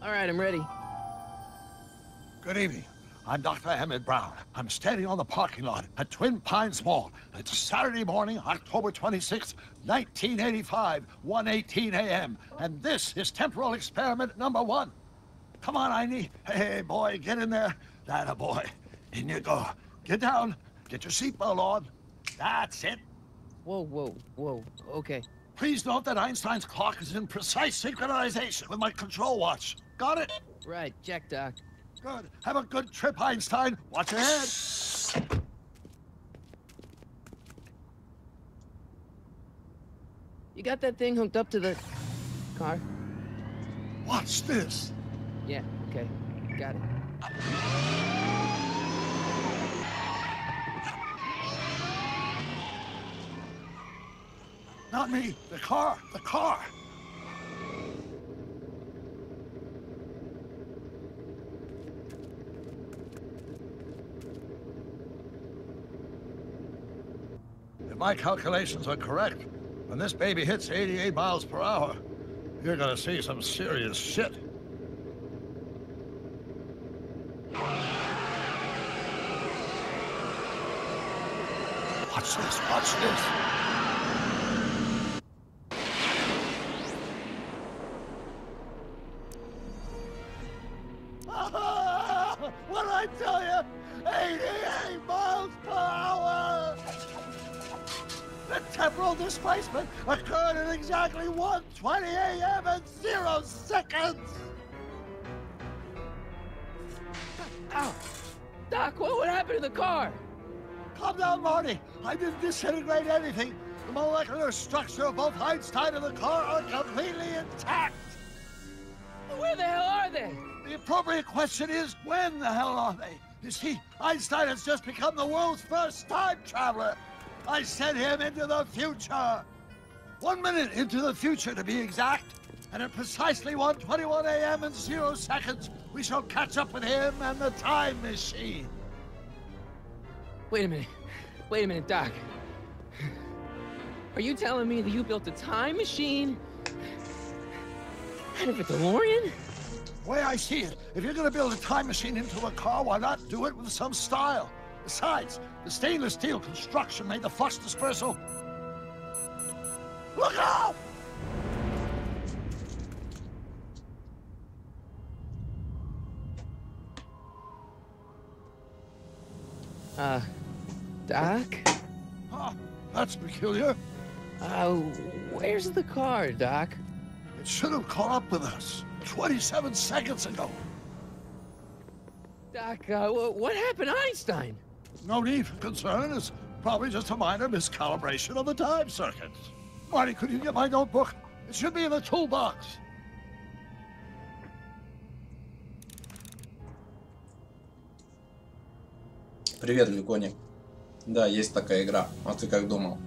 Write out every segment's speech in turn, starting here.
All right, I'm ready. Good evening. I'm Dr. Emmett Brown. I'm standing on the parking lot at Twin Pines Mall. It's Saturday morning, October 26th, 1985, 1:18 a.m. And this is temporal experiment number 1. Come on, Einie. Hey, boy, get in there. That a boy. In you go. Get down. Get your seatbelt on. That's it. Whoa. Okay. Please note that Einstein's clock is in precise synchronization with my control watch. Got it? Right, check, Doc. Good. Have a good trip, Einstein. Watch your head. You got that thing hooked up to the car? Watch this. Yeah, okay. Got it. Not me. The car. The car. If my calculations are correct, when this baby hits 88 miles per hour, you're gonna see some serious shit. Watch this, watch this. What did I tell you? 88 miles per hour! The temporal displacement occurred at exactly 1:20 a.m. and 0 seconds! Ow! Doc, what would happen to the car? Calm down, Marty. I didn't disintegrate anything. The molecular structure of both Einstein and the car are completely intact. Where the hell are they? The appropriate question is, when the hell are they? You see, Einstein has just become the world's first time traveler. I sent him into the future. 1 minute into the future, to be exact. And at precisely 1:21 a.m. and 0 seconds, we shall catch up with him and the time machine. Wait a minute, Doc. Are you telling me that you built a time machine out of a DeLorean? The way I see it, if you're gonna build a time machine into a car, why not do it with some style? Besides, the stainless steel construction made the flux dispersal. Look out! Doc? Huh, that's peculiar. Where's the car, Doc? It should have caught up with us 27 seconds ago. Doc, what happened to Einstein? No need for concern. It's probably just a minor miscalibration of the time circuits. Marty, could you get my notebook? It should be in the toolbox. Привет, Викони. Да, есть такая игра. А ты как думал?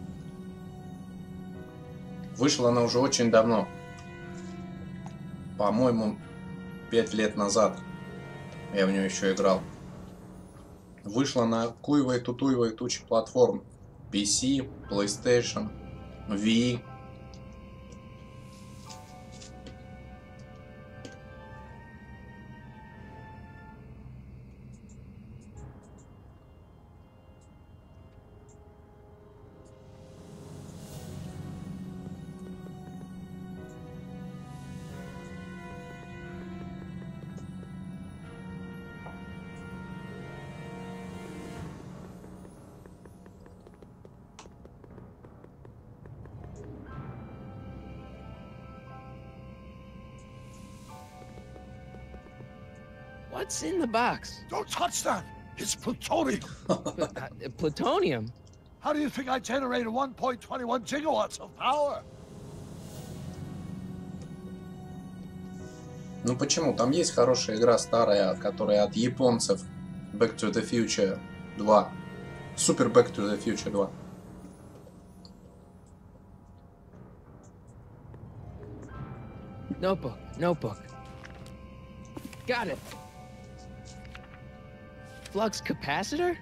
Вышла она уже очень давно. По-моему, 5 лет назад. Я в нее еще играл. Вышла на куевой тучи платформ. PC, PlayStation, Wii. What's in the box? Don't touch that! It's plutonium! Plutonium? How do you think I generated 1.21 gigawatts of power? Ну почему? Там есть хорошая игра старая, которая от японцев. Back to the Future 2. Супер Back to the Future 2. Notebook. Got it. Flux capacitor?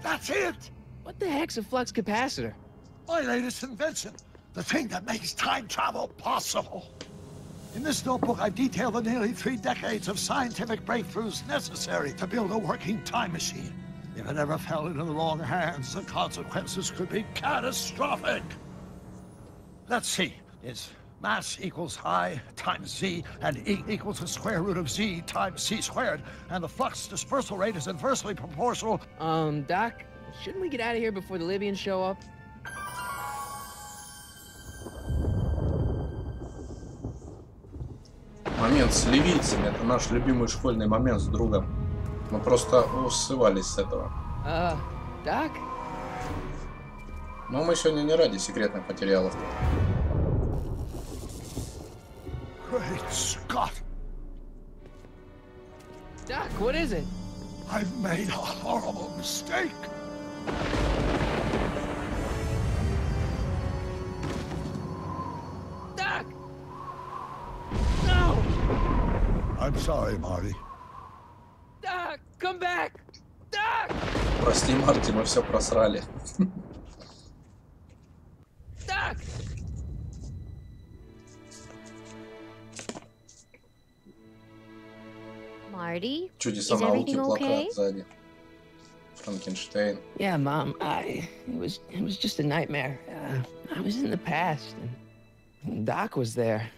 That's it! What the heck's a flux capacitor? My latest invention. The thing that makes time travel possible. In this notebook, I've detailed the nearly 3 decades of scientific breakthroughs necessary to build a working time machine. If it ever fell into the wrong hands, the consequences could be catastrophic. Let's see. It's mass equals I times Z, and E equals the square root of Z times C squared, and the flux dispersal rate is inversely proportional. Doc, shouldn't we get out of here before the Libyans show up? Момент с ливийцами — это наш любимый школьный момент с другом. Мы просто усывались с этого. Doc? Но мы сегодня не ради секретных материалов. Great Scott! Doc, what is it? I've made a horrible mistake. Doc! No! I'm sorry, Marty. Doc, come back! Doc! Прости, Марти, мы все просрали. Doc! Marty, Чудеса is науки, everything плакат okay? сзади. Франкенштейн. Yeah, Mom. It was just a nightmare. I was in the past, and Doc was there.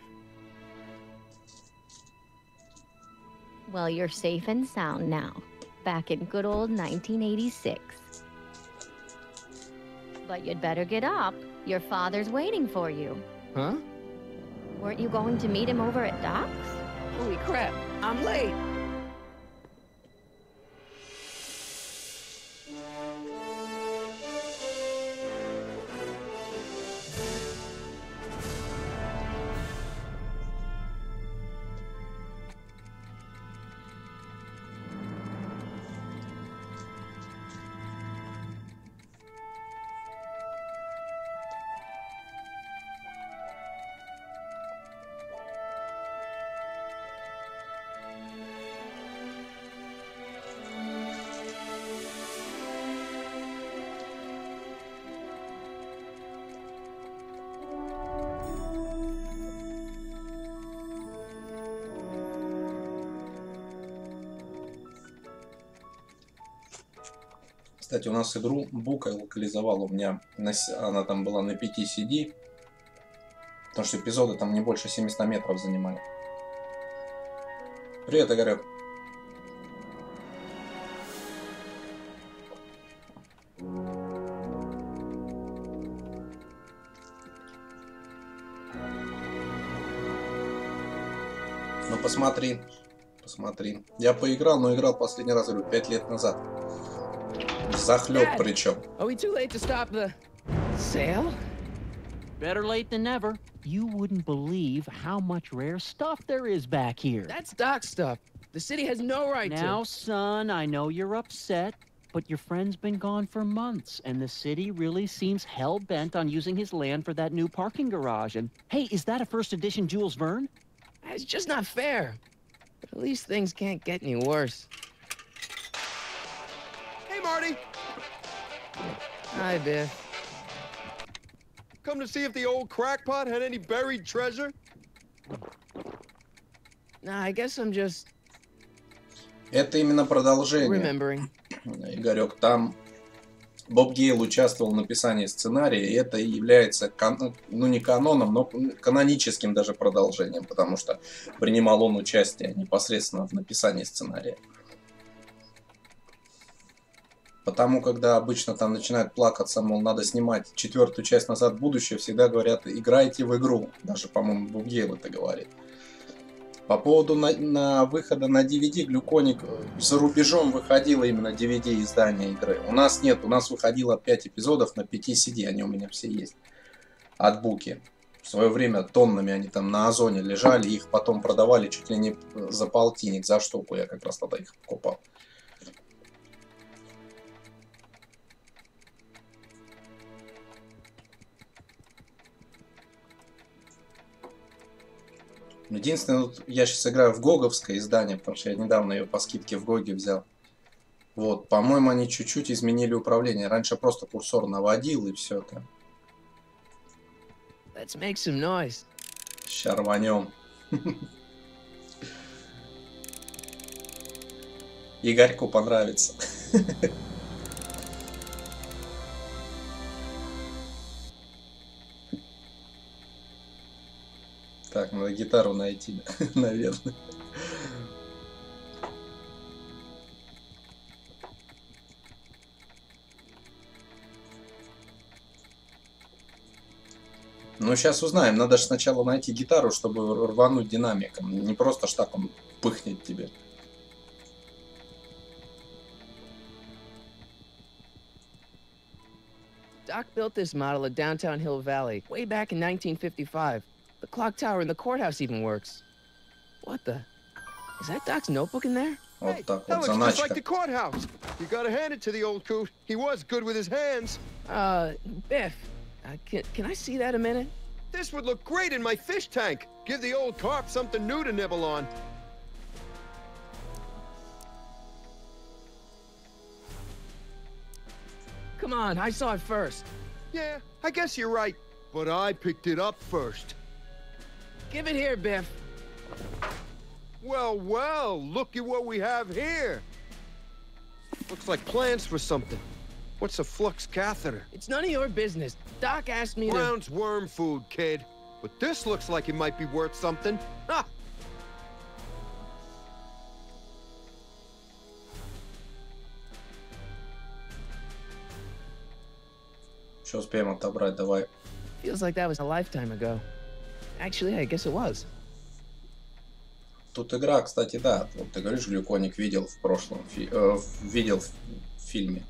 Well, you're safe and sound now, back in good old 1986. But you'd better get up. Your father's waiting for you. Huh? Weren't you going to meet him over at Doc's? Holy crap! I'm late. Кстати, у нас игру Бука локализовал, у меня она там была на 5 CD, потому что эпизоды там не больше 700 метров занимали. Привет, Игорек. Ну посмотри, посмотри. Я поиграл, но играл последний раз, говорю, 5 лет назад. Захлеб причем. Are we too late to stop the sale? Better late than never. You wouldn't believe how much rare stuff there is back here. That's Doc's stuff. The city has no right Now, to. son, I know you're upset, but your friend's been gone for months, and the city really seems hell-bent on using his land for that new parking garage. And, hey, is that a first edition Jules Verne? It's just not fair. But at least things can't get any worse. Hey, Marty! Hi, Biff. Come to see if the old crackpot had any buried treasure? Nah, I guess I'm just Это именно продолжение. remembering. Игорек, там Боб Гейл участвовал в написании сценария, и это является, ну не каноном, но каноническим даже продолжением, потому что принимал он участие непосредственно в написании сценария. Потому, когда обычно там начинают плакаться, мол, надо снимать 4-ю часть «Назад, будущее», всегда говорят, играйте в игру. Даже, по-моему, Боб Гейл это говорит. По поводу на выхода на DVD, Глюконик, за рубежом выходило именно DVD издание игры. У нас нет, у нас выходило 5 эпизодов на 5 CD, они у меня все есть. От Буки. В свое время тоннами они там на Озоне лежали, их потом продавали чуть ли не за полтинник, за штуку, я как раз тогда их покупал. Единственное, вот я сейчас играю в гоговское издание, потому что я недавно ее по скидке в Гоге взял. Вот, по-моему, они чуть-чуть изменили управление. Раньше просто курсор наводил и все это. Let's make some noise. Ща рванем. Игорьку понравится. Так, надо гитару найти, наверное. Ну, сейчас узнаем. Надо же сначала найти гитару, чтобы рвануть динамиком. Не просто ж так он пыхнет тебе. Doc built this model of downtown Hill Valley way back in 1955. The clock tower in the courthouse even works. What the? Is that Doc's notebook in there? Вот так That вот, looks just like заначка. the courthouse. You gotta hand it to the old coot. He was good with his hands. Biff, can I see that a minute? This would look great in my fish tank. Give the old carp something new to nibble on. Come on, I saw it first. Yeah, I guess you're right. But I picked it up first. Give it here, Biff. Well, well, look at what we have here. Looks like plans for something. What's a flux catheter? It's none of your business. Doc asked me to... Brown's worm food, kid. But this looks like it might be worth something. Ha! Что успеем отобрать? Давай. Feels like that was a lifetime ago. Actually, I guess it was. Тут игра, кстати, да. Вот ты говоришь, Глюконик видел в прошлом видел в фильме.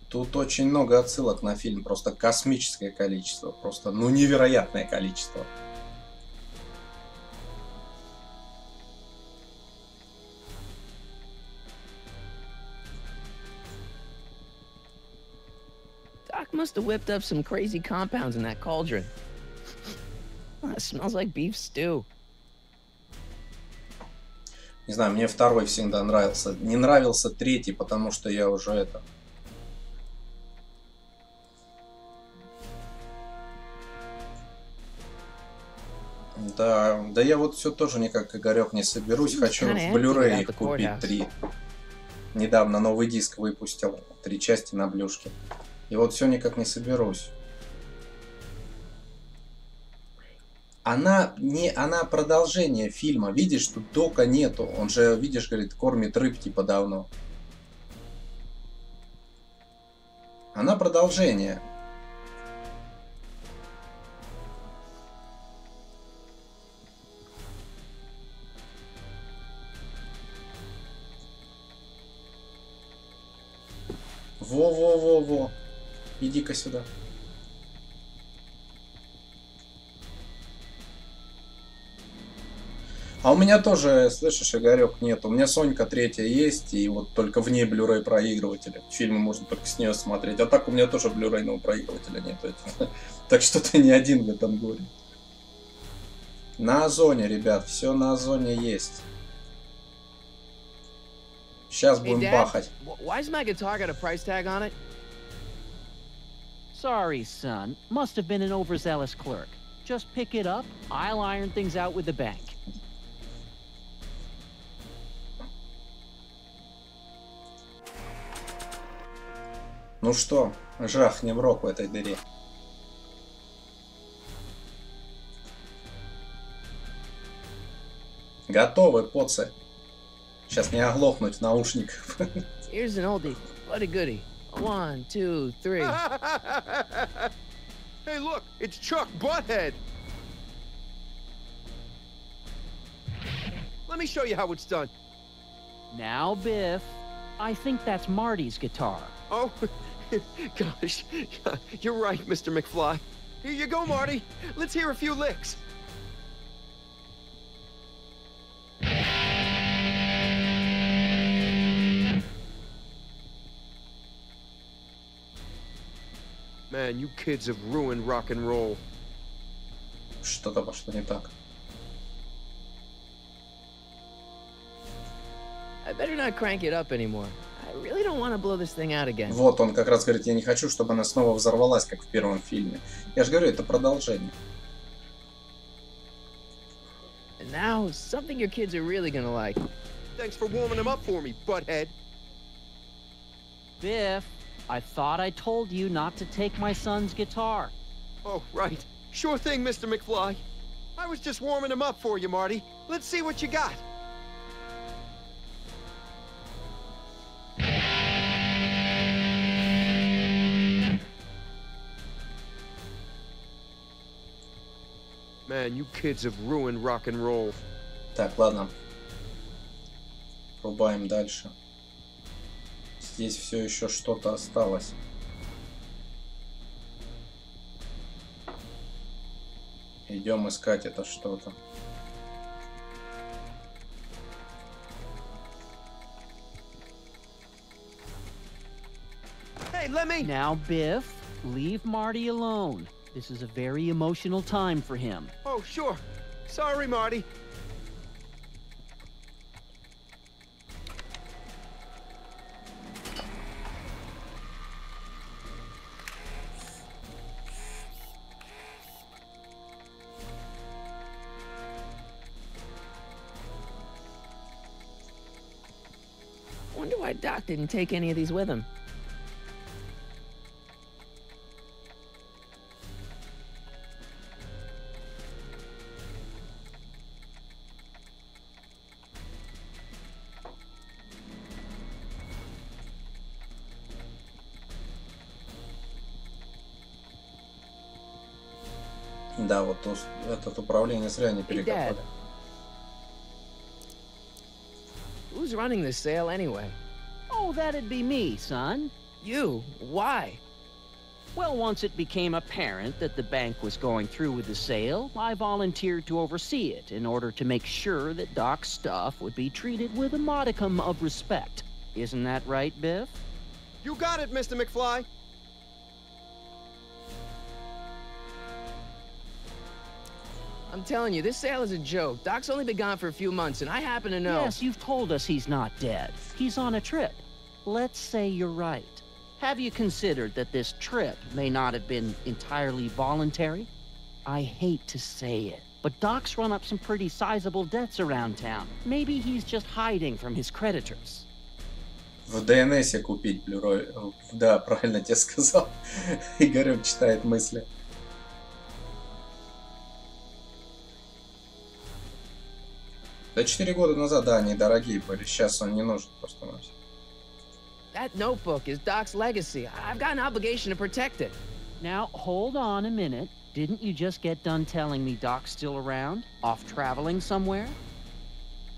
Тут очень много отсылок на фильм, просто космическое количество, просто, ну, невероятное количество. Doc must have whipped up some crazy compounds in that cauldron. It smells like beef stew. Не знаю, мне второй всегда нравился. Не нравился третий, потому что я уже это... Да я вот все тоже никак, Игорек, не соберусь. Хочу в Blu-ray их купить 3. Недавно новый диск выпустил. 3 части на блюшке. И вот все никак не соберусь. Она продолжение фильма. Видишь, тут Дока нету. Он же, видишь, говорит, кормит рыб типа давно. Она продолжение. Во-во-во-во. Иди-ка сюда. А у меня тоже, слышишь, Игорек, нет. У меня Сонька 3 есть, и вот только в ней Blu-ray проигрывателя. Фильмы можно только с нее смотреть. А так у меня тоже Blu-rayного проигрывателя нет. Так что ты не один в этом горе. На Озоне, ребят, все на Озоне есть. Сейчас будем бахать. Why's my guitar got a price tag on it? Sorry, son. Must have been an overzealous clerk. Just pick it up. I'll iron things out with the bank. Ну что, жахнем рок в этой дыре. Готовы, поцы. Сейчас не оглохнуть в наушниках. Here's an oldie, but a goodie. 1, 2, 3. Hey, look, it's Chuck Butthead. Let me show you how it's done. Now, Biff, I think that's Marty's guitar. Oh, gosh, you're right, Mr. McFly. Here you go, Marty. Let's hear a few licks. Man, you kids have ruined rock and roll. Что-то пошло не так. I better not crank it up anymore. I really don't want to blow this thing out again. Вот он как раз говорит, я не хочу, чтобы она снова взорвалась, как в первом фильме. Я же говорю, это продолжение. And Now, something your kids are really gonna like. Thanks for warming them up for me, butthead. Biff, I thought I told you not to take my son's guitar. Oh, right. Sure thing, Mr. McFly. I was just warming them up for you, Marty. Let's see what you got. Man, you kids have ruined rock and roll. Так, ладно. Рубаем дальше. Здесь все еще что-то осталось. Идем искать это что-то. Hey, let me... Now, Biff, leave Marty alone. This is a very emotional time for him. Oh, sure. Sorry, Marty. Wonder why Doc didn't take any of these with him. Да, вот этот управление зря не Hey, Dad. перекопали. Who's running this sale anyway? Oh, that'd be me, son. You? Why? Well, once it became apparent that the bank was going through with the sale, I volunteered to oversee it in order to make sure that Doc's stuff would be treated with a modicum of respect. Isn't that right, Biff? You got it, Mr. McFly. I'm telling you, this sale is a joke. Doc's only been gone for a few months, and I happen to know. Yes, you've told us he's not dead. He's on a trip. Let's say you're right. Have you considered that this trip may not have been entirely voluntary? I hate to say it, but Doc's run up some pretty sizable debts around town. Maybe he's just hiding from his creditors. В ДНСе купить Blu-ray. Да, правильно тебе сказал. Игорек читает мысли. Да 4 года назад, да, они дорогие были. Сейчас он не нужен просто на все. That notebook is Doc's legacy. I've got an obligation to protect it. Now, hold on a minute. Didn't you just get done telling me Doc's still around? Off traveling somewhere?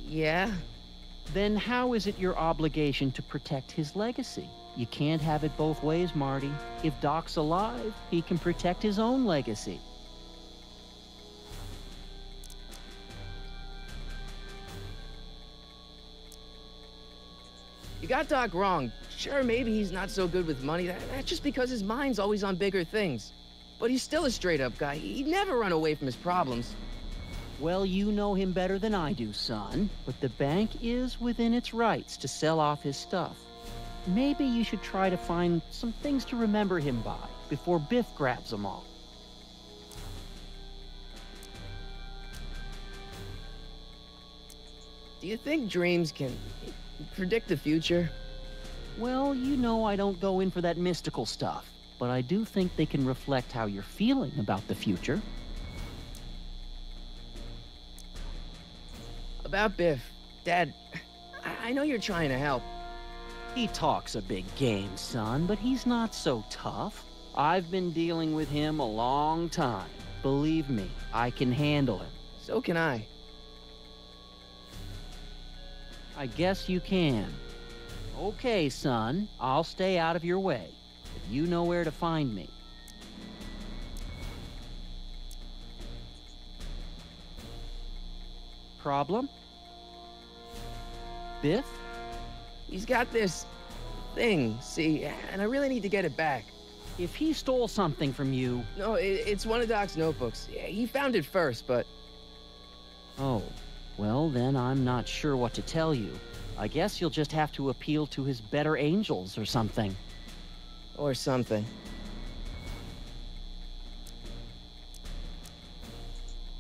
Yeah? Then how is it your obligation to protect his legacy? You can't have it both ways, Marty. If Doc's alive, he can protect his own legacy. You got Doc wrong. Sure, maybe he's not so good with money. That's just because his mind's always on bigger things. But he's still a straight-up guy. He'd never run away from his problems. Well, you know him better than I do, son. But the bank is within its rights to sell off his stuff. Maybe you should try to find some things to remember him by before Biff grabs them all. Do you think dreams can predict the future? Well, you know I don't go in for that mystical stuff, but I do think they can reflect how you're feeling about the future. About Biff, Dad, I know you're trying to help. He talks a big game, son, but he's not so tough. I've been dealing with him a long time. Believe me, I can handle him. So can I. I guess you can. Okay, son, I'll stay out of your way, but you know where to find me. Problem? Biff? He's got this thing, see, and I really need to get it back. If he stole something from you... No, it's one of Doc's notebooks. Yeah, he found it first, but... Oh, well then I'm not sure what to tell you. I guess you'll just have to appeal to his better angels or something. Or something.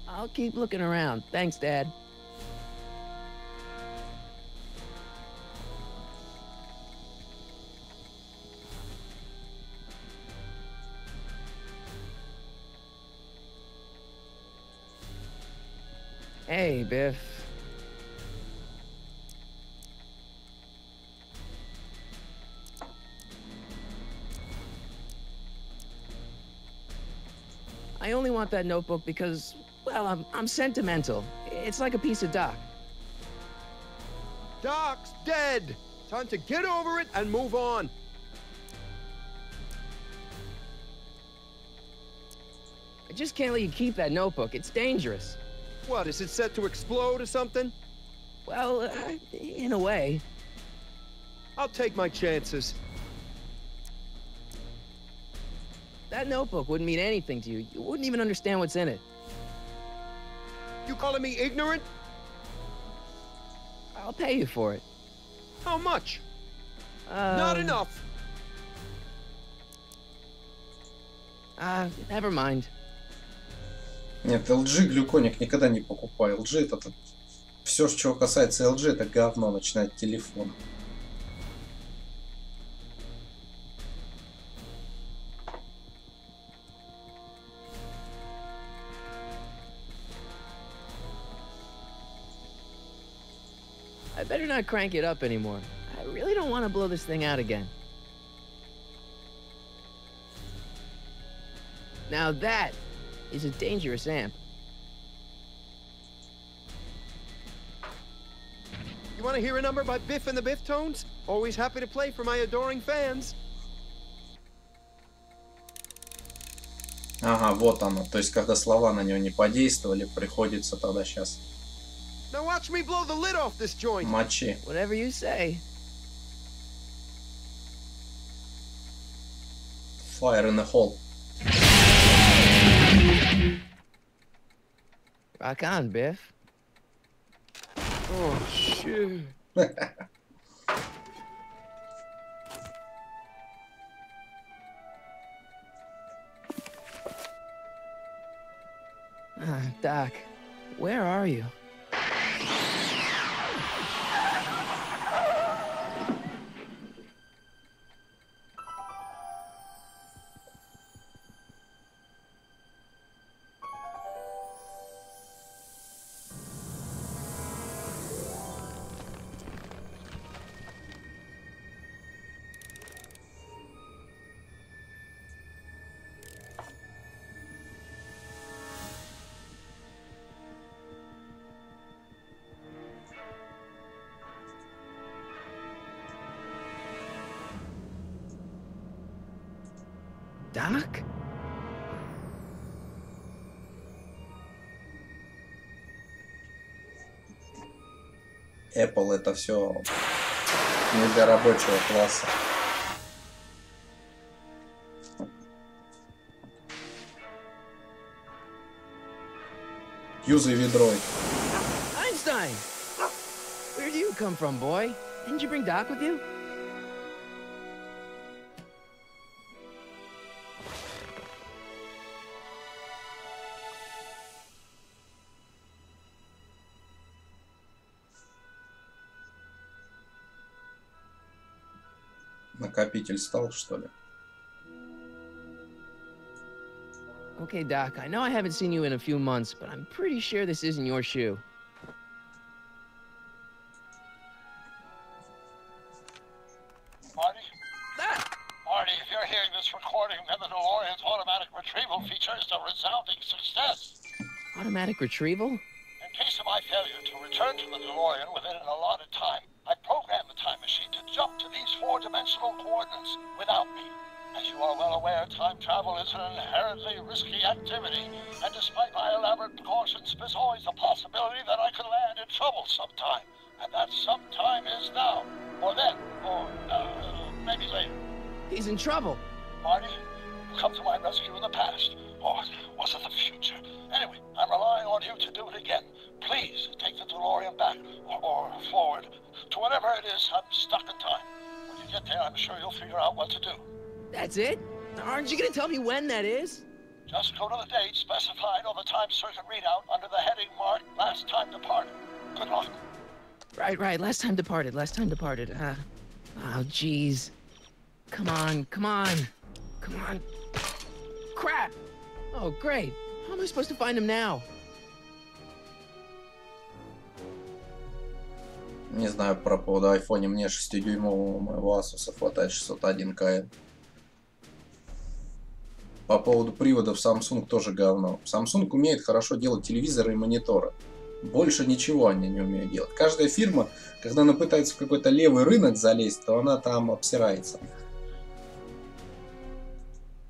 I'll keep looking around. Thanks, Dad. Hey, Biff. I only want that notebook because, well, I'm sentimental. It's like a piece of Doc. Doc's dead. Time to get over it and move on. I just can't let you keep that notebook. It's dangerous. What, is it set to explode or something? Well, in a way. I'll take my chances. That notebook wouldn't mean anything to you. You wouldn't even understand what's in it. You calling me ignorant? I'll pay you for it. How much? Not enough. Never mind. Нет, LG глюконик никогда не покупай. LG это все, чего касается LG, это говно, начиная от телефона. I better not crank it up anymore. I really don't want to blow this thing out again. Now that is a dangerous amp. You want to hear a number by Biff and the Biff Tones? Always happy to play for my adoring fans. Ага, вот оно. То есть, когда слова на него не подействовали, приходится тогда сейчас Now watch me blow the lid off this joint. мочи. Whatever you say. Fire in the hole. Rock on, Biff. Oh, shit. Doc, where are you? Doc? Apple это все не для рабочего класса. Юзай ведрой. Einstein! Where do you come from, boy? Didn't you bring Doc with you? Накопитель стал, что ли? Okay, Doc, I know I haven't seen you in a few months, but I'm pretty sure this isn't your shoe. Marty? Marty, if you're hearing this recording, then the DeLorean's automatic retrieval feature is a resounding success. Automatic retrieval? In case of my failure to return to the DeLorean within an allotted time, I programmed the time machine to jump to these four-dimensional coordinates without me. As you are well aware, time travel is an inherently risky activity, and despite my elaborate precautions, there's always the possibility that I could land in trouble sometime. And that sometime is now, or then, or maybe later. He's in trouble. Marty, you come to my rescue in the past, or was it the future? Anyway, I'm relying on you to do it again. Please take the DeLorean back, or forward, to whatever it is. I'm stuck in time. When you get there, I'm sure you'll figure out what to do. That's it? Aren't you gonna tell me when that is? Just go to the date specified on the time circuit readout under the heading marked Last Time Departed. Good luck. Right. Last time departed. Oh, jeez. Come on. Crap! Oh, great. How am I supposed to find him now? Не знаю про поводу айфоне, мне 6-дюймового моего Asus хватает 601 КН. По поводу приводов Samsung тоже говно. Samsung умеет хорошо делать телевизоры и мониторы. Больше ничего они не умеют делать. Каждая фирма, когда она пытается в какой-то левый рынок залезть, то она там обсирается.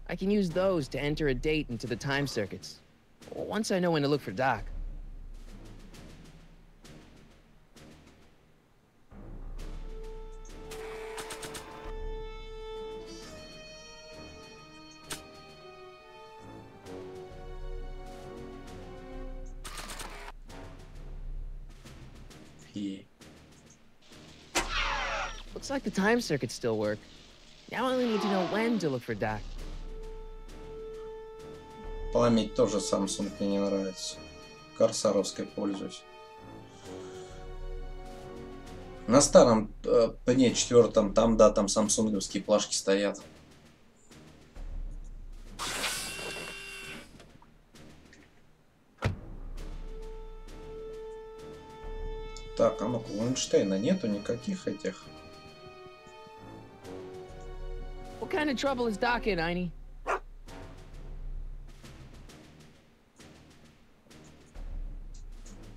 I can use those to enter a date into the time circuits. Once I know when to look for Doc. Looks like the time circuits still work. Now I only need to know when to look for Doc. Память тоже Samsung мне не нравится. Корсаровской пользуюсь. На старом пне 4-м там, да, там самсунговские плашки стоят. Так, а ну-ка, у Эйнштейна нету никаких этих. What kind of trouble is Doc in, Einie?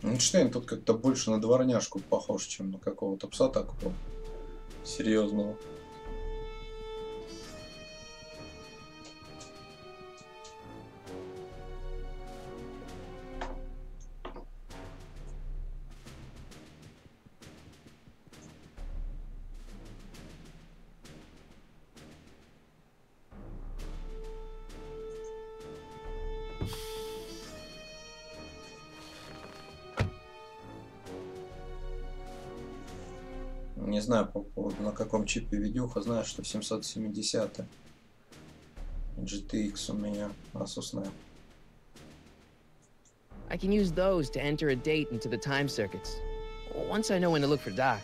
Эйнштейн тут как-то больше на дворняжку похож, чем на какого-то пса такого серьезного. Не знаю по поводу на каком чипе видюха, знаю, что 770 GTX у меня Asusная. I can use those to enter a date into the time circuits. Once I know when to look for Doc.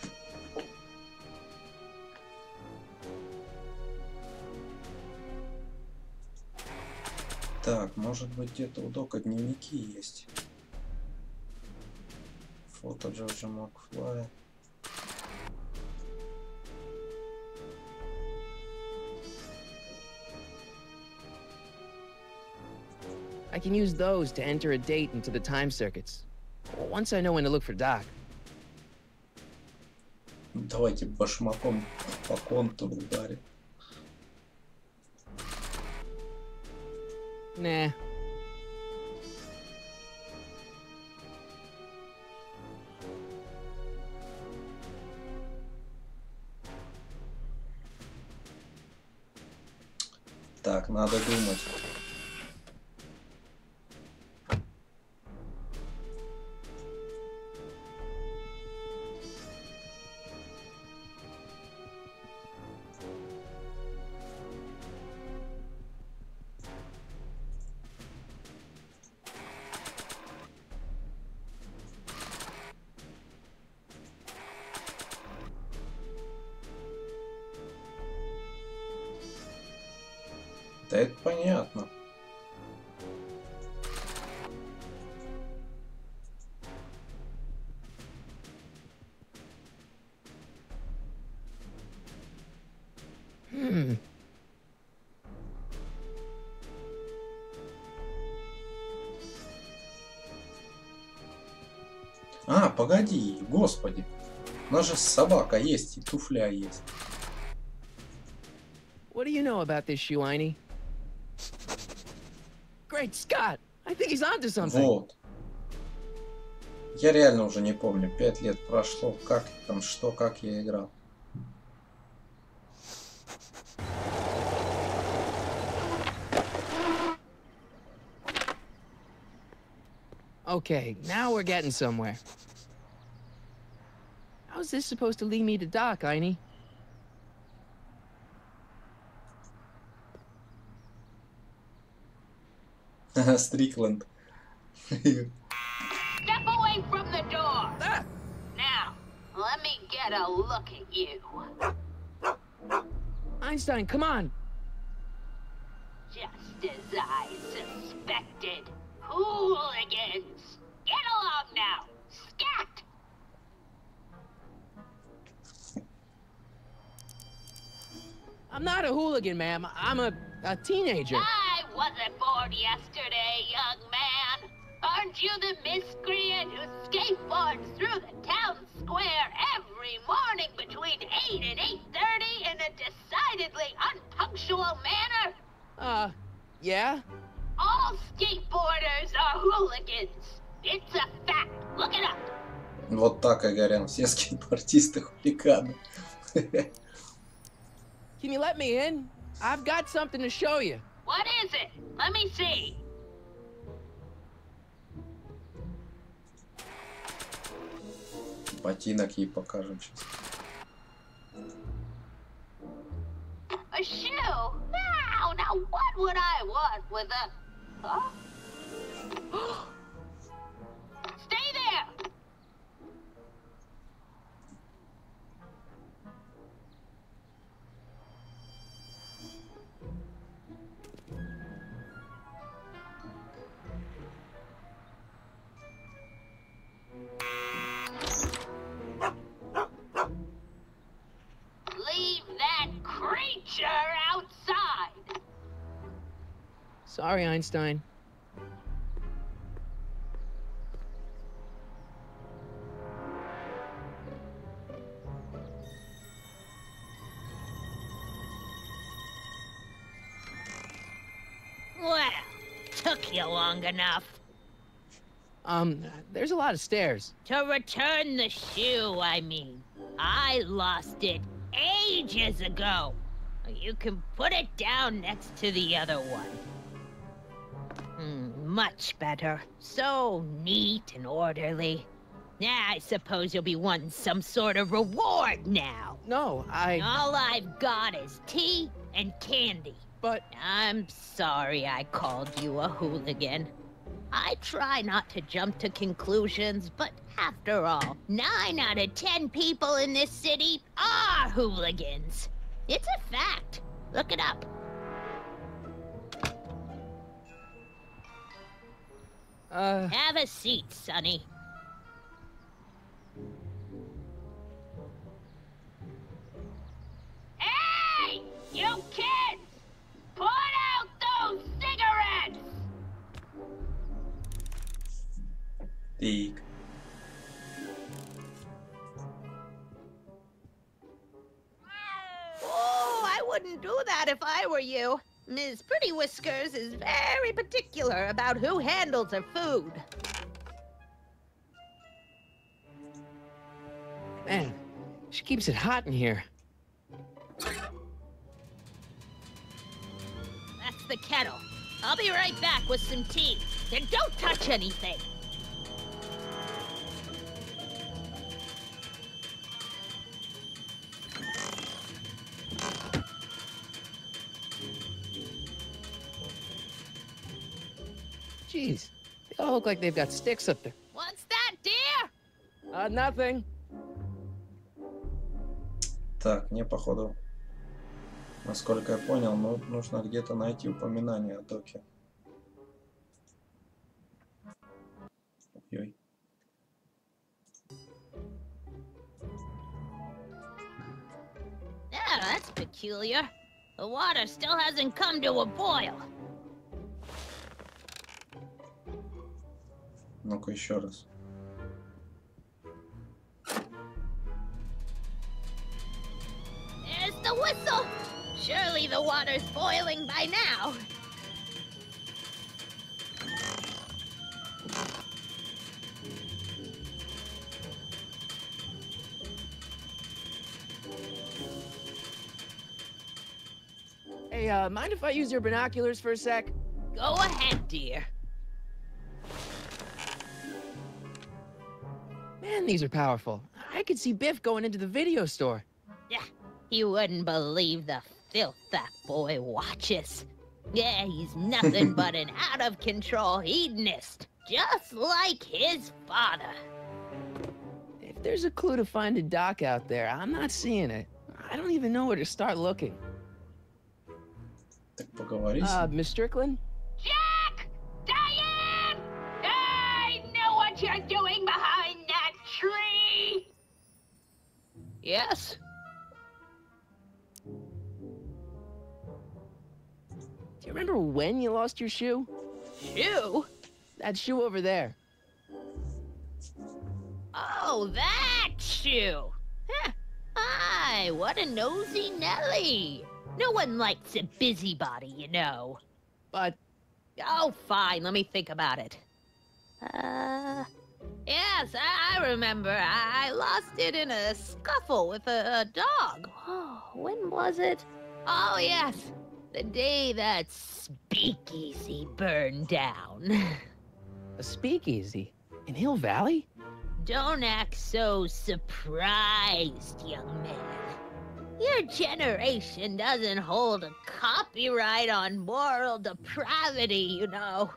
Так, может быть где-то у Дока дневники есть. Фото Джорджа Макфлая. I can use those to enter a date into the time circuits. Once I know when to look for Doc. Давайте башмаком по контуру ударим. Nah. Так, надо думать. Да это понятно. А, погоди, господи. У нас же собака есть и туфля есть. What do you know about this shoe, Einie? Great Scott! I think he's onto something. Вот. Я реально уже не помню. 5 лет прошло. Как там, что, как я играл. Okay, now we're getting somewhere. How's this supposed to lead me to Doc, Einie? Стрикленд. Step away from the door. Ah! Now, let me get a look at you. Einstein, come on! Just as I suspected. Hooligans! Get along now! Scat! I'm not a hooligan, ma'am. I'm a teenager. I wasn't born yesterday, young man. Aren't you the miscreant who skateboards through the town square every morning between 8 and 8:30 in a decidedly unpunctual manner? Yeah? All skateboarders are hooligans. It's a fact. Look it up. Вот так и говорят все скейтбордисты хулиганы. Can you let me in? I've got something to show you. What is it? Let me see. Ботинок ей покажем сейчас. A shoe? Now what would I want with a... Huh? Stay there! Leave that creature outside! Sorry, Einstein. Well, took you long enough. There's a lot of stairs. To return the shoe, I mean. I lost it ages ago. You can put it down next to the other one. Much better. So neat and orderly. I suppose you'll be wanting some sort of reward now. No, All I've got is tea and candy. But... I'm sorry I called you a hooligan. I try not to jump to conclusions, but after all, 9 out of 10 people in this city are hooligans. It's a fact. Look it up. Have a seat, Sonny. Hey! You kids! Put out those cigarettes! Так. Oh, I wouldn't do that if I were you. Ms. Pretty Whiskers is very particular about who handles her food. Man, she keeps it hot in here. That's the kettle. I'll be right back with some tea. Then don't touch anything. Jeez, they all look like they've got sticks up there. What's that, dear? Nothing. Так, мне походу, насколько я понял, нужно где-то найти упоминание о доке. Ой. Yeah, that's peculiar. The water still hasn't come to a boil. Ну-ка еще раз. There's the whistle. Surely the water's boiling by now. Hey, mind if I use your binoculars for a sec? Go ahead, dear. Man, these are powerful. I could see Biff going into the video store. Yeah, you wouldn't believe the filth that boy watches. Yeah, he's nothing but an out-of-control hedonist, just like his father. If there's a clue to find a doc out there, I'm not seeing it. I don't even know where to start looking. Так поговори. Miss Strickland? Jack! Diane! I know what you're doing behind that tree! Yes? You remember when you lost your shoe? Shoe? That shoe over there. Oh, that shoe! Huh. Aye, what a nosy Nelly! No one likes a busybody, you know. But Oh, fine, let me think about it. Yes, I remember. I lost it in a scuffle with a dog. Oh, when was it? Oh, yes, the day that speakeasy burned down. a speakeasy in Hill Valley? Don't act so surprised, young man. Your generation doesn't hold a copyright on moral depravity, you know.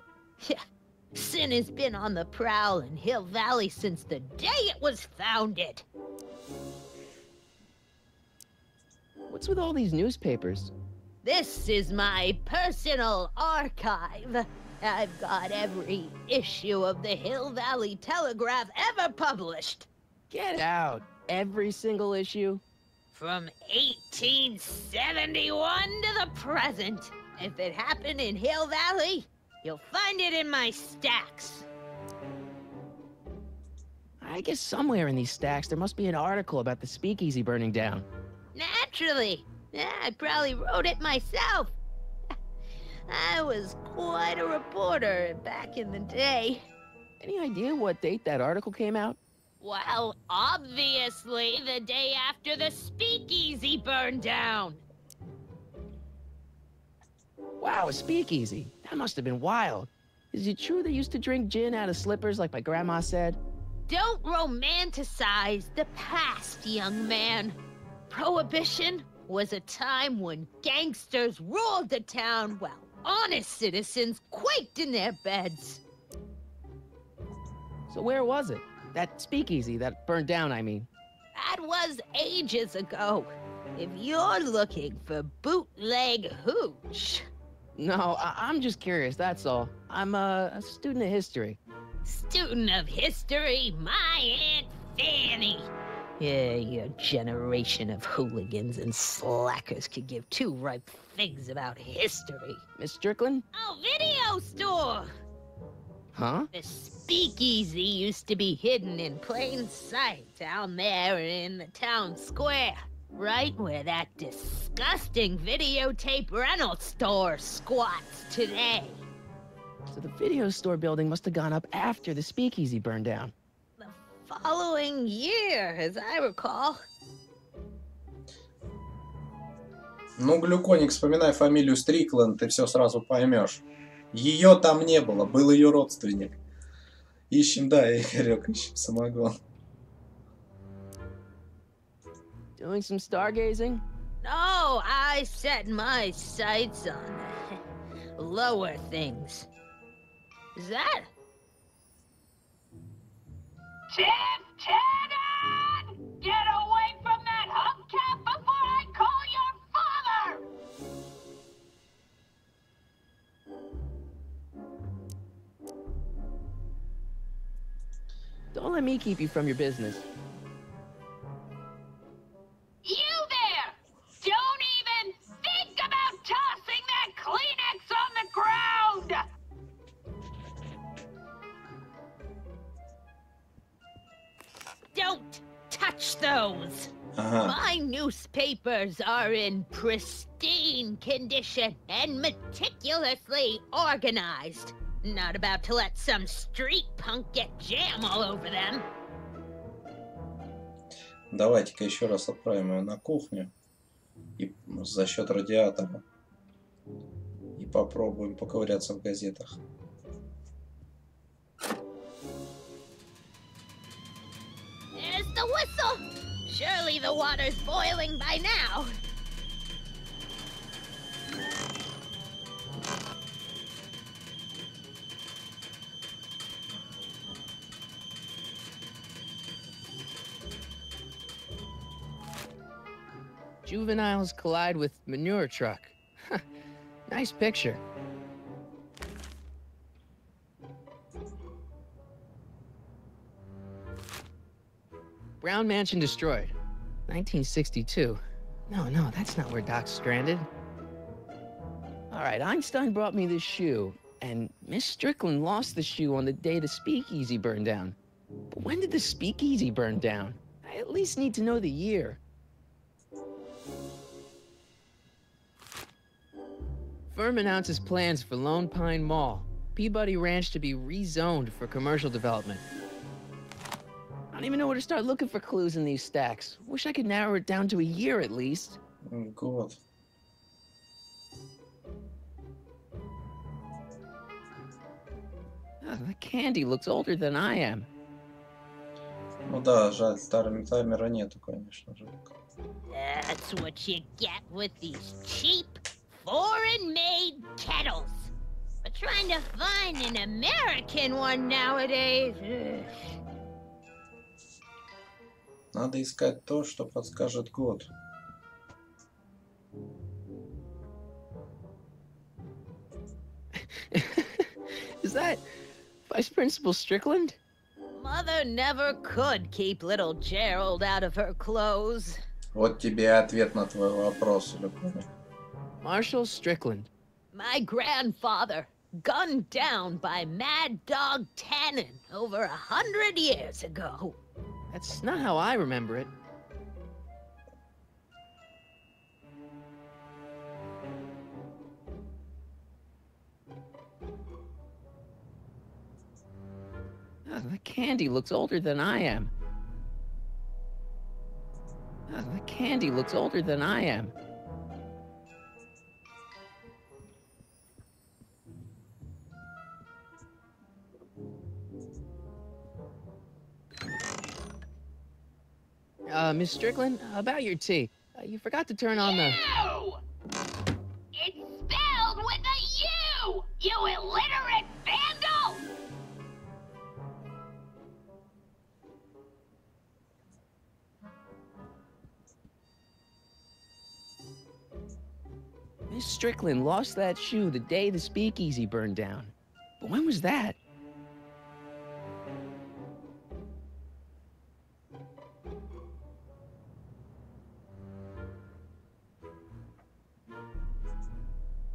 Sin has been on the prowl in Hill Valley since the day it was founded. What's with all these newspapers? This is my personal archive. I've got every issue of the Hill Valley Telegraph ever published. Get out. Every single issue? From 1871 to the present. If it happened in Hill Valley, you'll find it in my stacks. I guess somewhere in these stacks there must be an article about the speakeasy burning down. Naturally. I probably wrote it myself. I was quite a reporter back in the day. Any idea what date that article came out? Well, obviously the day after the speakeasy burned down. Wow, a speakeasy. That must have been wild. Is it true they used to drink gin out of slippers like my grandma said? Don't romanticize the past, young man. Prohibition was a time when gangsters ruled the town while honest citizens quaked in their beds. So where was it? That speakeasy that burned down, I mean. That was ages ago. If you're looking for bootleg hooch. No, I'm just curious, that's all. I'm a student of history. Student of history, my Aunt Fanny. Yeah, your generation of hooligans and slackers could give two ripe figs about history. Miss Strickland? Oh, video store! Huh? The speakeasy used to be hidden in plain sight down there in the town square. Right where that disgusting videotape rental store squats today. So the video store building must have gone up after the speakeasy burned down. The following year, as I recall. Ну, Глюконик, вспоминай фамилию Стрикленд, ты все сразу поймешь. Ее там не было, был ее родственник. Ищем, да, Игорек, ищем самогон. Doing some stargazing? No, I set my sights on lower things. Is that? Lieutenant! Get away from that hubcap before I call your father! Don't let me keep you from your business. You there! Don't even think about tossing that Kleenex on the ground! Don't touch those! My newspapers are in pristine condition and meticulously organized. Not about to let some street punk get jam all over them. Давайте-ка еще раз отправим ее на кухню. И за счет радиатора. И попробуем поковыряться в газетах. There's the whistle! Surely the water's boiling by now. Juveniles collide with manure truck. Nice picture. Brown Mansion destroyed. 1962. No, that's not where Doc's stranded. All right, Einstein brought me this shoe, and Miss Strickland lost the shoe on the day the speakeasy burned down. But when did the speakeasy burn down? I at least need to know the year. Firm announces plans for Lone Pine Mall, Peabody Ranch to be rezoned for commercial development. I don't even know where to start looking for clues in these stacks. Wish I could narrow it down to a year at least. Год. Oh, the candy looks older than I am. Ну да, жаль, старого таймера нету, конечно же. That's what you get with these cheap, foreign-made kettles. But trying to find an American one nowadays... Надо искать то, что подскажет год. Is that Vice Principal Strickland? Mother never could keep little Gerald out of her clothes. Вот тебе ответ на твой вопрос, любимый. Marshall Strickland. My grandfather, gunned down by Mad Dog Tannen over 100 years ago. That's not how I remember it. Oh, the candy looks older than I am. Oh, the candy looks older than I am. Miss Strickland, about your tea. You forgot to turn on the... U! It's spelled with a U! You illiterate vandal! Miss Strickland lost that shoe the day the speakeasy burned down. But when was that?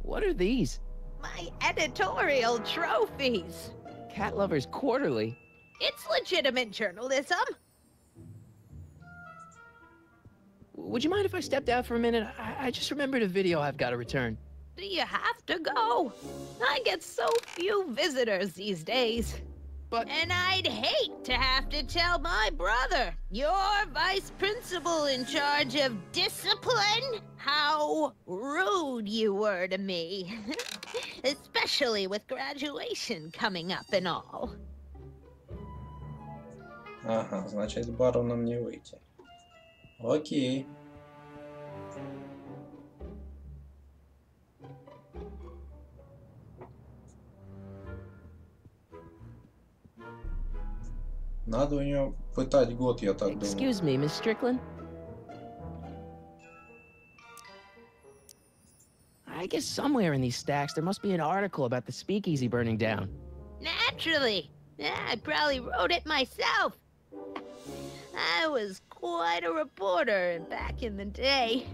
What are these? My editorial trophies. Cat Lovers Quarterly? It's legitimate journalism. Would you mind if I stepped out for a minute? I just remembered a video I've got to return. Do you have to go? I get so few visitors these days. But... And I'd hate to have to tell my brother, your vice principal in charge of discipline, how rude you were to me. Especially with graduation coming up and all. Ага, значит, с бароном не выйти. Окей. Надо у нее пытать год, я так думаю. Excuse me, Miss Strickland? I guess somewhere in these stacks there must be an article about the speakeasy burning down. Naturally. I probably wrote it myself. I was quite a reporter back in the day.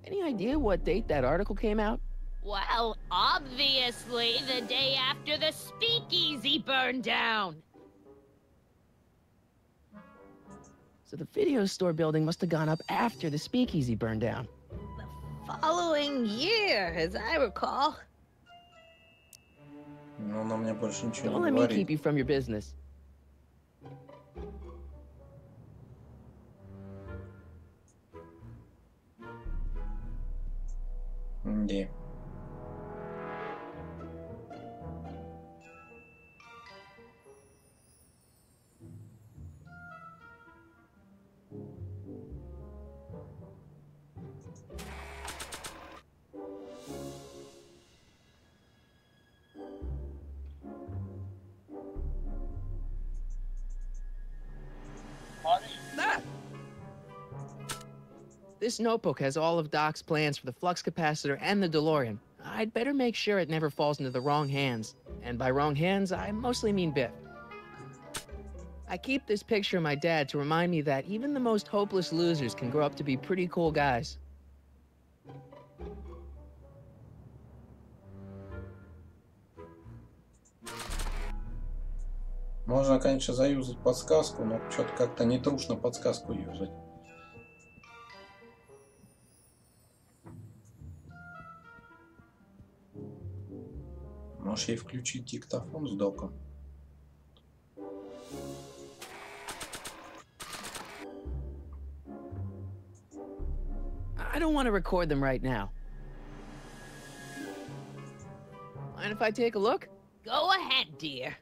Any idea what date that article came out? Well, obviously the day after the speakeasy burned down. So the video store building must have gone up after the speakeasy burned down. The following year, as I recall. Ну, она мне больше ничего Don't не let me говорит. keep you from your business. Где? This notebook has all of Doc's plans for the flux capacitor and the DeLorean. I'd better make sure it never falls into the wrong hands. And by wrong hands, I mostly mean Biff. I keep this picture of my dad to remind me that even the most hopeless losers can grow up to be pretty cool guys. Можно, конечно, заюзать подсказку, но что-то как-то не трушно подсказку юзать. Можешь ей включить диктофон с доком. I don't want to record them right now. Mind if I take a look? Go ahead, dear.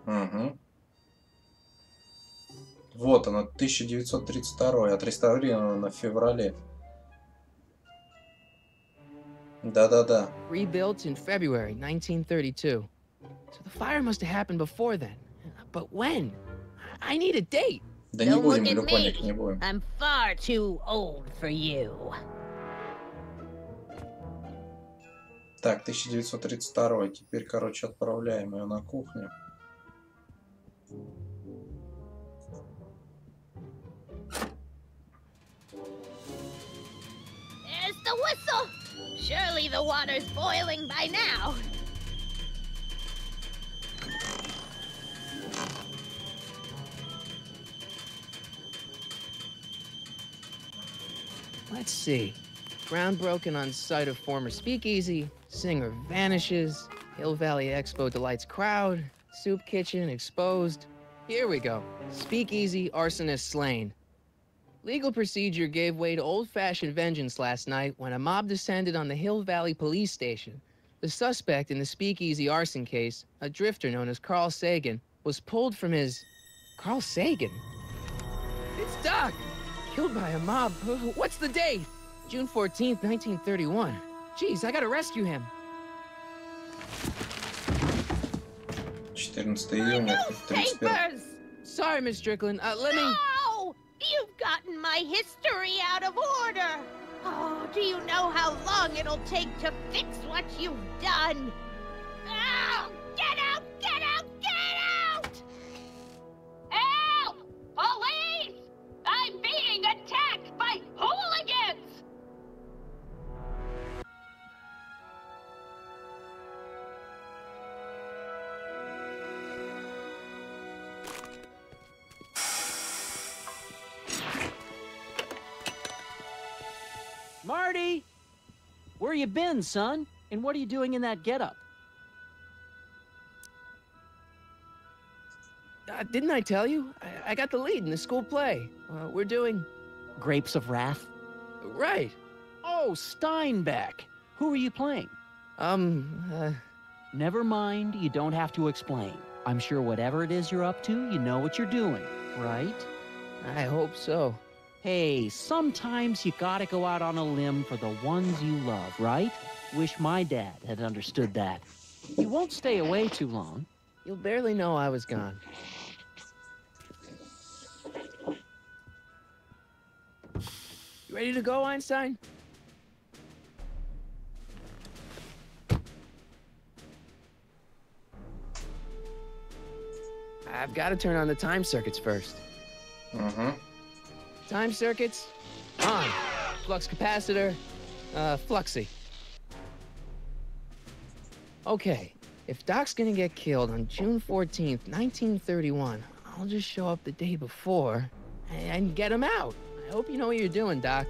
Угу. Вот она, 1932, отреставрирована в феврале. Да-да-да. Rebuilt in February 1932. So the fire must have happened before then. But when? I need a date. Да не Don't будем, look at треугольник, me. не будем. I'm far too old for you. Так, 1932. Теперь, короче, отправляем ее на кухню. There's the whistle. Surely the water's boiling by now. Let's see. Ground broken on site of former speakeasy. Singer vanishes. Hill Valley Expo delights crowd. Soup kitchen exposed. Here we go. Speakeasy arsonist slain. Legal procedure gave way to old-fashioned vengeance last night when a mob descended on the Hill Valley police station. The suspect in the speakeasy arson case, a drifter known as Carl Sagan, was pulled from his... Carl Sagan? It's Doc! Killed by a mob. What's the date? June 14th, 1931. Jeez, I gotta rescue him. 14 июня 31. Sorry, Miss Strickland. Let me... No! You've gotten my history out of order. Oh, do you know how long it'll take to fix what you've done? Oh, get out! Get out! Get out! Help! Police! I'm being attacked by hooligans! Marty! Where you been, son? And what are you doing in that getup? Didn't I tell you? I got the lead in the school play. We're doing... Grapes of Wrath? Right. Oh, Steinbeck! Who are you playing? Never mind, you don't have to explain. I'm sure whatever it is you're up to, you know what you're doing, right? I hope so. Hey, sometimes you gotta go out on a limb for the ones you love, right? Wish my dad had understood that. You won't stay away too long. You'll barely know I was gone. You ready to go, Einstein? I've got to turn on the time circuits first. Угу. Time circuits, on. Flux capacitor, fluxy. Okay, if Doc's gonna get killed on June 14th, 1931, I'll just show up the day before and get him out. I hope you know what you're doing, Doc.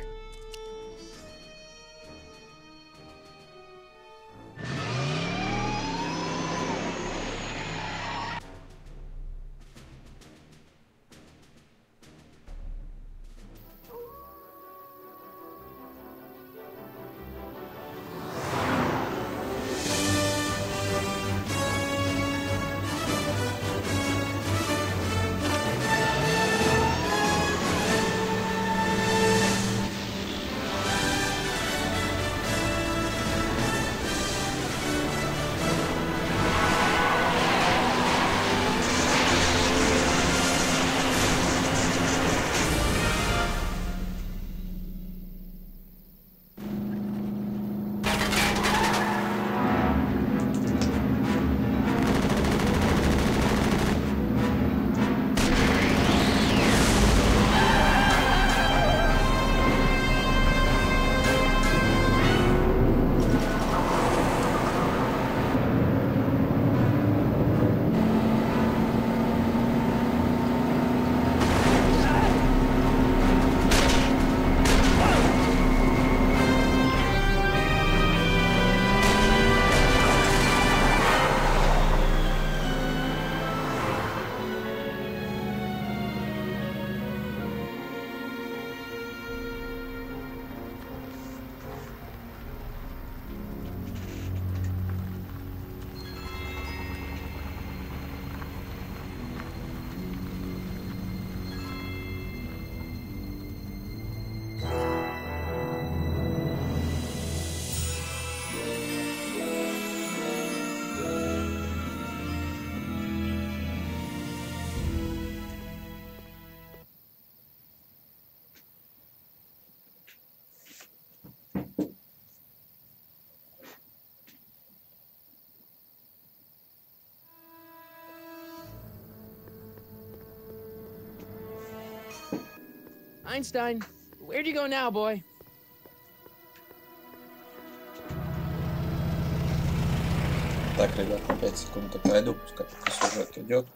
Einstein, where'd you go now, boy? Так, ребят, на 5 секунд отойду, пускай пока сюжет идет.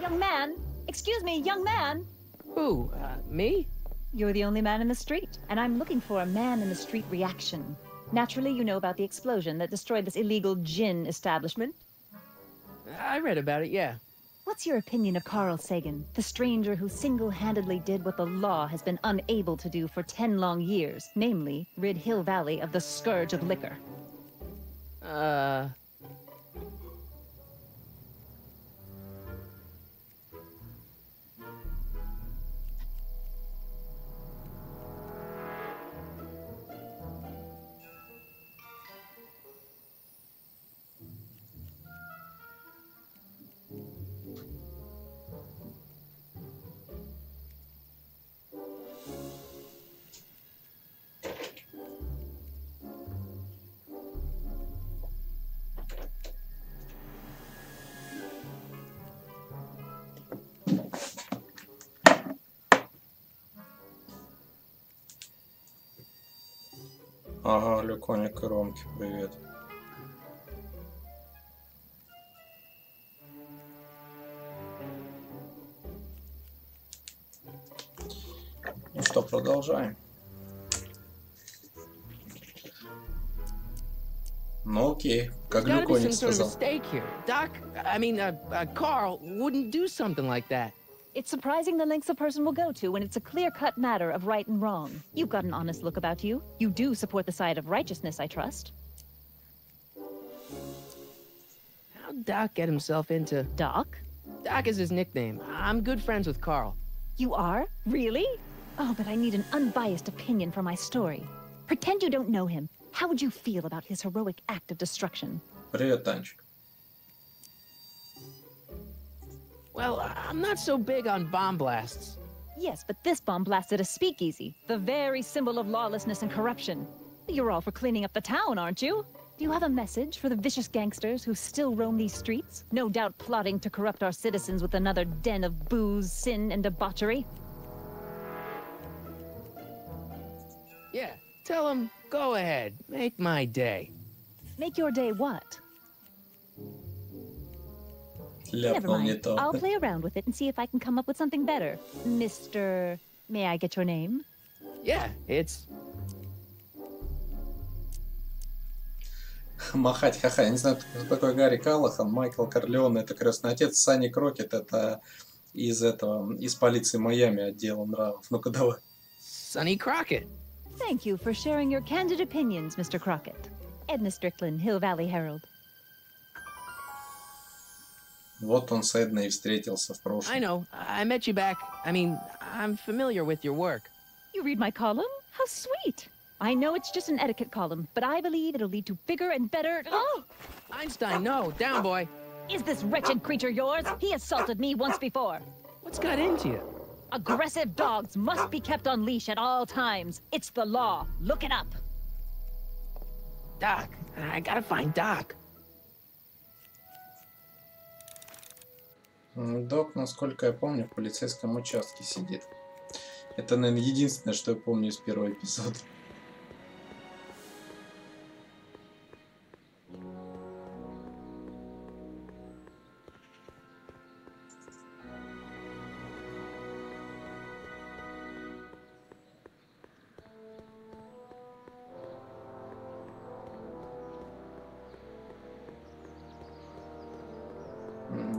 Young man! Excuse me, young man! Who, me? You're the only man in the street, and I'm looking for a man in the street reaction. Naturally, you know about the explosion that destroyed this illegal gin establishment. I read about it, yeah. What's your opinion of Carl Sagan, the stranger who single-handedly did what the law has been unable to do for 10 long years, namely, rid Hill Valley of the scourge of liquor? Ага, Люконик и Ромки, привет. Ну что, продолжаем. Ну окей, как There's gotta be Люконик some sort of сказал. mistake here. Doc, Carl wouldn't do something like that. It's surprising the lengths a person will go to when it's a clear-cut matter of right and wrong. You've got an honest look about you. You do support the side of righteousness, I trust. How'd Doc get himself into... Doc? Doc is his nickname. I'm good friends with Carl. You are? Really? Oh, but I need an unbiased opinion for my story. Pretend you don't know him. How would you feel about his heroic act of destruction? Привет, Танчик. Well, I'm not so big on bomb blasts. Yes, but this bomb blasted a speakeasy, the very symbol of lawlessness and corruption. You're all for cleaning up the town, aren't you? Do you have a message for the vicious gangsters who still roam these streets? No doubt plotting to corrupt our citizens with another den of booze, sin, and debauchery. Yeah, tell him, go ahead, make my day. Make your day what? Never Ляпнул не mind. то. I'll play around with it and see if I can come up with something better. Mr. May I get your name? Yeah, it's... Махать, ха-ха. Я не знаю, кто такой Гарри Каллахан, Майкл Корлеон, это крестный отец, Санни Крокет, это из полиции Майами отдела нравов. Ну-ка давай. Sonny Crockett. Thank you for sharing your candid opinions, Mr. Crockett. Edna Strickland, Hill Valley Herald. Вот он с Эдной и встретился в I прошлом. know, I met you back. I'm familiar with your work. You read my column? How sweet! I know it's just an etiquette column, but I believe it'll lead to bigger and better... Oh! Einstein, no, down, boy. Is this wretched creature yours? He assaulted me once before. What's got into you? Aggressive dogs must be kept on leash at all times. It's the law. Look it up. Doc, I gotta find Doc. Док, насколько я помню, в полицейском участке сидит. Это, наверное, единственное, что я помню из первого эпизода.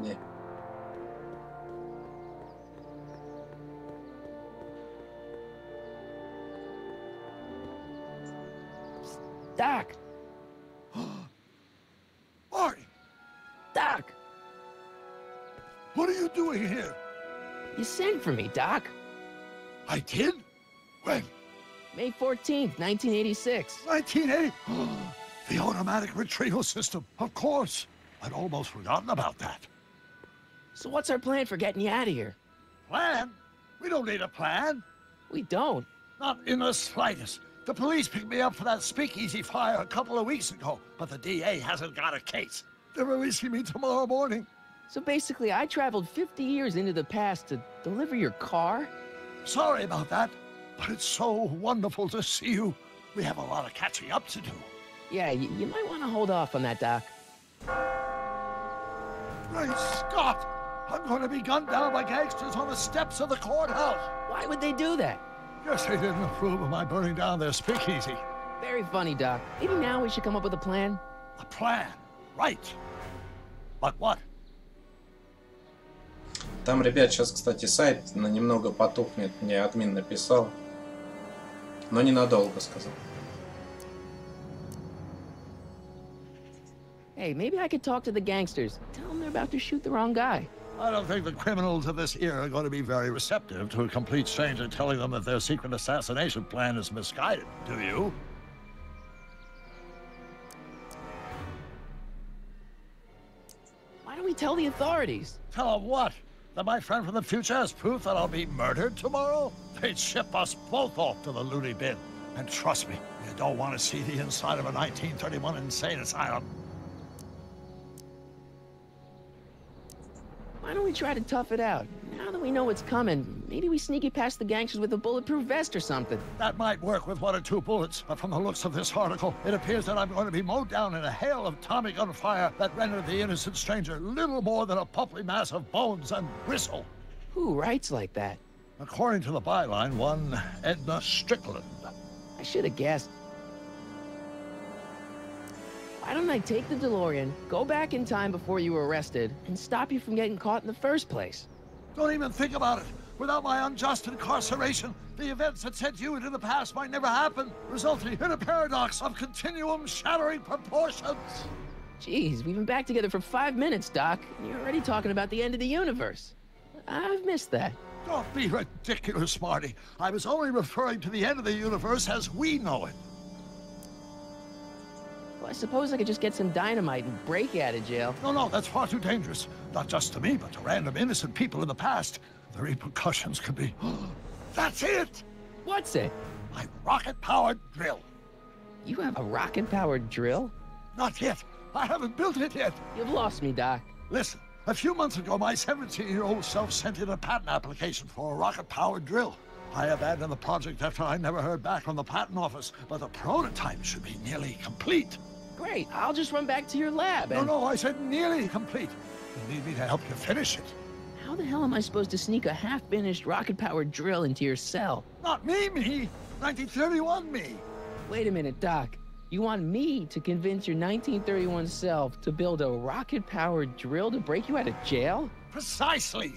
Не. Doc! Marty! Doc! What are you doing here? You sent for me, Doc. I did? When? May 14th, 1986. 1980? The automatic retrieval system, of course. I'd almost forgotten about that. So what's our plan for getting you out of here? Plan? We don't need a plan. We don't. Not in the slightest. The police picked me up for that speakeasy fire a couple of weeks ago, but the DA hasn't got a case. They're releasing me tomorrow morning. So basically, I traveled 50 years into the past to deliver your car? Sorry about that, but it's so wonderful to see you. We have a lot of catching up to do. Yeah, you might want to hold off on that, Doc. Great Scott! I'm going to be gunned down by gangsters on the steps of the courthouse. Why would they do that? Guess they didn't approve of my burning down their speakeasy. Very funny, Doc. Maybe now we should come up with a plan? A plan? Right. But what? Там, ребят, сейчас, кстати, сайт немного потухнет. Мне админ написал. Но ненадолго, сказал. Hey, maybe I could talk to the gangsters. Tell them they're about to shoot the wrong guy. I don't think the criminals of this era are going to be very receptive to a complete stranger telling them that their secret assassination plan is misguided. Do you? Why don't we tell the authorities? Tell them what? That my friend from the future has proof that I'll be murdered tomorrow? They'd ship us both off to the loony bin. And trust me, you don't want to see the inside of a 1931 insane asylum. Why don't we try to tough it out? Now that we know what's coming, maybe we sneak it past the gangsters with a bulletproof vest or something. That might work with 1 or 2 bullets, but from the looks of this article, it appears that I'm going to be mowed down in a hail of Tommy gun fire that rendered the innocent stranger little more than a pulpy mass of bones and gristle. Who writes like that? According to the byline, one Edna Strickland. I should have guessed. Why don't I take the DeLorean, go back in time before you were arrested, and stop you from getting caught in the first place? Don't even think about it. Without my unjust incarceration, the events that sent you into the past might never happen, resulting in a paradox of continuum-shattering proportions. Jeez, we've been back together for 5 minutes, Doc, and you're already talking about the end of the universe. I've missed that. Don't be ridiculous, Marty. I was only referring to the end of the universe as we know it. Well, I suppose I could just get some dynamite and break you out of jail. No, that's far too dangerous. Not just to me, but to random innocent people in the past. The repercussions could be... That's it! What's it? My rocket-powered drill. You have a rocket-powered drill? Not yet. I haven't built it yet. You've lost me, Doc. Listen, a few months ago, my 17-year-old self sent in a patent application for a rocket-powered drill. I abandoned the project after I never heard back from the patent office, but the prototype should be nearly complete. Great, I'll just run back to your lab and... No, I said nearly complete. You need me to help you finish it. How the hell am I supposed to sneak a half-finished rocket-powered drill into your cell? Not me. 1931 me. Wait a minute, Doc. You want me to convince your 1931 self to build a rocket-powered drill to break you out of jail? Precisely.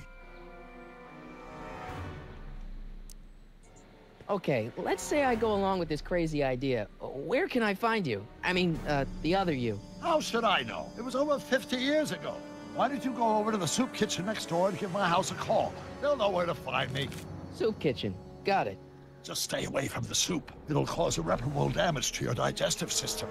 Okay, let's say I go along with this crazy idea. Where can I find you? I mean, the other you. How should I know? It was over 50 years ago. Why don't you go over to the soup kitchen next door and give my house a call? They'll know where to find me. Soup kitchen. Got it. Just stay away from the soup. It'll cause irreparable damage to your digestive system.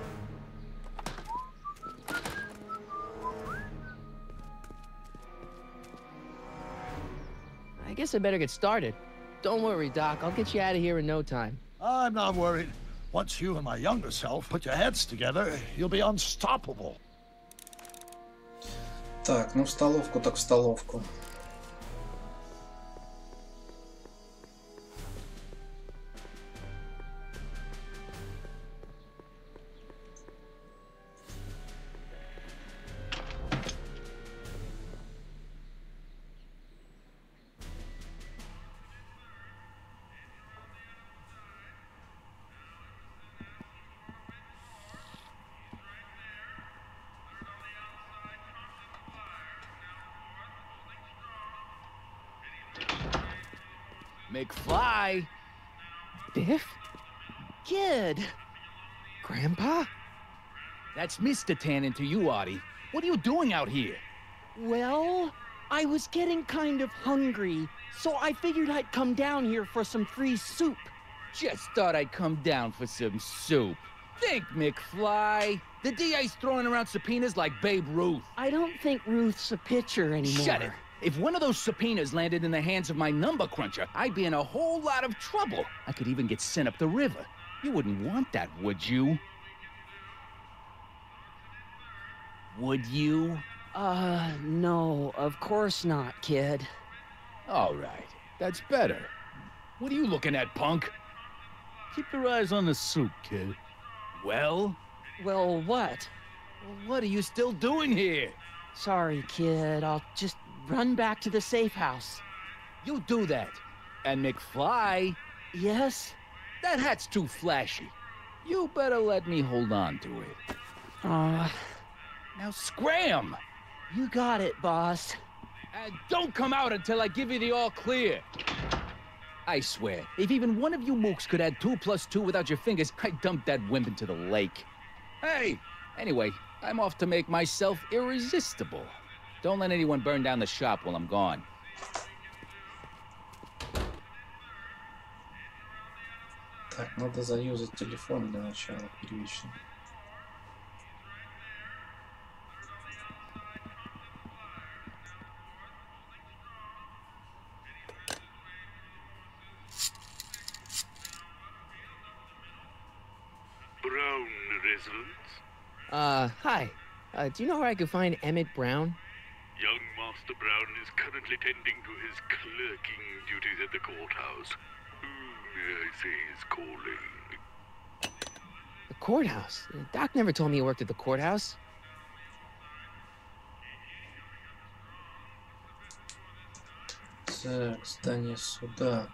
I guess I better get started. Don't worry, Doc. I'll get you out of here in no time. I'm not worried. Once you and my younger self put your heads together, you'll be unstoppable. Так, ну в столовку так в столовку. McFly! Biff? Kid! Grandpa? That's Mr. Tannen to you, Artie. What are you doing out here? Well, I was getting kind of hungry, so I figured I'd come down here for some free soup. Just thought I'd come down for some soup. Think, McFly. The DA's throwing around subpoenas like Babe Ruth. I don't think Ruth's a pitcher anymore. Shut it. If one of those subpoenas landed in the hands of my number cruncher, I'd be in a whole lot of trouble. I could even get sent up the river. You wouldn't want that, would you? Would you? No, of course not, kid. All right, that's better. What are you looking at, punk? Keep your eyes on the soup, kid. Well, Well, what? what are you still doing here? Sorry, kid. I'll just run back to the safe house. You do that. And McFly, Yes? that hat's too flashy. You better let me hold on to it. Now scram! You got it, boss. And don't come out until I give you the all clear. I swear, if even one of you mooks could add 2 + 2 without your fingers, I'd dump that wimp into the lake. Hey! Anyway, I'm off to make myself irresistible. Don't let anyone burn down the shop while I'm gone. Так, надо заюзать телефон для начала, первично. Brown residence? Hi. Do you know where I could find Emmett Brown? Young Master Brown is currently tending to his clerking duties at the courthouse. Who may I say is calling? The courthouse? Doc never told me he worked at the courthouse. Так, здание суда.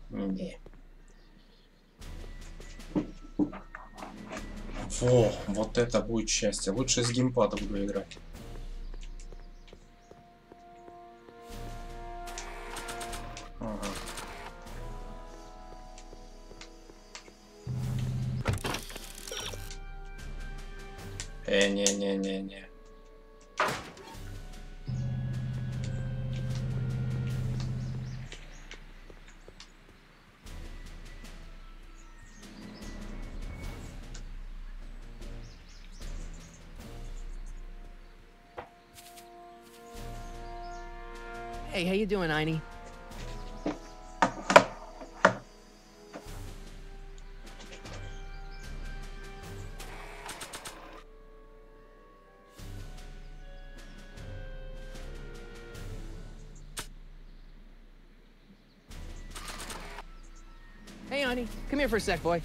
Не. Во, вот это будет счастье. Лучше с геймпада буду играть. Ага. Не-не-не-не-не. Hey, how you doing, Einie? Hey, Einie, come here for a sec, boy.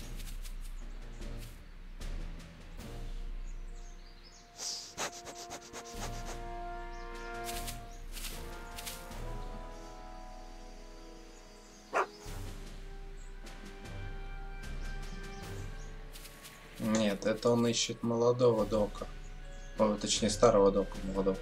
это он ищет молодого дока. О, точнее, старого дока, молодого.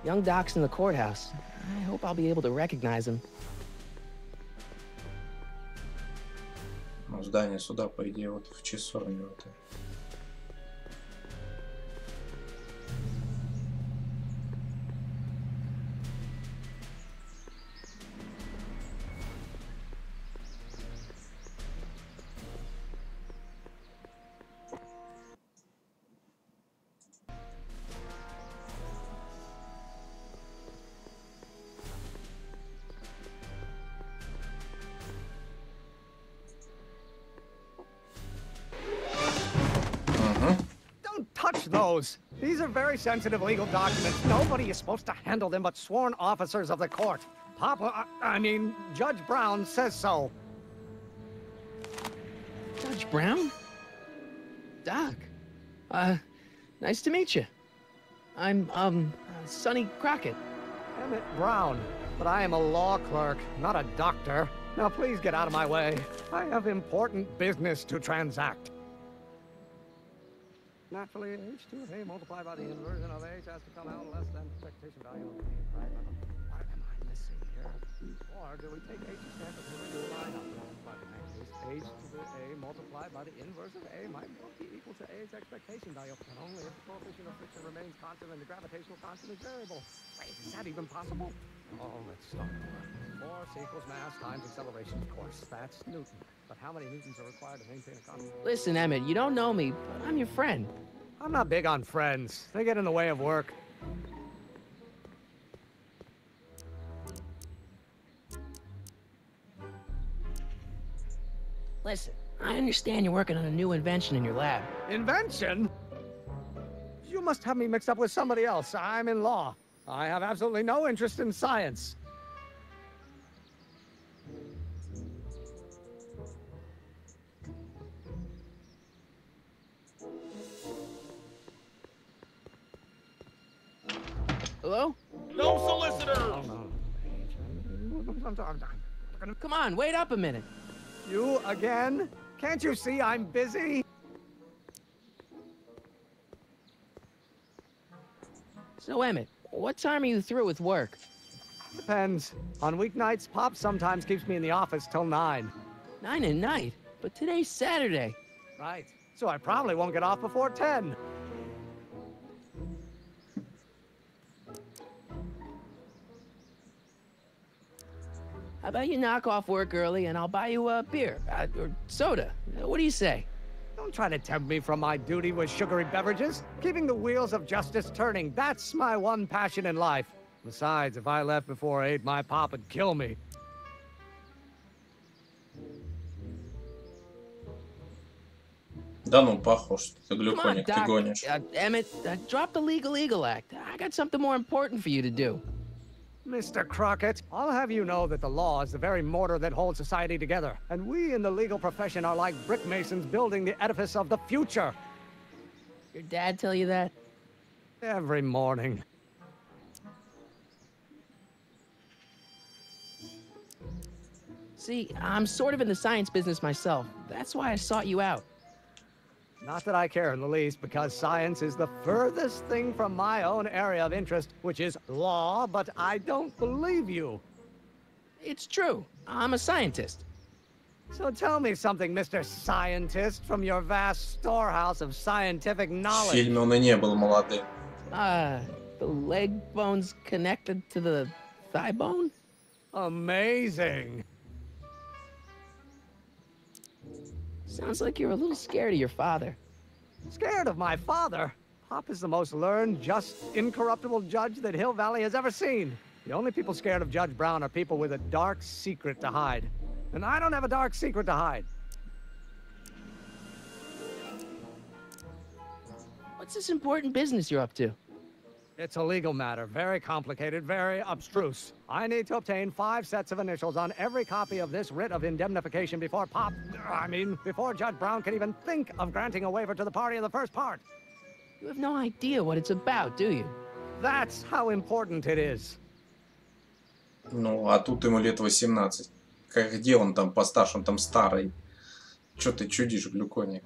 Young Doc's in the courthouse. I hope I'll be able to recognize him. Ну, здание суда, по идее, вот в часовне вот. Those. These are very sensitive legal documents. Nobody is supposed to handle them but sworn officers of the court. I mean, Judge Brown says so. Judge Brown? Doc. Nice to meet you. I'm, Sonny Crockett. Emmett Brown. But I am a law clerk, not a doctor. Now please get out of my way. I have important business to transact. Naturally, h2 of a multiplied by the inversion of h has to come out less than expectation value of a. Right? What am I missing here? Or do we take h standard and do a line up by the next h to the a multiplied by the inverse of a might well be equal to a's expectation value, and only if the coefficient of friction remains constant and the gravitational constant is variable. Wait, is that even possible? Oh, let's start over. Force equals mass times acceleration, of course. That's Newton. But how many newtons are required to maintain a constant? Listen, Emmett, you don't know me, but I'm your friend. I'm not big on friends. They get in the way of work. Listen, I understand you're working on a new invention in your lab. Invention? You must have me mixed up with somebody else. I'm in law. I have absolutely no interest in science. Hello? No solicitor! Oh, no. Come on, wait up a minute. You again? Can't you see I'm busy? So, Emmett, what time are you through with work? Depends. On weeknights, Pop sometimes keeps me in the office till 9. 9 at night? But today's Saturday. Right. So I probably won't get off before 10. How about you knock off work early and I'll buy you a beer, or soda. What do you say? Don't try to tempt me from my duty with sugary beverages. Keeping the wheels of justice turning, that's my one passion in life. Besides, if I left before 8, my pop would kill me. Да ну, похож, ты Come on, глюконик, ты Doc. гонишь. Emmett, drop the Legal Eagle Act. I got something more important for you to do. Mr. Crockett, I'll have you know that the law is the very mortar that holds society together, and we in the legal profession are like brick masons building the edifice of the future. Your dad tell you that? Every morning. See, I'm sort of in the science business myself. That's why I sought you out. Not that I care in the least, because science is the furthest thing from my own area of interest, which is law, but I don't believe you. It's true. I'm a scientist. So tell me something, Mr. Scientist, from your vast storehouse of scientific В knowledge. фильме он и не был молодым. The leg bone's connected to the thigh bone? Amazing. Sounds like you're a little scared of your father. Scared of my father? Pop is the most learned, just, incorruptible judge that Hill Valley has ever seen. The only people scared of Judge Brown are people with a dark secret to hide. And I don't have a dark secret to hide. What's this important business you're up to? It's a legal matter, very complicated, very abstruse. I need to obtain 5 sets of initials on every copy of this writ of indemnification before before Judge Brown can even think of granting a waiver to the party in the first part. You have no idea what it's about, do you? That's how important it is. Ну, а тут ему лет 18. Где он там постарше? Он там старый. Чё ты чудишь, глюконик?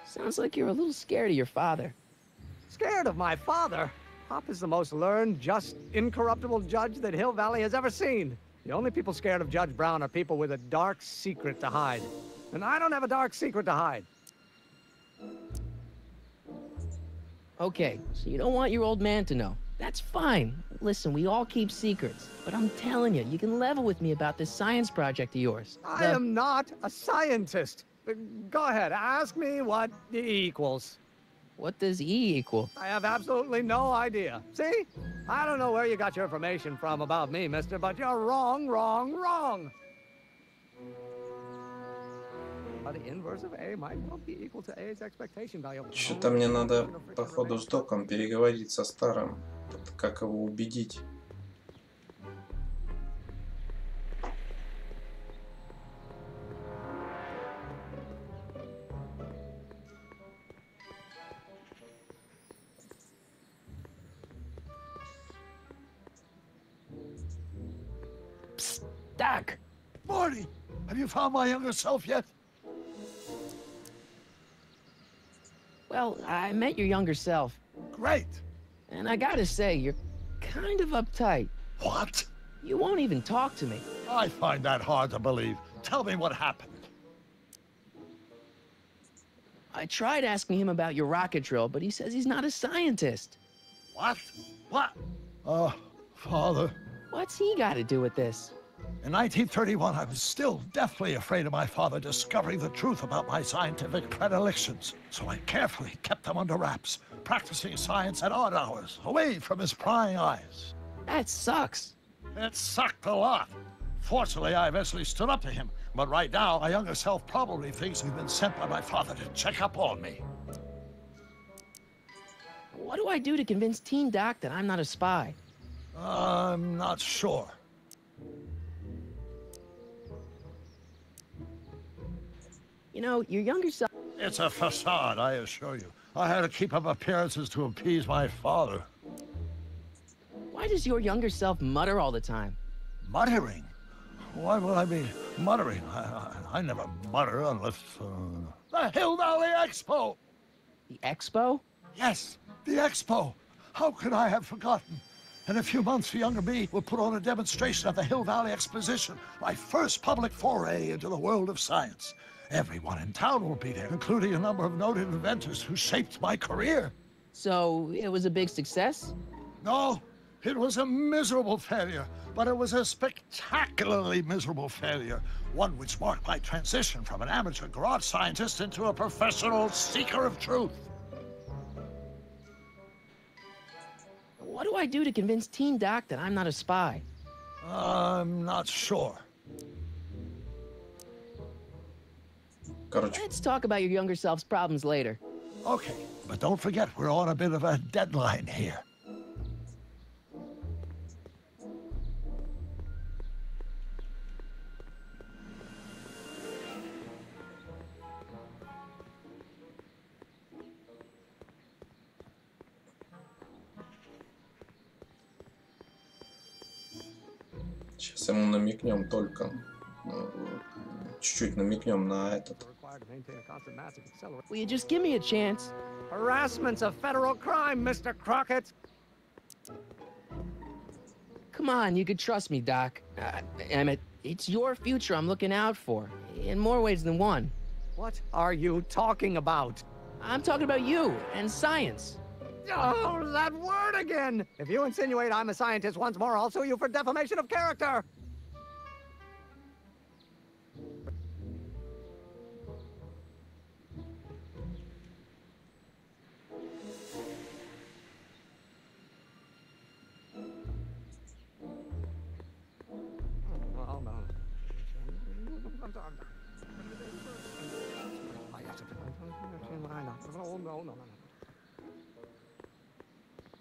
Sounds like you're a little scared of your father. Scared of my father? Pop is the most learned, just, incorruptible judge that Hill Valley has ever seen. The only people scared of Judge Brown are people with a dark secret to hide. And I don't have a dark secret to hide. Okay, so you don't want your old man to know. That's fine. Listen, we all keep secrets. But I'm telling you, you can level with me about this science project of yours. I am not a scientist. Go ahead, ask me what E equals. What does E equal? I have absolutely no idea. See? I don't know where you got your information from about me, mister, but you're wrong, wrong, wrong. The inverse of A might well be equal to A's expectation value. Что-то мне надо, походу, с доком переговорить со старым. Как его убедить? Psst, Doc! Marty, have you found my younger self yet? Well, I met your younger self. Great. And I gotta say, you're kind of uptight. What? You won't even talk to me. I find that hard to believe. Tell me what happened. I tried asking him about your rocket drill, but he says he's not a scientist. What? What? Father. What's he got to do with this? In 1931, I was still deathly afraid of my father discovering the truth about my scientific predilections. So I carefully kept them under wraps, practicing science at odd hours, away from his prying eyes. That sucks. It sucked a lot. Fortunately, I eventually stood up to him. But right now, my younger self probably thinks he's been sent by my father to check up on me. What do I do to convince Teen Doc that I'm not a spy? I'm not sure. You know, your younger self... It's a facade, I assure you. I had to keep up appearances to appease my father. Why does your younger self mutter all the time? Muttering? Why would I be muttering? I never mutter unless... The Hill Valley Expo! The Expo? Yes, the Expo. How could I have forgotten? In a few months, the younger me will put on a demonstration at the Hill Valley Exposition, my first public foray into the world of science. Everyone in town will be there, including a number of noted inventors who shaped my career. So, it was a big success? No, it was a miserable failure, but it was a spectacularly miserable failure. One which marked my transition from an amateur garage scientist into a professional seeker of truth. What do I do to convince Teen Doc that I'm not a spy? I'm not sure. Let's talk about your younger self's problems later. Okay, but don't forget, we're on a bit of a deadline here. Сейчас ему намекнем только. Чуть-чуть намекнем на этот. Will you just give me a chance? Harassment's a federal crime, Mr. Crockett. Come on, you could trust me, Doc. Emmett, it's your future I'm looking out for, in more ways than one. What are you talking about? I'm talking about you and science. Oh, that word again! If you insinuate I'm a scientist once more, I'll sue you for defamation of character!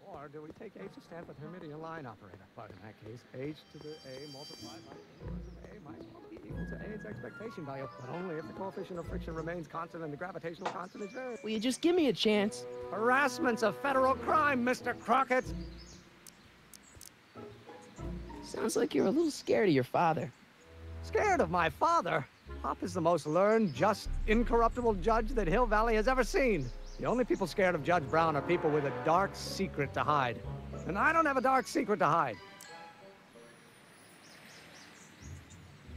Or do we take H to stand for the Hermitian line operator? But in that case, H to the A multiplied by the inverse of A might well be equal to A's expectation value, but only if the coefficient of friction remains constant and the gravitational constant is variable. Will you just give me a chance? Harassment's a federal crime, Mr. Crockett! Sounds like you're a little scared of your father. Scared of my father? Hop is the most learned, just, incorruptible judge that Hill Valley has ever seen. The only people scared of Judge Brown are people with a dark secret to hide. And I don't have a dark secret to hide.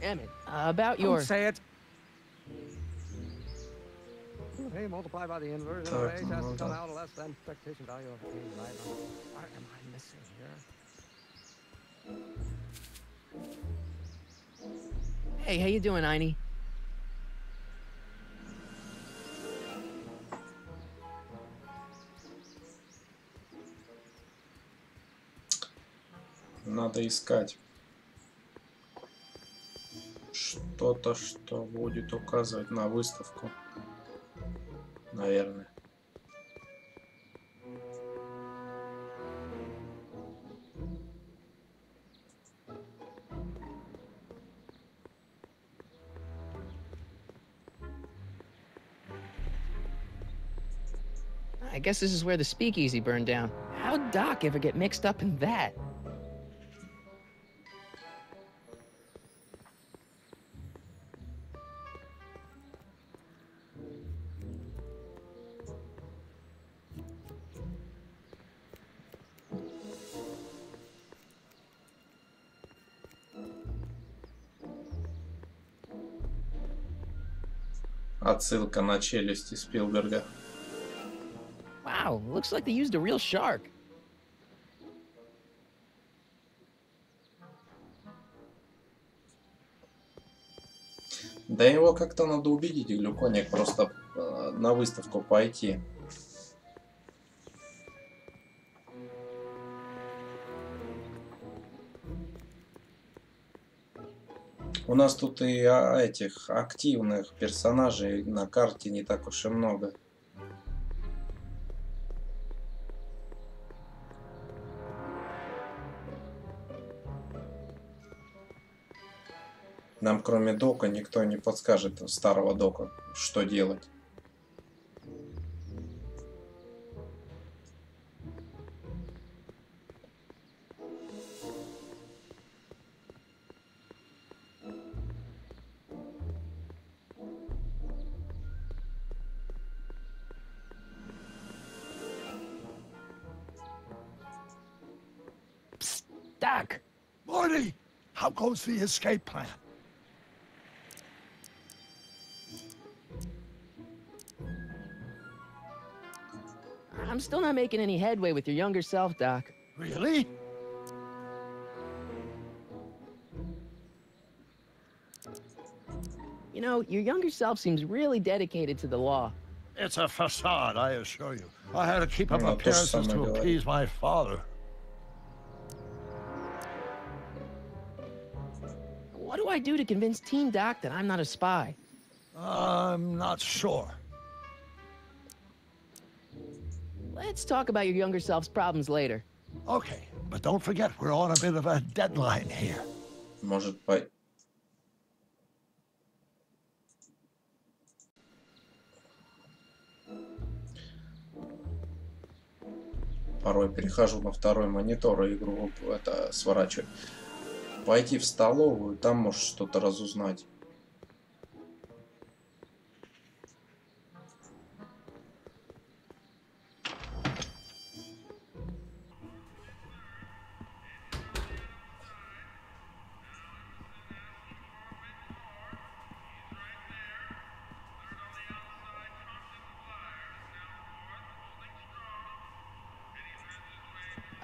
Emmett, about your... Don't say it. A multiplied by the inverse of H has to come out less than expectation value of A, right? What am I missing here? Hey, how you doing, Einie? Надо искать что-то, что будет указывать на выставку, наверное. I guess this is where the speakeasy burned down. How'd Doc ever get mixed up in that? Отсылка на челюсти Спилберга. Wow, looks like they used a real shark. Да его как-то надо убедить, Глюконик, просто на выставку пойти. У нас тут и этих активных персонажей на карте не так уж и много. Нам кроме Дока никто не подскажет, старого Дока, что делать. Psst, Doc! Morty, how goes the escape plan? I'm still not making any headway with your younger self, Doc. Really? You know, your younger self seems really dedicated to the law. It's a facade, I assure you. I had to keep up Ну, то же appearances самое to говорит. appease my father. What do I do to convince Teen Doc that I'm not a spy? I'm not sure. Let's talk about your younger self's problems later. Okay, but don't forget we're on a bit of a deadline here. Может, порой перехожу на второй монитор и игру это сворачивать. Пойти в столовую, там может что-то разузнать.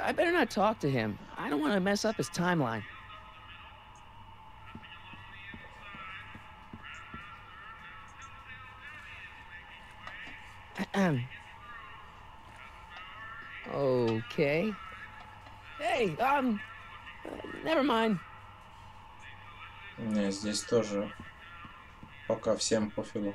I better not talk to him. I don't want to mess up his timeline. Okay. Hey, never mind. Не, здесь тоже Пока всем пофигу.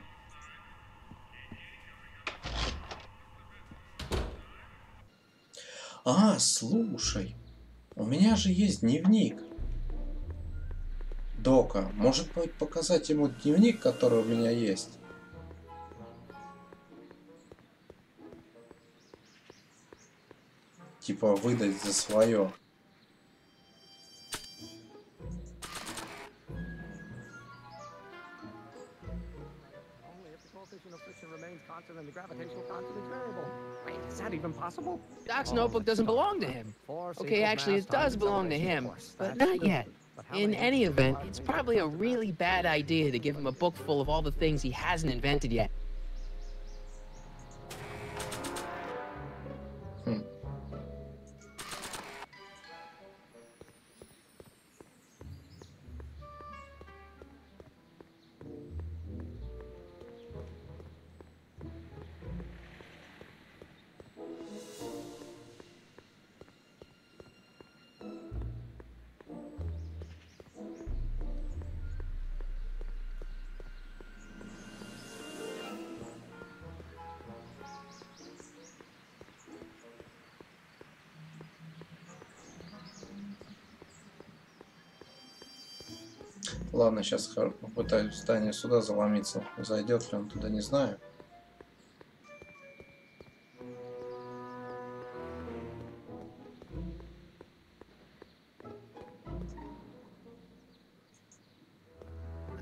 А, слушай, у меня же есть дневник Дока. Может быть, показать ему дневник, который у меня есть? Типа выдать за свое. Doc's notebook doesn't belong to him. Okay, actually, it does belong to him, but not yet. In any event, it's probably a really bad idea to give him a book full of all the things he hasn't invented yet. Ладно, сейчас попытаюсь в здание сюда заломиться. Зайдет ли он туда, не знаю.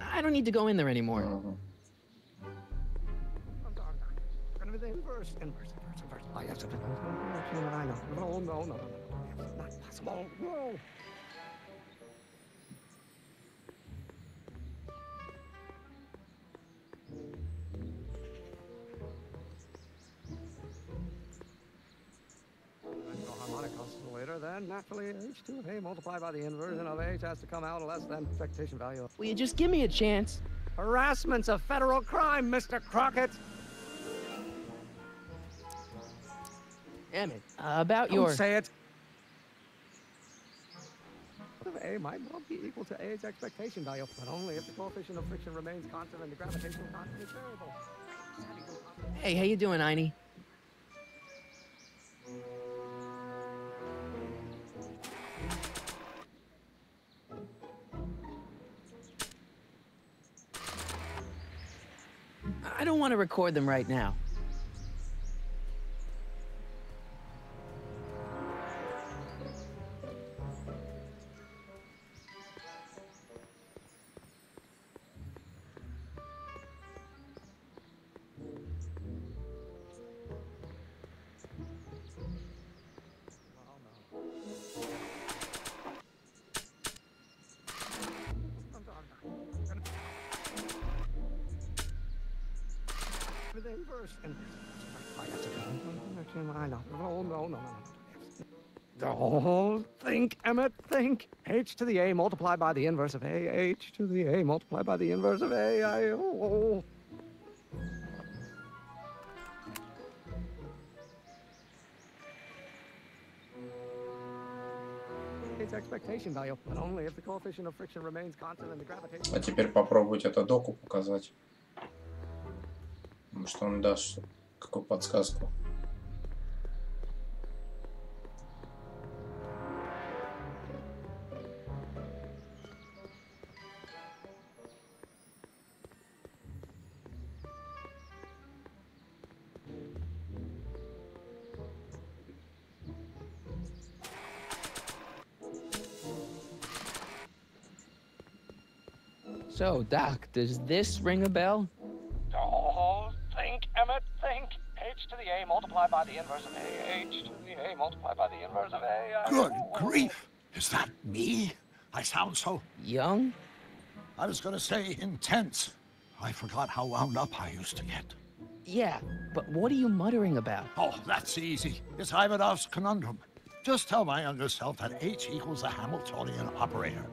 I don't need to go in there anymore. Then naturally h2 of a multiplied by the inversion of h has to come out less than expectation value. Will you just give me a chance? Harassment's a federal crime, Mr. Crockett. Emmett, about Don't your... say it. A might well be equal to A's expectation value, but only if the coefficient of friction remains constant and the gravitational constant is variable. Hey, how you doing, Einie? I don't want to record them right now. Don't think, Emmett, think. H to the A multiplied by the inverse of A. H to the A multiplied by the inverse of A. Its expectation value, but only if the coefficient of friction remains constant and the gravitation. А теперь попробовать это доку показать. Может, он даст какую подсказку. So, Doc, does this ring a bell? Oh, think, Emmett, think. H to the A multiplied by the inverse of A. H to the A multiplied by the inverse of A. Good grief! Is that me? I sound so... Young? I was gonna say intense. I forgot how wound up I used to get. Yeah, but what are you muttering about? Oh, that's easy. It's Ivanov's conundrum. Just tell my younger self that H equals a Hamiltonian operator.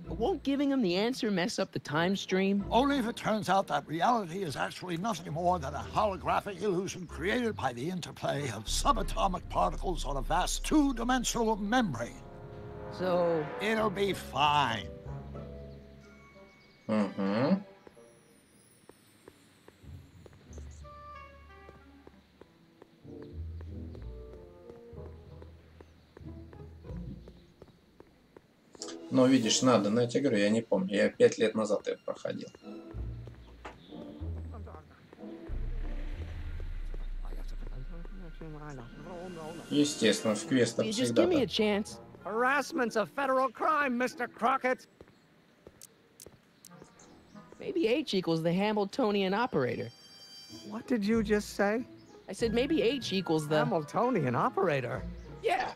Won't giving him the answer mess up the time stream? Only if it turns out that reality is actually nothing more than a holographic illusion created by the interplay of subatomic particles on a vast two-dimensional membrane. So... It'll be fine. Но видишь, надо на эту игру, я не помню. Я 5 лет назад ее проходил. Естественно, в квестах You just всегда give me a так. chance. Harassment's a federal crime, Mr. Crockett. Maybe H equals the Hamiltonian operator. What did you just say? I said maybe H equals the... Hamiltonian operator? Yeah.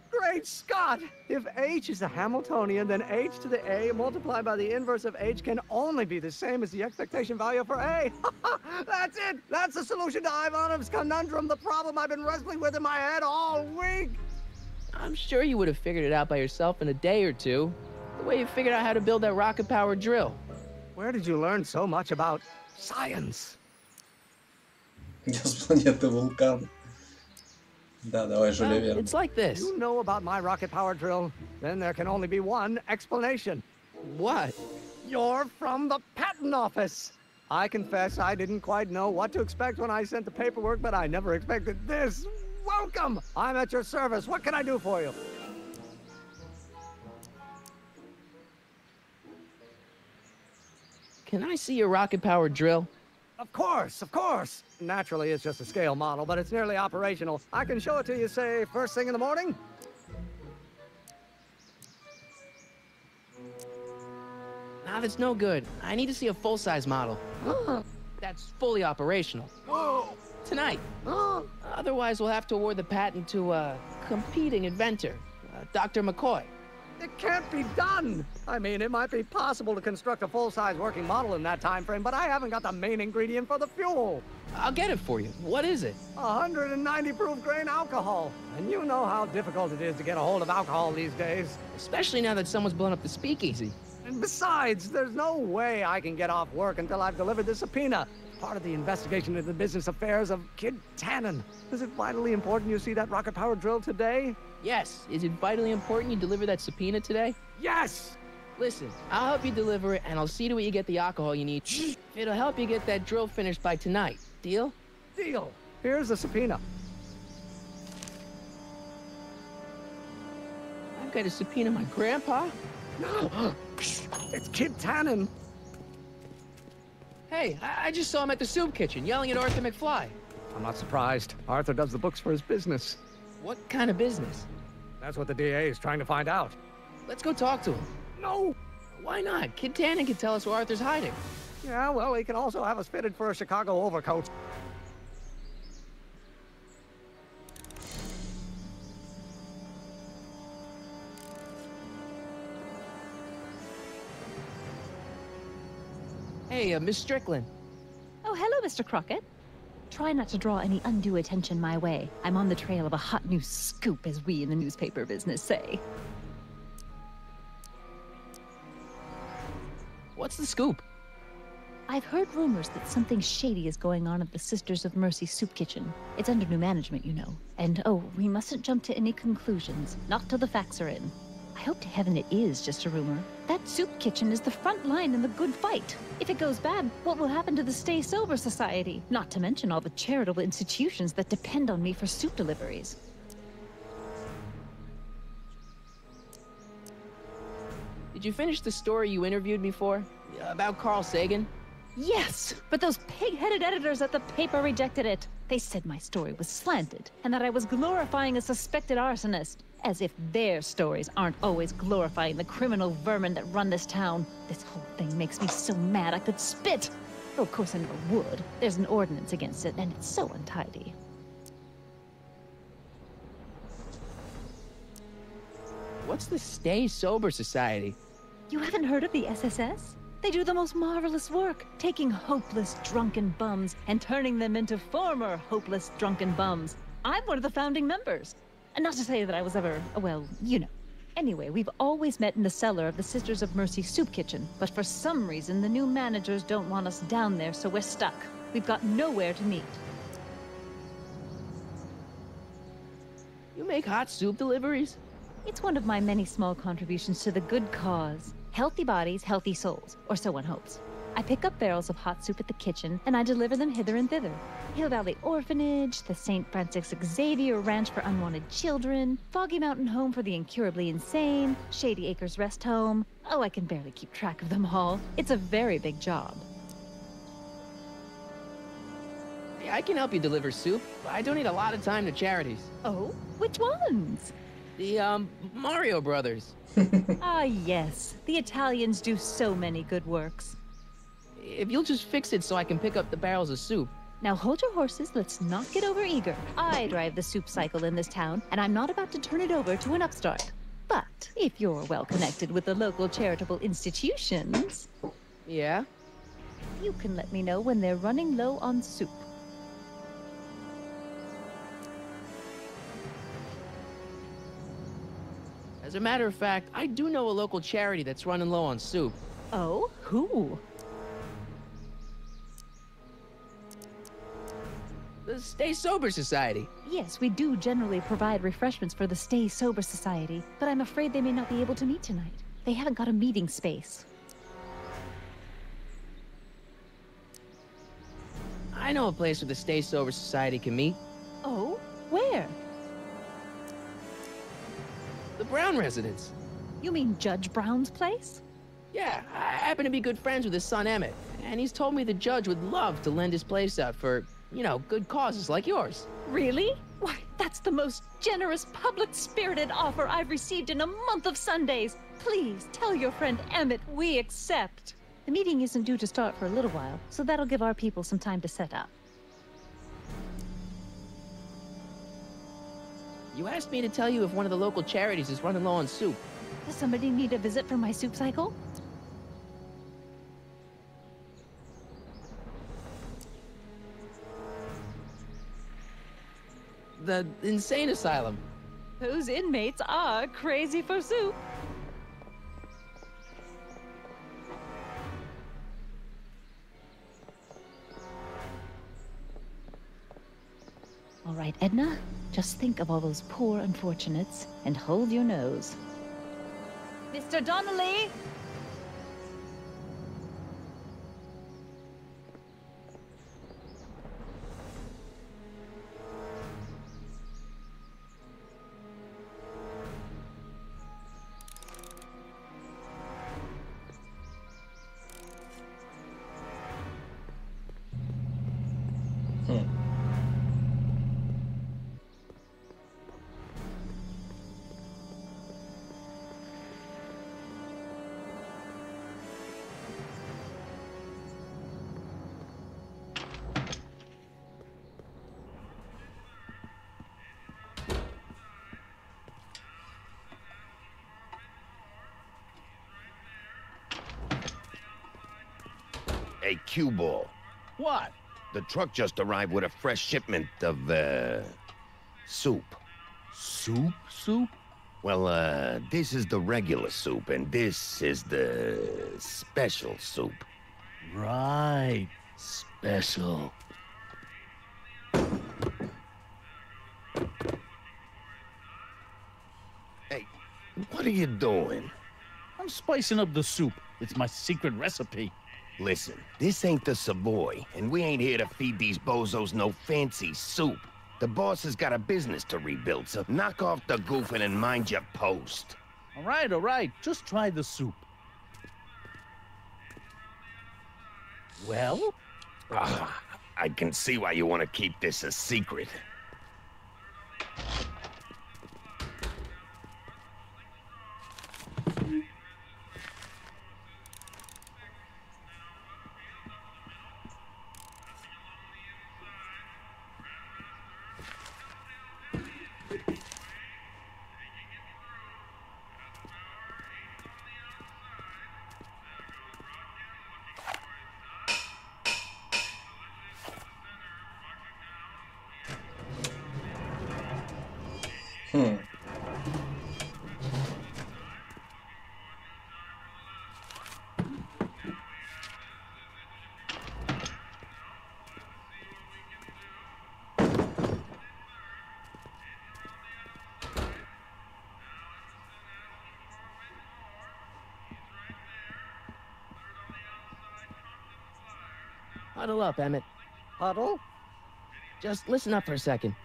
Great Scott! If H is a Hamiltonian, then H to the A multiplied by the inverse of H can only be the same as the expectation value for A. That's it! That's the solution to Ivanov's conundrum, the problem I've been wrestling with in my head all week! I'm sure you would have figured it out by yourself in a day or two. The way you figured out how to build that rocket-powered drill. Where did you learn so much about science? Я с планеты Вулкан. Да, давай, Жюля Верна. It's like this. You know about my rocket-powered drill? Then there can only be one explanation. What? You're from the patent office. I confess I didn't quite know what to expect when I sent the paperwork, but I never expected this. Welcome! I'm at your service. What can I do for you? Can I see your rocket-powered drill? Of course, of course. Naturally, it's just a scale model, but it's nearly operational. I can show it to you, say, first thing in the morning. Nah, that's no good. I need to see a full-size model. That's fully operational. Tonight. Otherwise, we'll have to award the patent to a competing inventor, Dr. McCoy. It can't be done. I mean, it might be possible to construct a full-size working model in that time frame, but I haven't got the main ingredient for the fuel. I'll get it for you. What is it? 190 proof grain alcohol. And you know how difficult it is to get a hold of alcohol these days. Especially now that someone's blown up the speakeasy. And besides, there's no way I can get off work until I've delivered the subpoena. Part of the investigation into the business affairs of Kid Tannen. Is it vitally important you see that rocket-powered drill today? Yes. Is it vitally important you deliver that subpoena today? Yes! Listen, I'll help you deliver it, and I'll see to it you get the alcohol you need. It'll help you get that drill finished by tonight. Deal? Deal. Here's the subpoena. I've got to subpoena my grandpa? No! It's Kid Tannen. Hey, I just saw him at the soup kitchen, yelling at Arthur McFly. I'm not surprised. Arthur does the books for his business. What kind of business? That's what the DA is trying to find out. Let's go talk to him. No! Why not? Kid Tannen can tell us where Arthur's hiding. Yeah, well, he can also have us fitted for a Chicago overcoat. Hey, Miss Strickland. Oh, hello, Mr. Crockett. Try not to draw any undue attention my way. I'm on the trail of a hot new scoop, as we in the newspaper business say. What's the scoop? I've heard rumors that something shady is going on at the Sisters of Mercy soup kitchen. It's under new management, you know. And, oh, we mustn't jump to any conclusions. Not till the facts are in. I hope to heaven it is just a rumor. That soup kitchen is the front line in the good fight. If it goes bad, what will happen to the Stay Sober Society? Not to mention all the charitable institutions that depend on me for soup deliveries. Did you finish the story you interviewed me for? About Carl Sagan? Yes, but those pig-headed editors at the paper rejected it. They said my story was slanted, and that I was glorifying a suspected arsonist. As if their stories aren't always glorifying the criminal vermin that run this town. This whole thing makes me so mad I could spit. Though of course I never would. There's an ordinance against it, and it's so untidy. What's the Stay Sober Society? You haven't heard of the SSS? They do the most marvelous work, taking hopeless drunken bums and turning them into former hopeless drunken bums. I'm one of the founding members. And not to say that I was ever, well, you know. Anyway, we've always met in the cellar of the Sisters of Mercy soup kitchen, but for some reason the new managers don't want us down there, so we're stuck. We've got nowhere to meet. You make hot soup deliveries? It's one of my many small contributions to the good cause. Healthy bodies, healthy souls, or so one hopes. I pick up barrels of hot soup at the kitchen, and I deliver them hither and thither. Hill Valley Orphanage, the St. Francis Xavier Ranch for Unwanted Children, Foggy Mountain Home for the Incurably Insane, Shady Acres Rest Home. Oh, I can barely keep track of them all. It's a very big job. I can help you deliver soup. I donate a lot of time to charities. Oh? Which ones? The, Mario Brothers. Ah, yes. The Italians do so many good works. If you'll just fix it so I can pick up the barrels of soup. Now hold your horses, let's not get over eager. I drive the soup cycle in this town, and I'm not about to turn it over to an upstart. But if you're well connected with the local charitable institutions... Yeah? You can let me know when they're running low on soup. As a matter of fact, I do know a local charity that's running low on soup. Oh? Who? The Stay Sober Society. Yes, we do generally provide refreshments for the Stay Sober Society, but I'm afraid they may not be able to meet tonight. They haven't got a meeting space. I know a place where the Stay Sober Society can meet. Oh? Where? The Brown residence. You mean Judge Brown's place? Yeah, I happen to be good friends with his son Emmett, and he's told me the judge would love to lend his place out for, you know, good causes like yours. Really? Why, that's the most generous, public-spirited offer I've received in a month of Sundays. Please, tell your friend Emmett we accept. The meeting isn't due to start for a little while, so that'll give our people some time to set up. You asked me to tell you if one of the local charities is running low on soup. Does somebody need a visit for my soup cycle? The insane asylum. Those inmates are crazy for soup. All right, Edna, just think of all those poor unfortunates and hold your nose. Mr. Donnelly! Hey, cue ball. What? The truck just arrived with a fresh shipment of, soup. Soup? Soup? Well, this is the regular soup, and this is the special soup. Right. Special. Hey, what are you doing? I'm spicing up the soup. It's my secret recipe. Listen, this ain't the Savoy, and we ain't here to feed these bozos no fancy soup. The boss has got a business to rebuild, so knock off the goofing and mind your post. All right. Just try the soup. Well? I can see why you want to keep this a secret. Huddle up, Emmett. Huddle? Just listen up for a second.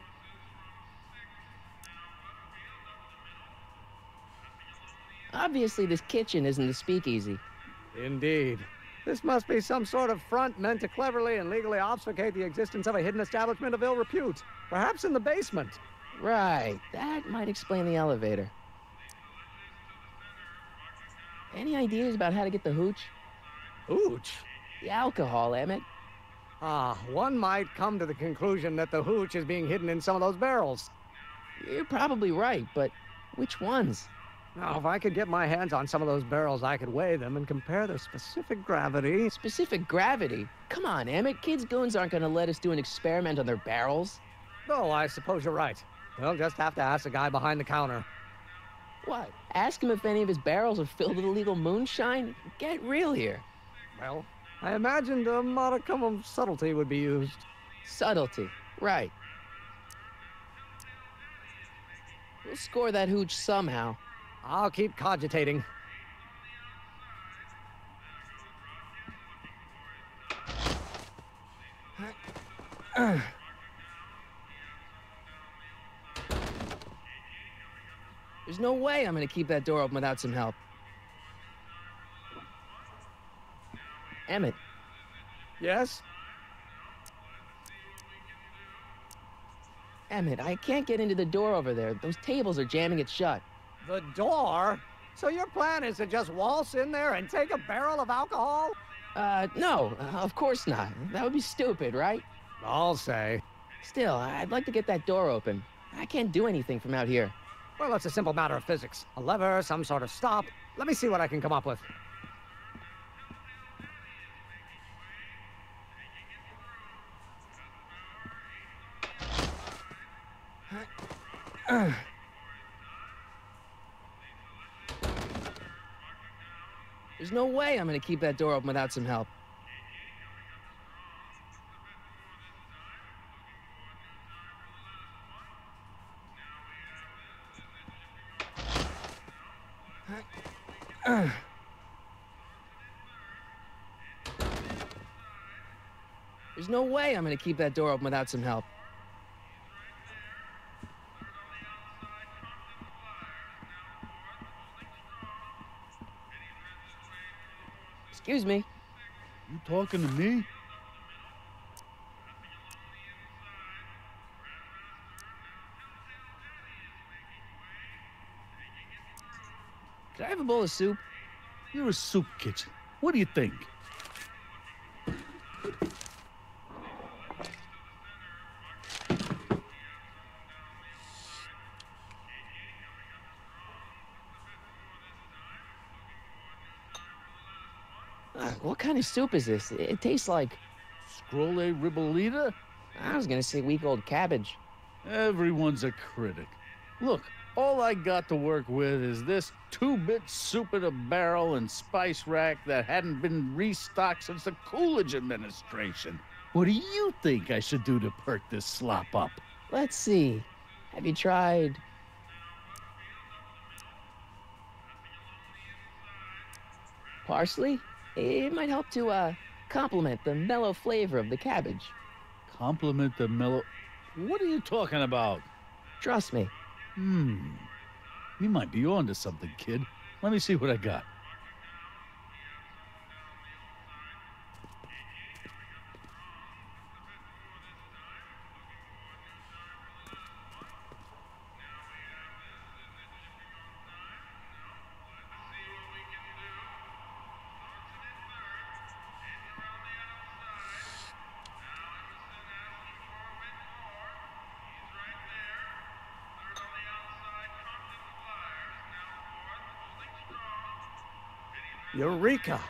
Obviously, this kitchen isn't the speakeasy. Indeed. This must be some sort of front meant to cleverly and legally obfuscate the existence of a hidden establishment of ill repute. Perhaps in the basement. Right. That might explain the elevator. Any ideas about how to get the hooch? Hooch? The alcohol, Emmett. One might come to the conclusion that the hooch is being hidden in some of those barrels. You're probably right, but which ones? Now, if I could get my hands on some of those barrels, I could weigh them and compare their specific gravity. Specific gravity? Come on, Emmett. Kids' goons aren't going to let us do an experiment on their barrels. Oh, I suppose you're right. We'll just have to ask the guy behind the counter. What? Ask him if any of his barrels are filled with illegal moonshine? Get real here. Well, I imagined a modicum of subtlety would be used. Subtlety, right. We'll score that hooch somehow. I'll keep cogitating. There's no way I'm gonna keep that door open without some help. Emmett. Yes? Emmett, I can't get into the door over there. Those tables are jamming it shut. The door? So your plan is to just waltz in there and take a barrel of alcohol? No, of course not. That would be stupid, right? I'll say. Still, I'd like to get that door open. I can't do anything from out here. Well, it's a simple matter of physics. A lever, some sort of stop. Let me see what I can come up with. There's no way I'm gonna keep that door open without some help. There's no way I'm gonna keep that door open without some help. Excuse me. You talking to me? Could I have a bowl of soup? You're a soup kitchen. What do you think? What kind of soup is this? It tastes like... Scrolle ribolita? I was gonna say week-old cabbage. Everyone's a critic. Look, all I got to work with is this 2-bit soup in a barrel and spice rack that hadn't been restocked since the Coolidge administration. What do you think I should do to perk this slop up? Let's see. Have you tried... parsley? It might help to, complement the mellow flavor of the cabbage. Compliment the mellow... What are you talking about? Trust me. You might be onto something, kid. Let me see what I got. Eureka!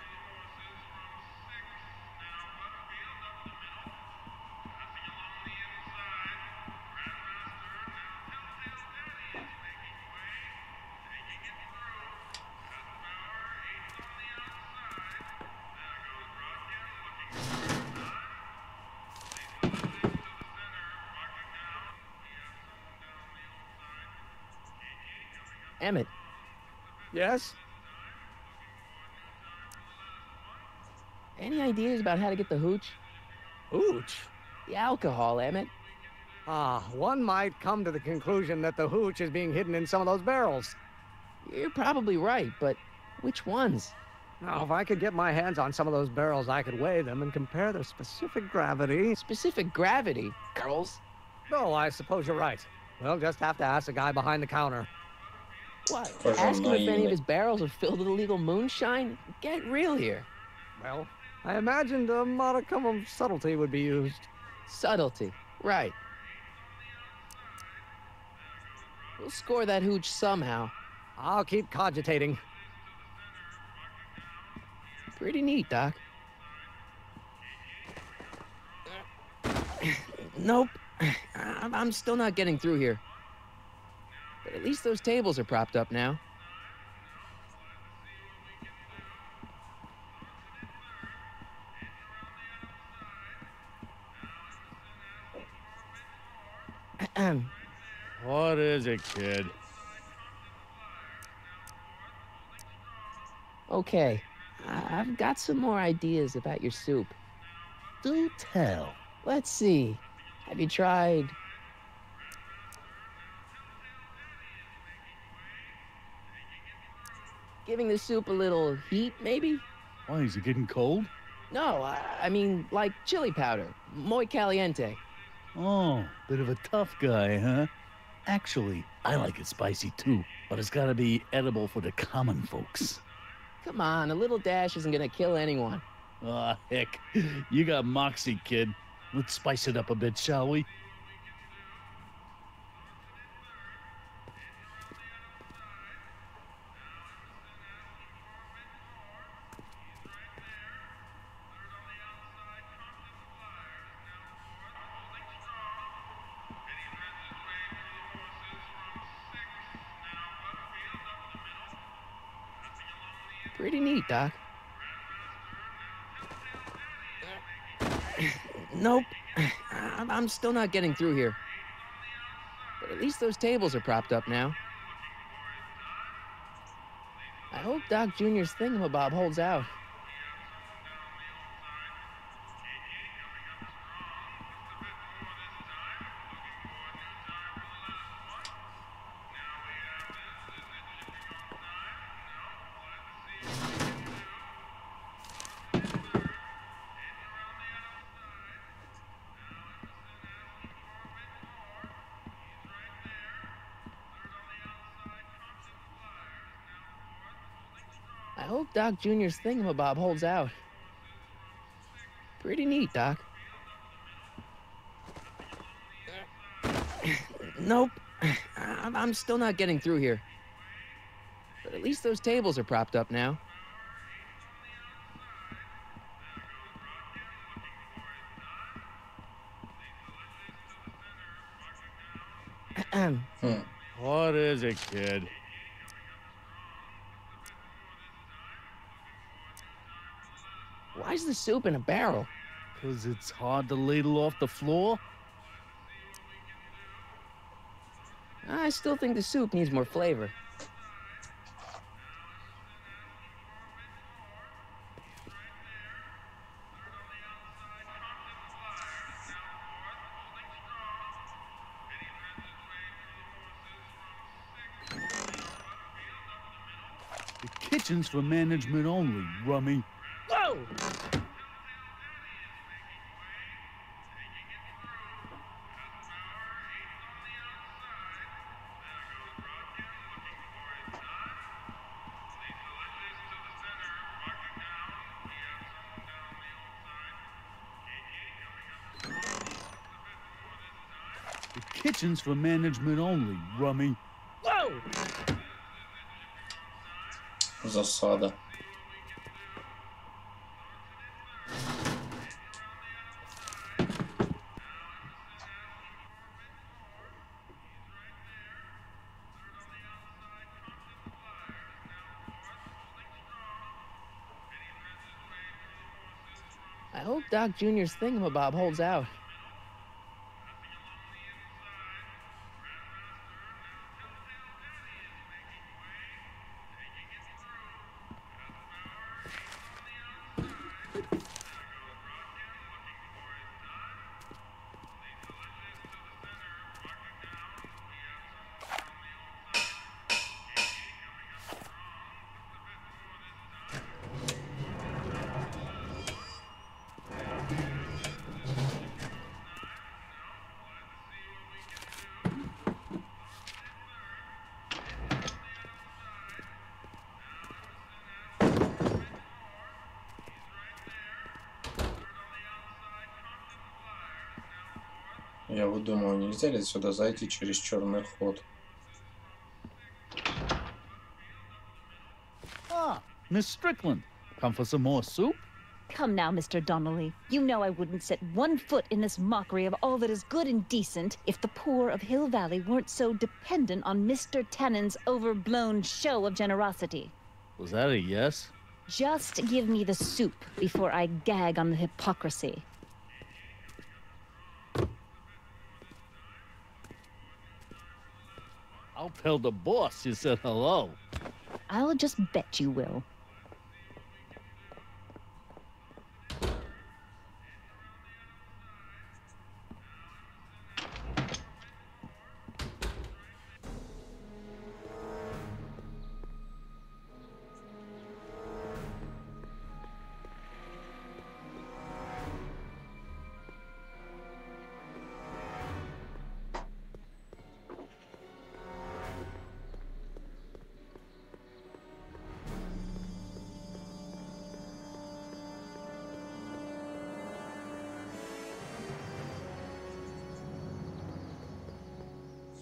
Emmett. Yes? Any ideas about how to get the hooch? Hooch? The alcohol, Emmett. One might come to the conclusion that the hooch is being hidden in some of those barrels. You're probably right, but which ones? Now, if I could get my hands on some of those barrels, I could weigh them and compare their specific gravity. Specific gravity, girls? Oh, I suppose you're right. We'll just have to ask the guy behind the counter. What? Ask him if any of his barrels are filled with illegal moonshine? Get real here. Well, I imagined a modicum of subtlety would be used. Subtlety, right. We'll score that hooch somehow. I'll keep cogitating. Pretty neat, Doc. Nope. I'm still not getting through here. But at least those tables are propped up now. What is it, kid? Okay, I've got some more ideas about your soup. Do tell. Let's see. Have you tried... giving the soup a little heat, maybe? Why, is it getting cold? No, I mean, like chili powder. Muy caliente. Oh, bit of a tough guy, huh? Actually, I like it spicy too, but it's gotta be edible for the common folks. Come on, a little dash isn't gonna kill anyone. Ah, heck. You got moxie, kid. Let's spice it up a bit, shall we? Pretty neat, Doc. Nope. I'm still not getting through here. But at least those tables are propped up now. I hope Doc Jr.'s thingamabob holds out. I hope Doc Jr.'s thingamabob holds out. Pretty neat, Doc. Nope. I'm still not getting through here. But at least those tables are propped up now. What is it, kid? Why's the soup in a barrel? 'Cause it's hard to ladle off the floor? I still think the soup needs more flavor. The kitchen's for management only, rummy. Whoa! The kitchen's for management only, rummy. Whoa! Засада. I hope Doc Jr.'s thingamabob holds out. Я вот думаю, нельзя ли сюда зайти через черный ход? Ah, Miss Strickland. Come for some more soup? Come now, Mr. Donnelly. You know I wouldn't set one foot in this mockery of all that is good and decent if the poor of Hill Valley weren't so dependent on Mr. Tannen's overblown show of generosity. Was that a yes? Just give me the soup before I gag on the hypocrisy. I'll tell the boss you said hello. I'll just bet you will.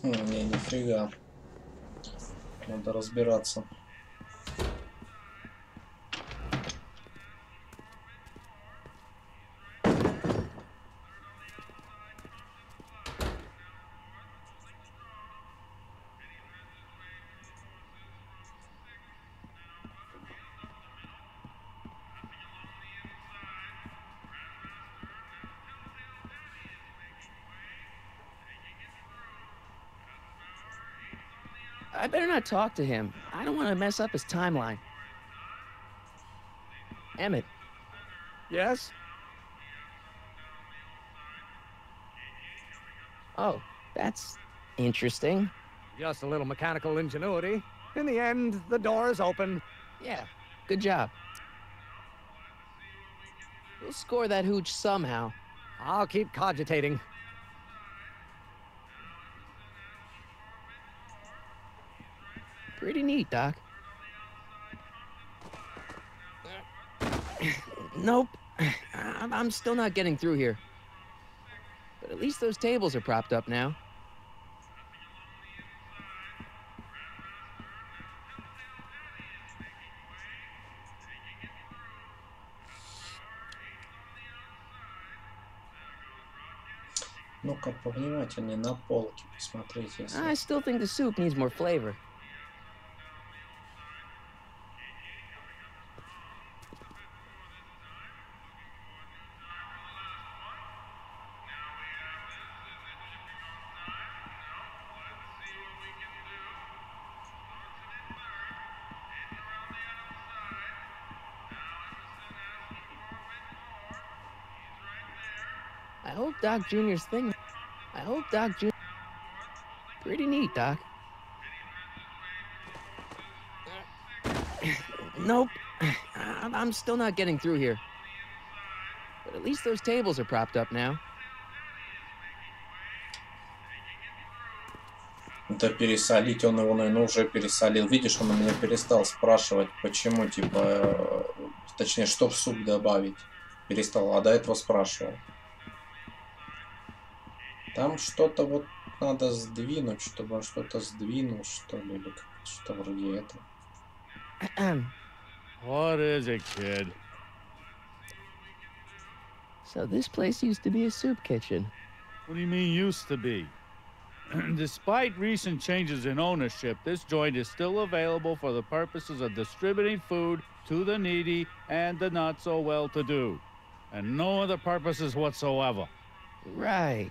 Не, нифига. Надо разбираться. I better not talk to him. I don't want to mess up his timeline. Emmett. Yes? Oh, that's interesting. Just a little mechanical ingenuity. In the end, the door is open. Yeah, good job. We'll score that hooch somehow. I'll keep cogitating. Pretty neat, Doc. Nope. I'm still not getting through here. But at least those tables are propped up now. Ну-ка, повнимательнее на полке посмотрите. Если... I still think the soup needs more flavor. I hope Doc Jr.'s thing... I hope Doc Jr... Pretty neat, Doc. Nope. I'm still not getting through here. But at least those tables are propped up now. Да пересолить он его, наверное, уже пересолил. Видишь, он у меня перестал спрашивать, почему, типа... Точнее, что в суп добавить. Перестал, а до этого спрашивал. Там что-то вот надо сдвинуть, чтобы он что-то сдвинул, что ли, или что вроде этого. What is it, kid? So this place used to be a soup kitchen. What do you mean used to be? Despite recent changes in ownership, this joint is still available for the purposes of distributing food to the needy and the not so well-to-do, and no other purposes whatsoever. Right.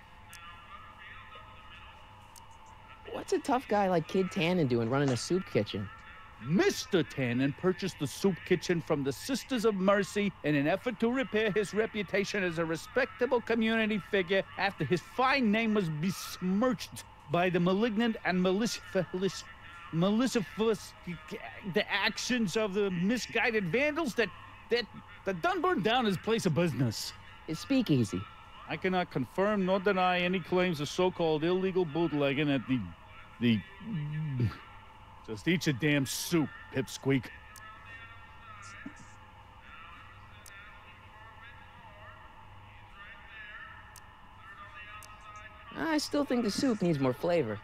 What's a tough guy like Kid Tannen doing running a soup kitchen? Mr. Tannen purchased the soup kitchen from the Sisters of Mercy in an effort to repair his reputation as a respectable community figure after his fine name was besmirched by the malignant and malicious the actions of the misguided vandals that done burned down his place of business. His speakeasy. I cannot confirm nor deny any claims of so-called illegal bootlegging at the... Just eat your damn soup, pipsqueak. I still think the soup needs more flavor.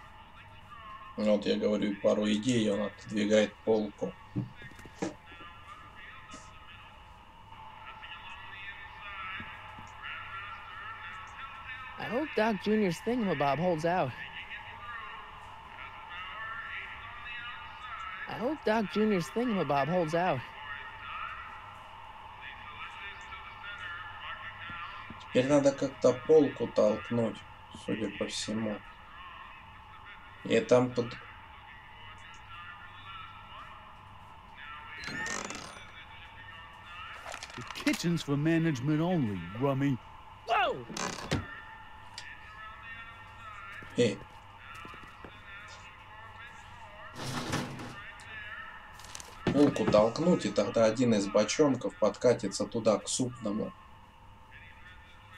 Вот я говорю пару идей, он отодвигает полку. I hope Doc Jr.'s thingamabob holds out. I hope Doc Jr.'s thingamabob holds out. Теперь надо как-то полку толкнуть, судя по всему. И там под... The kitchen's for management only, rummy. Whoa! Эй. Полку толкнуть, и тогда один из бочонков подкатится туда, к супному.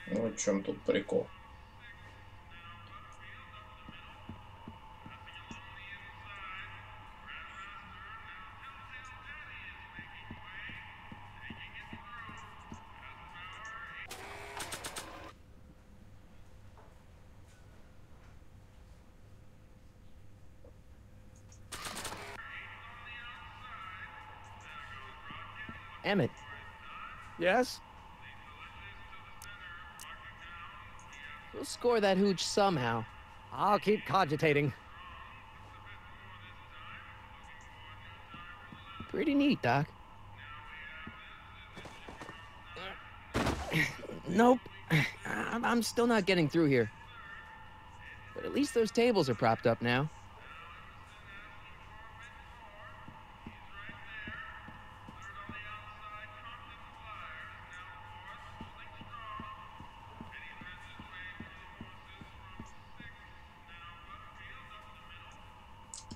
Вот в чем тут прикол. Emmett. Yes? We'll score that hooch somehow. I'll keep cogitating. Pretty neat, Doc. Nope. I'm still not getting through here. But at least those tables are propped up now.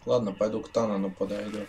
Ладно, пойду к Танану подойду.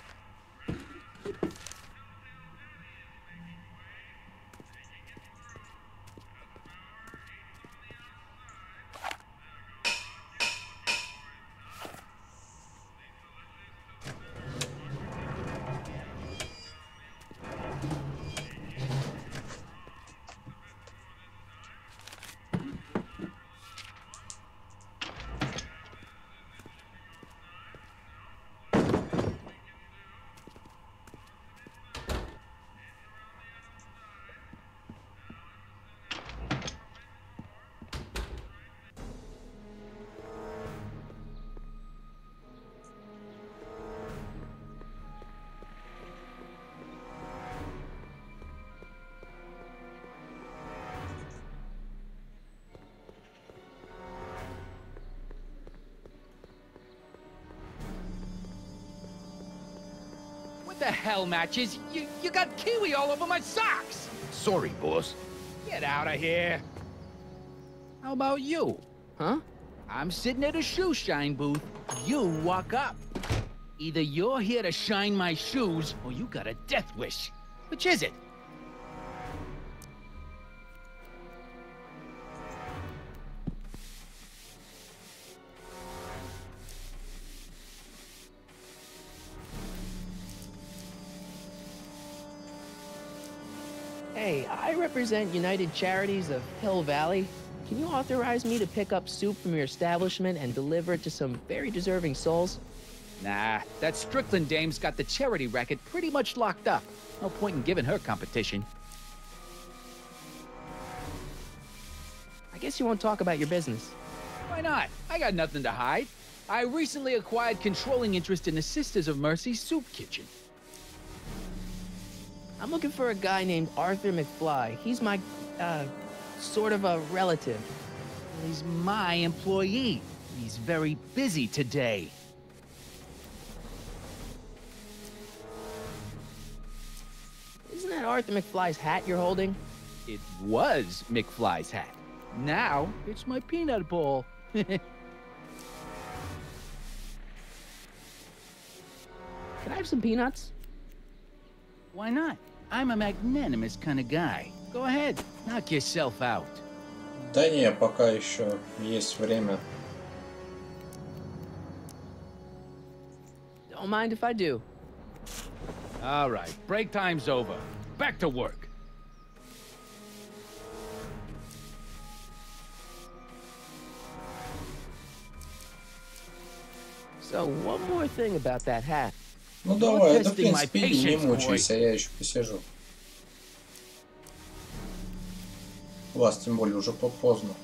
The hell, Matches? You got kiwi all over my socks! Sorry, boss. Get out of here! How about you? Huh? I'm sitting at a shoe shine booth. You walk up. Either you're here to shine my shoes, or you got a death wish. Which is it? Hey, I represent United Charities of Hill Valley. Can you authorize me to pick up soup from your establishment and deliver it to some very deserving souls? Nah, that Strickland dame's got the charity racket pretty much locked up. No point in giving her competition. I guess you won't talk about your business. Why not? I got nothing to hide. I recently acquired controlling interest in the Sisters of Mercy soup kitchen. I'm looking for a guy named Arthur McFly. He's my, sort of a relative. He's my employee. He's very busy today. Isn't that Arthur McFly's hat you're holding? It was McFly's hat. Now, it's my peanut ball. Can I have some peanuts? Why not? I'm a magnanimous kind of guy. Go ahead, knock yourself out. Да не, пока еще есть время. Don't mind if I do. All right, break time's over. Back to work. So, one more thing about that hat. Ну давай, это в принципе не мучайся, я еще посижу. У вас тем более уже поздно.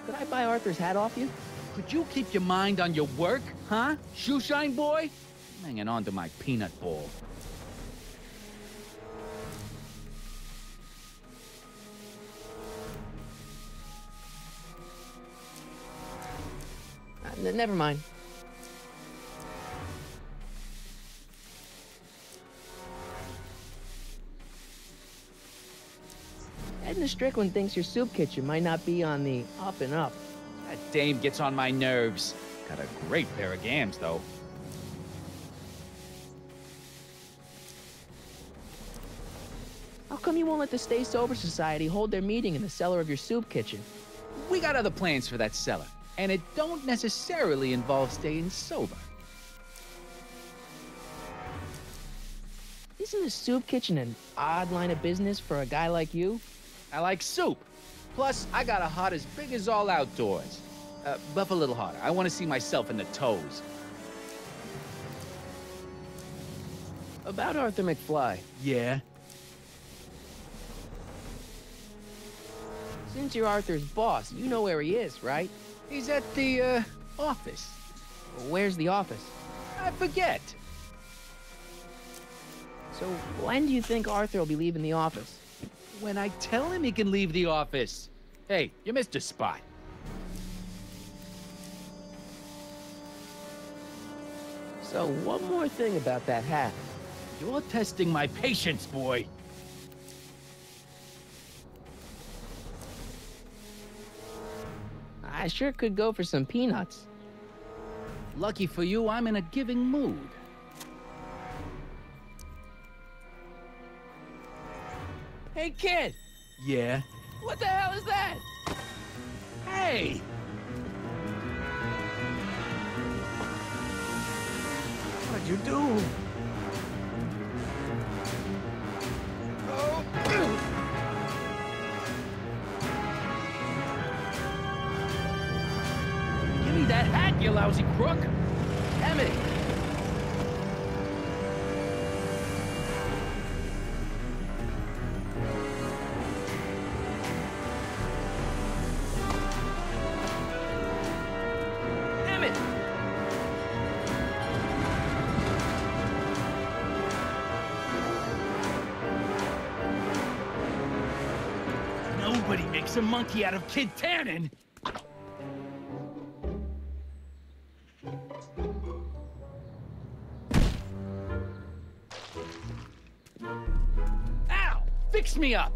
Could I buy Arthur's hat off you? Could you keep your mind on your work, huh? Shoeshine boy? I'm hanging on to my peanut ball. Never mind. Edna Strickland thinks your soup kitchen might not be on the up and up. That dame gets on my nerves. Got a great pair of gams, though. How come you won't let the Stay Sober Society hold their meeting in the cellar of your soup kitchen? We got other plans for that cellar, and it don't necessarily involve staying sober. Isn't a soup kitchen an odd line of business for a guy like you? I like soup. Plus, I got a heart as big as all outdoors. Buff a little harder. I want to see myself in the toes. About Arthur McFly. Yeah? Since you're Arthur's boss, you know where he is, right? He's at the, office. Where's the office? I forget. So when do you think Arthur will be leaving the office? When I tell him he can leave the office. Hey, you missed a spot. So one more thing about that hat. You're testing my patience, boy. I sure could go for some peanuts. Lucky for you, I'm in a giving mood. Hey, kid! Yeah? What the hell is that? Hey! What'd you do? Give me that hat, you lousy crook! Emmett! Nobody makes a monkey out of Kid Tannen! Ow! Fix me up!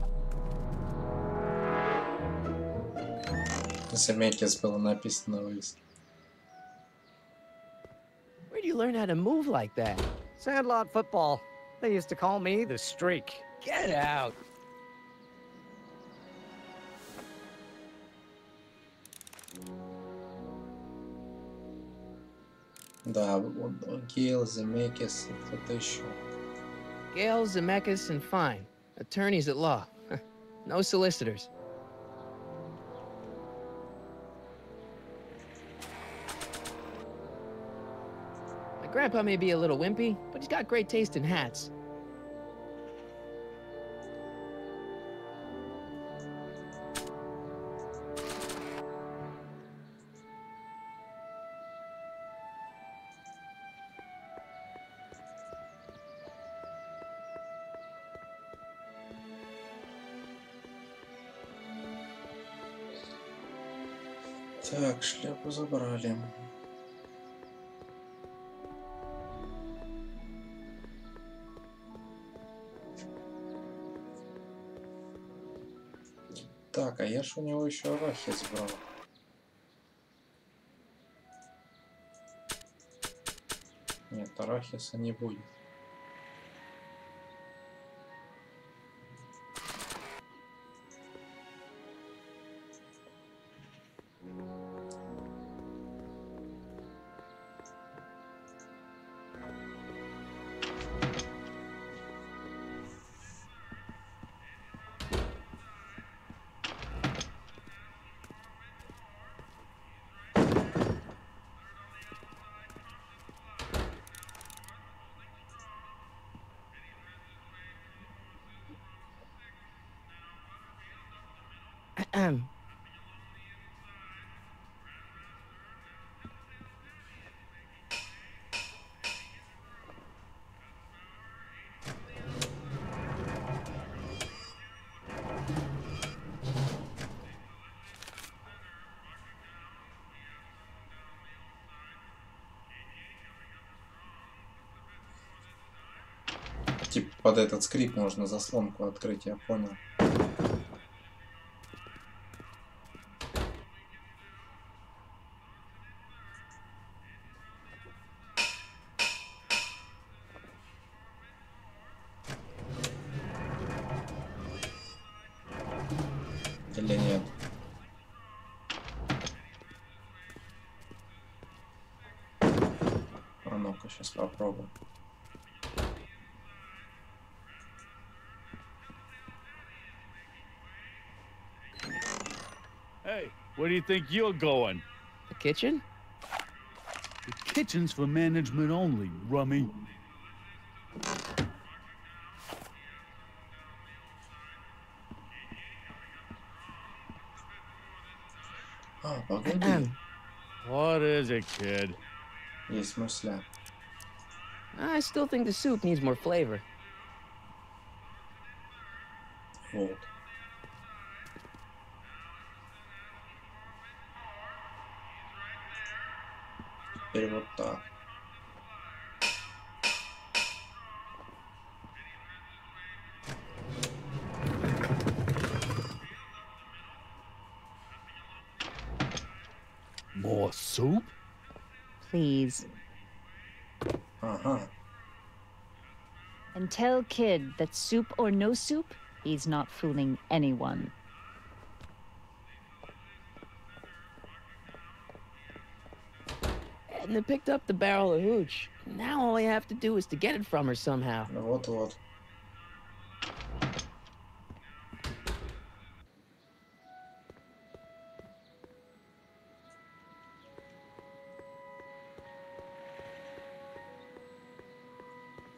Семейкис было написано на вывеске. Where do you learn how to move like that? Sandlot football. They used to call me the Streak. Get out! Да, Гейл, Земекис и кто-то еще. Gale, Zemeckis, and Fine. Attorneys at law. No solicitors. My grandpa may be a little wimpy, but he's got great taste in hats. Так, шляпу забрали. Так, а я ж у него еще арахис брал. Нет, арахиса не будет. Типа под этот скрип можно заслонку открыть, я понял. Или нет? А ну-ка, сейчас попробуем. Hey, where do you think you're going? The kitchen? The kitchen's for management only, rummy. А, погоди. What is it, kid? Есть мысля. I still think the soup needs more flavor. Вот. Теперь вот так. More soup? Please. Ага. And tell Kid that soup or no soup, he's not fooling anyone. Edna picked up the barrel of hooch. Now all I have to do is to get it from her somehow. Вот-вот.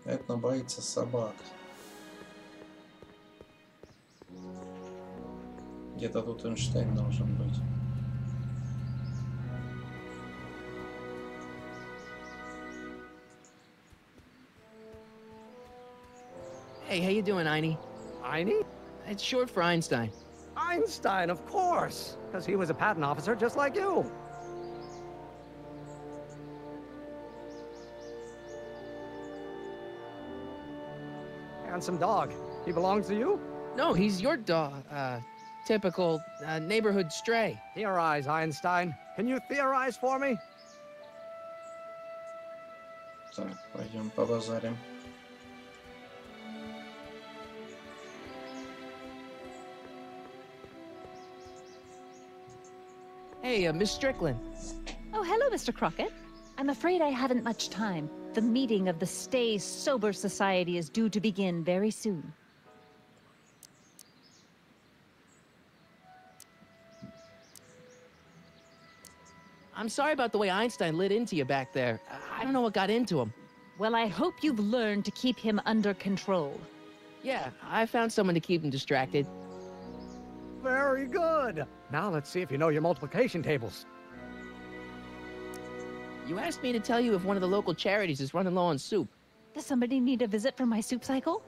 Этна боится собак. Где-то тут Эйнштейн должен быть. Hey, how you doing, Einie? Einie? It's short for Einstein. Einstein, of course, because he was a patent officer just like you. Handsome dog. He belongs to you? No, he's your dog. Typical neighborhood stray. Theorize, Einstein. Can you theorize for me? Так, пойдем побазарим. Hey, Miss Strickland. Oh, hello, Mr. Crockett. I'm afraid I haven't much time. The meeting of the Stay Sober Society is due to begin very soon. I'm sorry about the way Einstein lit into you back there. I don't know what got into him. Well, I hope you've learned to keep him under control. Yeah, I found someone to keep him distracted. Very good. Now let's see if you know your multiplication tables. You asked me to tell you if one of the local charities is running low on soup. Does somebody need a visit from my soup cycle?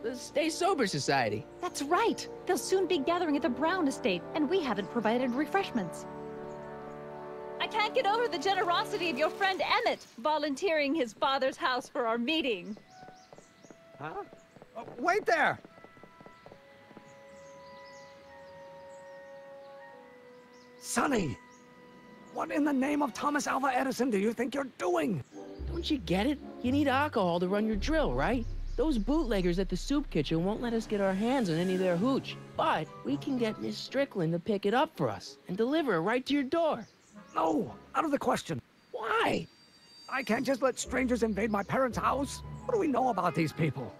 The Stay Sober Society. That's right. They'll soon be gathering at the Brown estate, and we haven't provided refreshments. I can't get over the generosity of your friend Emmett, volunteering his father's house for our meeting. Huh? Oh, wait there! Sonny! What in the name of Thomas Alva Edison do you think you're doing? Don't you get it? You need alcohol to run your drill, right? Those bootleggers at the soup kitchen won't let us get our hands on any of their hooch. But we can get Miss Strickland to pick it up for us and deliver it right to your door. No, out of the question. Why? I can't just let strangers invade my parents' house. What do we know about these people?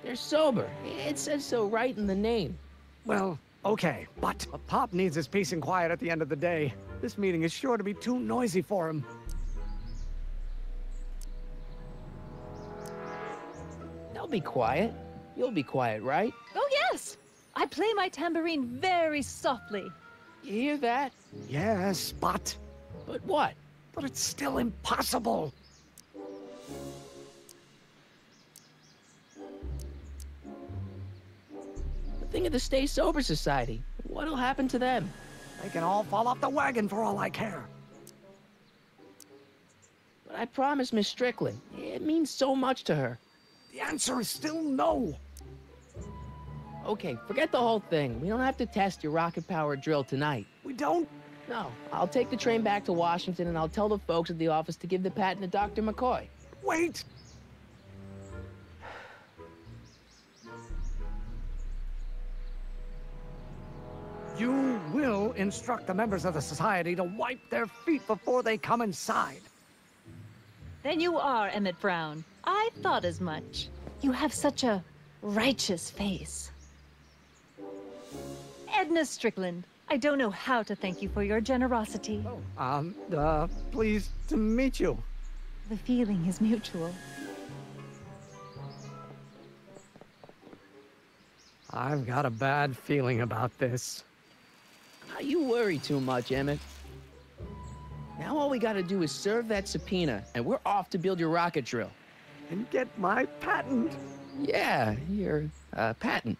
They're sober. It says so right in the name. Well, Okay, but Pop needs his peace and quiet at the end of the day. This meeting is sure to be too noisy for him. They'll be quiet. You'll be quiet, right? Oh, yes! I play my tambourine very softly. You hear that? Yes, but... But what? But it's still impossible. Think of the Stay Sober Society. What'll happen to them? They can all fall off the wagon for all I care. But I promised Miss Strickland. It means so much to her. The answer is still no. Okay, forget the whole thing. We don't have to test your rocket-powered drill tonight. We don't? No. I'll take the train back to Washington and I'll tell the folks at the office to give the patent to Dr. McCoy. Wait! You will instruct the members of the society to wipe their feet before they come inside. Then you are Emmett Brown. I thought as much. You have such a righteous face. Edna Strickland, I don't know how to thank you for your generosity. Pleased to meet you. The feeling is mutual. I've got a bad feeling about this. You worry too much, Emmett. Now all we gotta do is serve that subpoena, and we're off to build your rocket drill. And get my patent. Yeah, your, patent.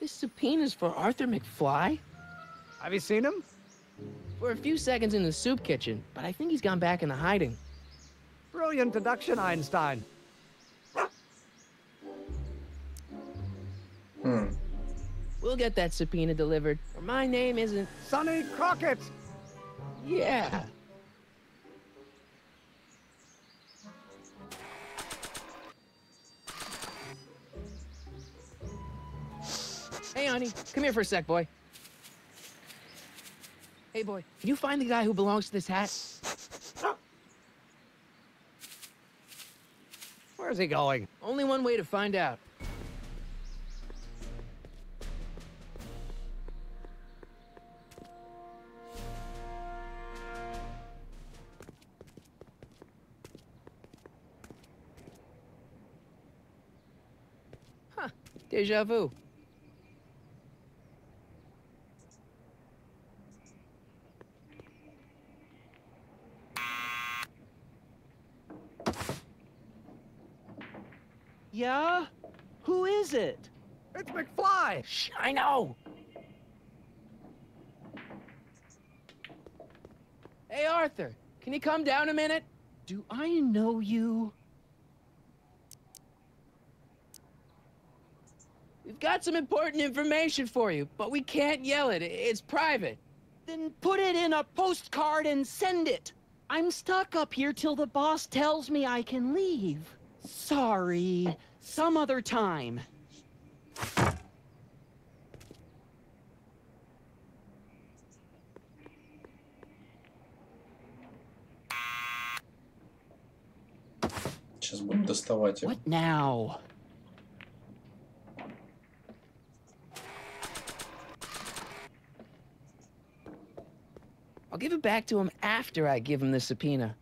This subpoena's for Arthur McFly? Have you seen him? For a few seconds in the soup kitchen, but I think he's gone back into hiding. Brilliant deduction, Einstein. We'll get that subpoena delivered, or my name isn't... Sonny Crockett! Yeah. Hey, honey, come here for a sec, boy. Hey, boy, can you find the guy who belongs to this hat? Where's he going? Only one way to find out. Huh, déjà vu. Yeah? Who is it? It's McFly! Shh, I know! Hey, Arthur, can you come down a minute? Do I know you? We've got some important information for you, but we can't yell it. It's private. Then put it in a postcard and send it. I'm stuck up here till the boss tells me I can leave. Sorry. Some other time. Сейчас будем доставать его. What now? I'll give it back to him after I give him the subpoena.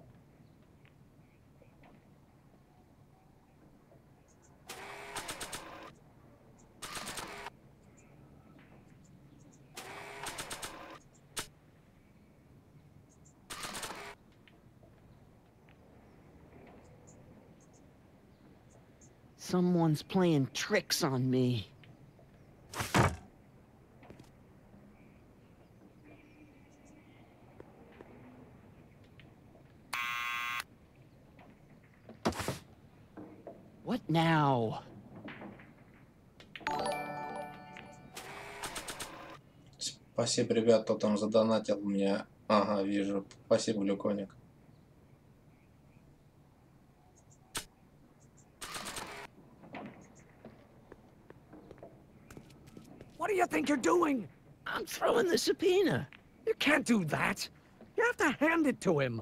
Someone's playing tricks on me. What now? Спасибо, ребят, кто там задонатил мне. Ага, вижу. Спасибо, Глюконик. What do you think you're doing? I'm throwing the subpoena. You can't do that. You have to hand it to him.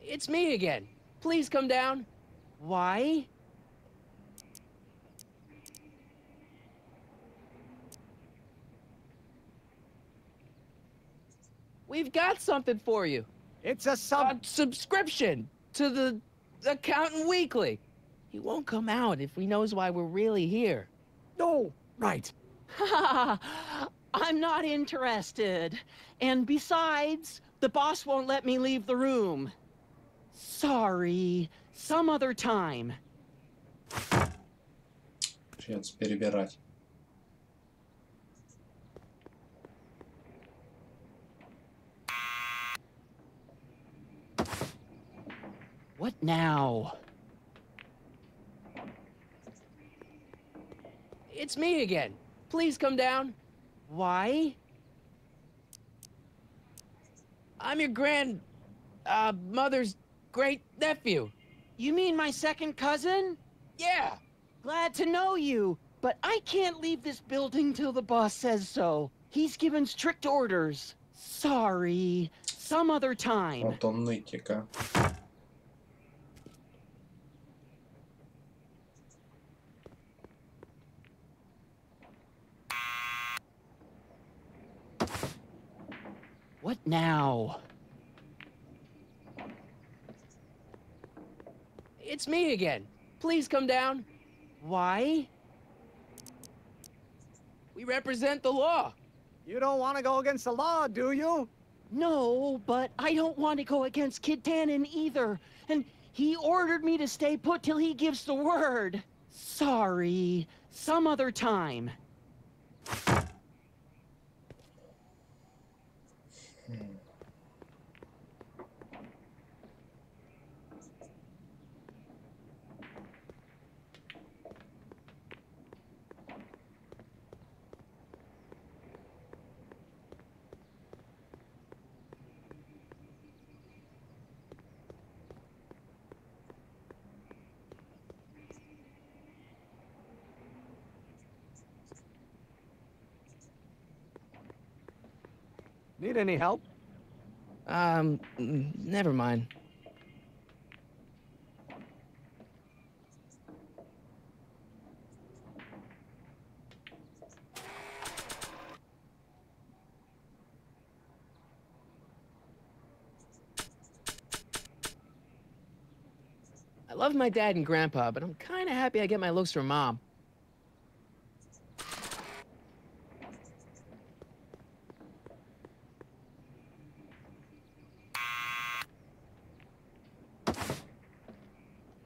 It's me again. Please come down. Why? We've got something for you. It's a subscription to the Accountant Weekly. He won't come out if he knows why we're really here. Oh, right. I'm not interested. And besides, the boss won't let me leave the room. Sorry. Some other time. Придется перебирать. What now? It's me again. Please come down. Why? I'm your mother's great nephew. You mean my second cousin? Yeah. Glad to know you, but I can't leave this building till the boss says so. He's given strict orders. Sorry. Some other time. Вот он нытика. What now? It's me again. Please come down. Why? We represent the law. You don't want to go against the law, do you? No, but I don't want to go against Kid Tannen either. And he ordered me to stay put till he gives the word. Sorry. Some other time. Need any help? Never mind. I love my dad and grandpa, but I'm kind of happy I get my looks from mom.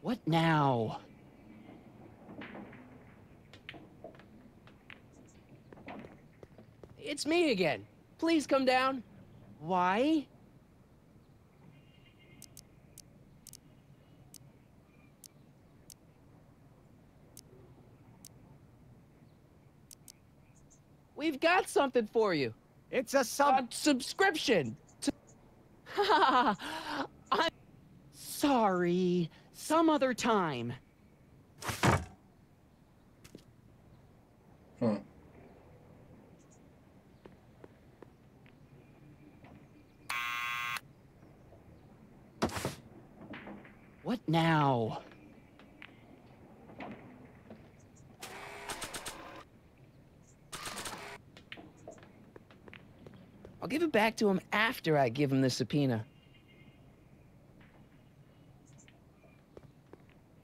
What now? It's me again. Please come down. Why? We've got something for you. It's a subscription to... I'm sorry. Some other time. What now? I'll give it back to him after I give him the subpoena.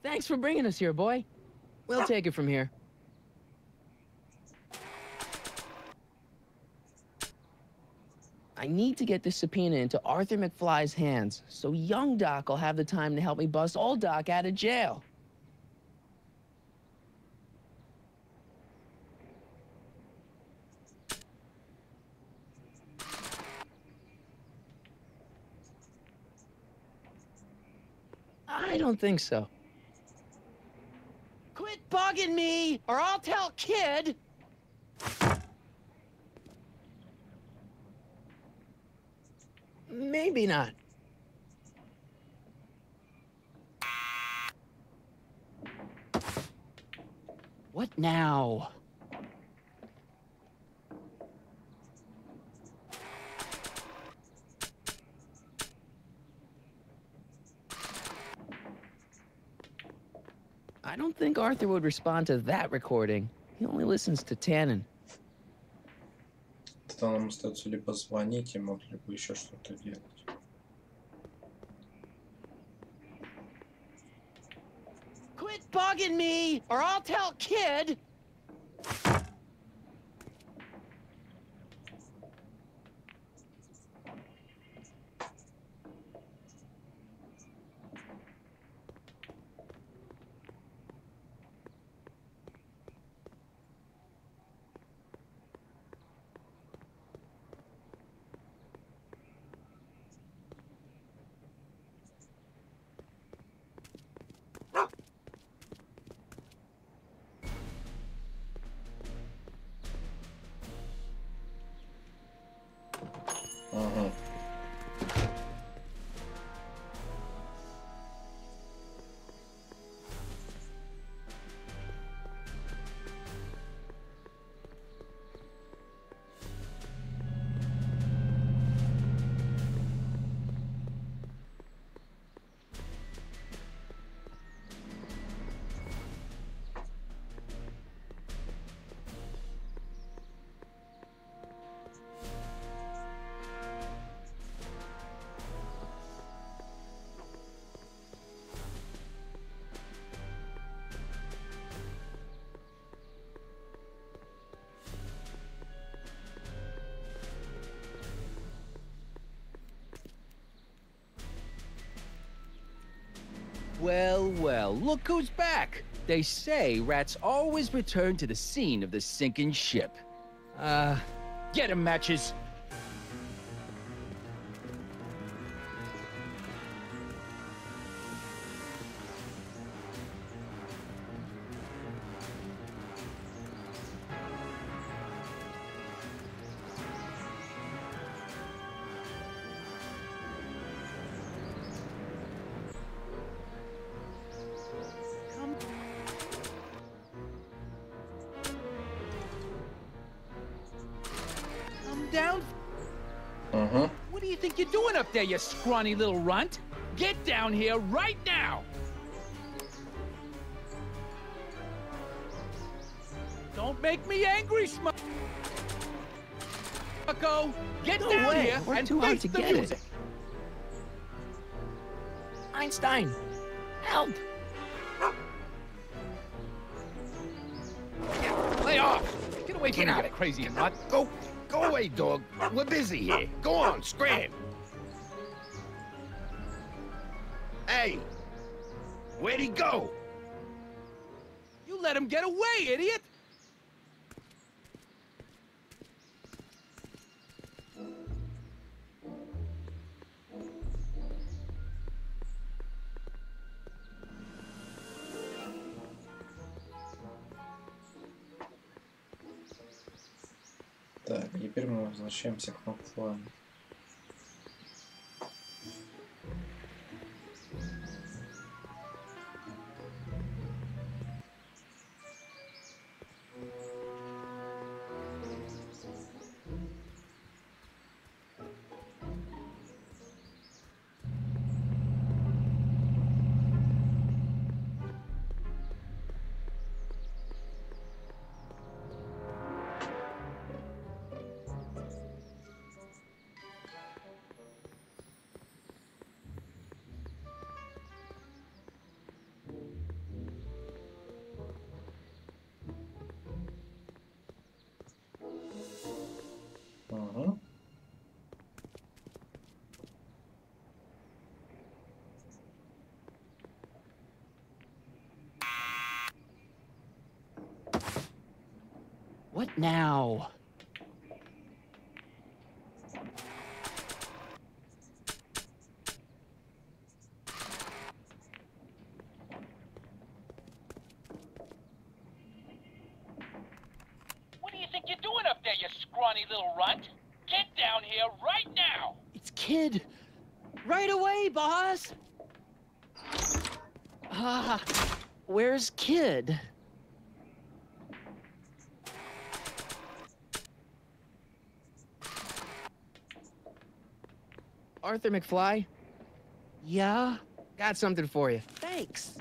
Thanks for bringing us here, boy. We'll take it from here. I need to get this subpoena into Arthur McFly's hands, so young Doc will have the time to help me bust old Doc out of jail. I don't think so. Quit bugging me, or I'll tell Kid! Maybe not. What now? I don't think Arthur would respond to that recording. He only listens to Tannen. Тогда нам остается либо звонить ему, либо еще что-то делать. Quit bugging me, or I'll tell Kid! Ага. Well, well, look who's back. They say rats always return to the scene of the sinking ship. Get 'em, Matches. Down? Ага. What do you think you're doing up there, you scrawny little runt? Get down here right now! Don't make me angry, Smucko! Get No down way. here We're and too hard face to the get it. music! Einstein! Help! Lay off! Get away from me, you crazy nut! Go away, dog. We're busy here. Go on, scram. Hey, where'd he go? You let him get away, idiot! Так, теперь мы возвращаемся к буквально. Ага. What now? What do you think you're doing up there, you scrawny little runt? Get down here right now! It's Kid. Right away, boss. Where's Kid? Arthur McFly? Yeah? Got something for you. Thanks.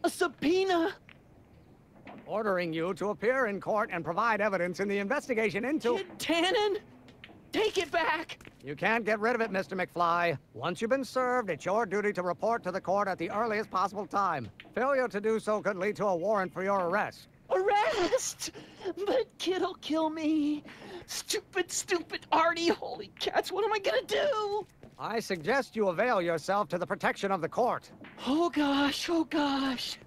A subpoena! Ordering you to appear in court and provide evidence in the investigation into... Kid Tannen! Take it back! You can't get rid of it, Mr. McFly. Once you've been served, it's your duty to report to the court at the earliest possible time. Failure to do so could lead to a warrant for your arrest. Arrest! But kid'll kill me. Stupid, stupid Artie. Holy cats, what am I gonna do? I suggest you avail yourself to the protection of the court. Oh gosh, oh gosh.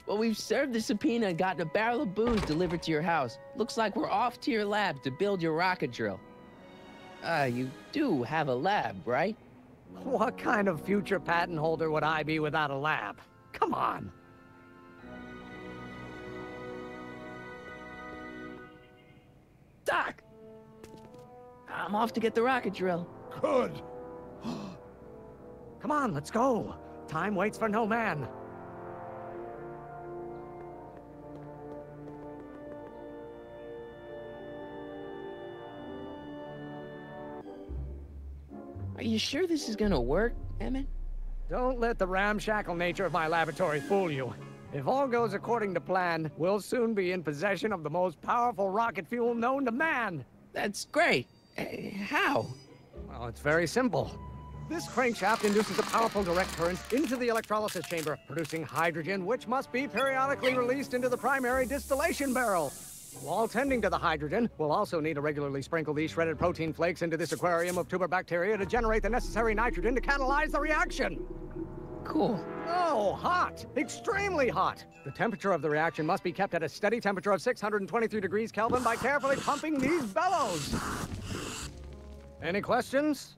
Well, we've served the subpoena and gotten a barrel of booze delivered to your house. Looks like we're off to your lab to build your rocket drill. You do have a lab, right? What kind of future patent holder would I be without a lab? Come on. Doc! I'm off to get the rocket drill. Good. Come on, let's go. Time waits for no man. Are you sure this is gonna work, Emmett? Don't let the ramshackle nature of my laboratory fool you. If all goes according to plan, we'll soon be in possession of the most powerful rocket fuel known to man. That's great. How? Well, it's very simple. This crankshaft induces a powerful direct current into the electrolysis chamber, producing hydrogen, which must be periodically released into the primary distillation barrel. While tending to the hydrogen, we'll also need to regularly sprinkle these shredded protein flakes into this aquarium of tuber bacteria to generate the necessary nitrogen to catalyze the reaction. Cool. Oh, hot! Extremely hot! The temperature of the reaction must be kept at a steady temperature of 623 degrees Kelvin by carefully pumping these bellows. Any questions?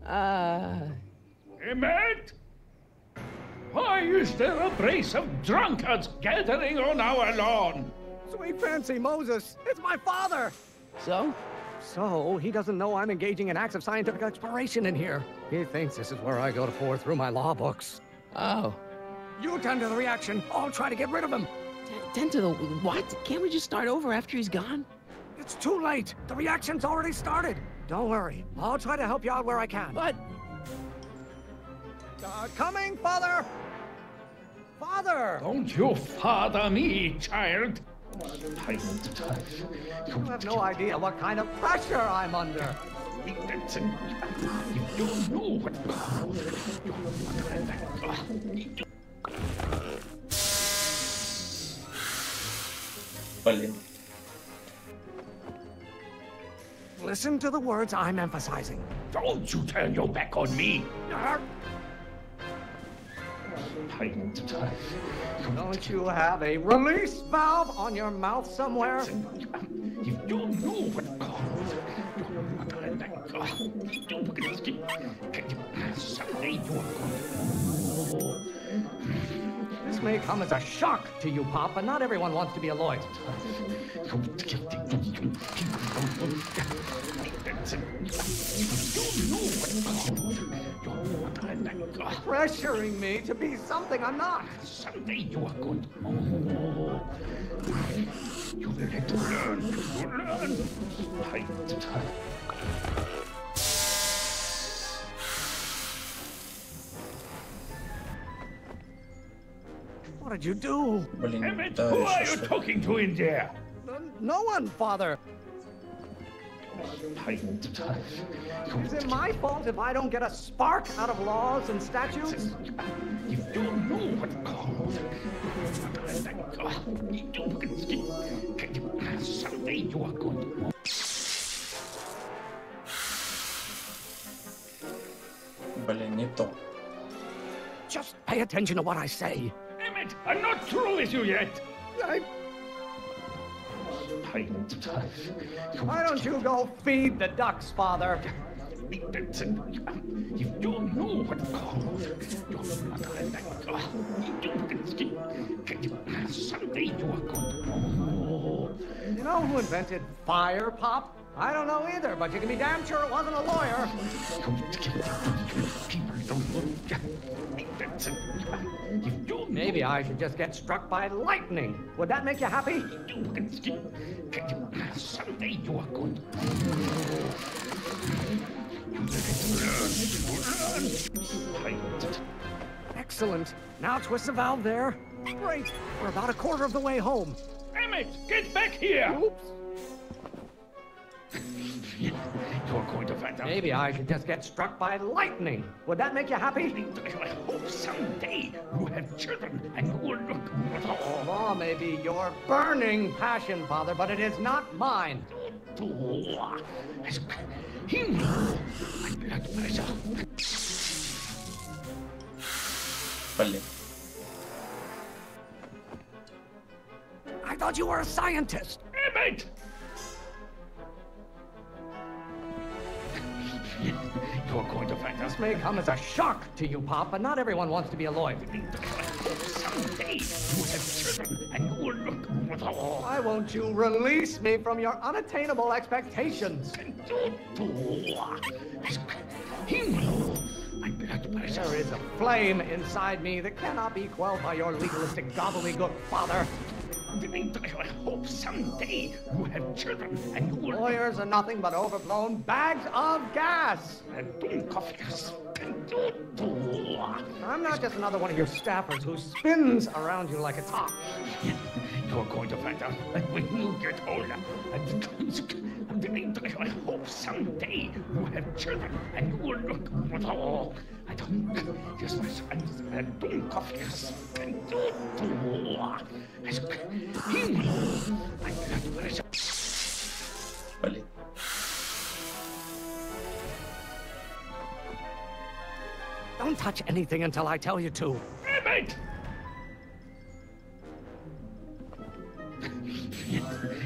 Emmett? Why is there a brace of drunkards gathering on our lawn? Sweet fancy Moses, it's my father! So? So, he doesn't know I'm engaging in acts of scientific exploration in here. He thinks this is where I go to pour through my law books. Oh. You tend to the reaction. I'll try to get rid of him. Tend to the what? Can't we just start over after he's gone? It's too late. The reaction's already started. Don't worry. I'll try to help you out where I can. But... coming, Father! Father! Don't you father me, child. You have no idea what kind of pressure I'm under. You don't know what... Блин. Listen to the words I'm emphasizing. Don't you turn your back on me. Don't you have a release valve on your mouth somewhere? You don't know what... This may come as a shock to you, Pop, but not everyone wants to be a lawyer. Pressuring me to be something I'm not. Someday you are going to... You will have to learn. You learn. What did you do? Emmett, who are you talking to in there? No one, Father. Is it my fault if I don't get a spark out of laws and statutes? You don't know what someday you are going to... Блин, не то. Just pay attention to what I say. Emmett, I'm not through with you yet. Why don't you go feed the ducks, Father? You don't know what... Someday you are going to... You know who invented fire, Pop? I don't know either, but you can be damn sure it wasn't a lawyer. Maybe I should just get struck by lightning. Would that make you happy? Someday you are going to... Excellent. Now twist the valve there. Great. We're about a quarter of the way home. Emmett, get back here! Oops. You're going to find out. Maybe I should just get struck by lightning. Would that make you happy? I hope someday you have children and you will look... Law may be your burning passion, Father, but it is not mine. Блин. I thought you were a scientist. Emmett! You're going to find out. This may come as a shock to you, Pop, but not everyone wants to be a lawyer. Someday you have children and you will look... Why won't you release me from your unattainable expectations? There is a flame inside me that cannot be quelled by your legalistic gobbledygook, Father. I hope someday you have children and you will... Lawyers are nothing but overblown bags of gas. I'm not just another one of your staffers who spins around you like a top. You're going to find out that when you get older. I hope someday you have children and you will look... I don't... Yes, my son. I don't coffee. Блин. Don't touch anything until I tell you to. Emmett!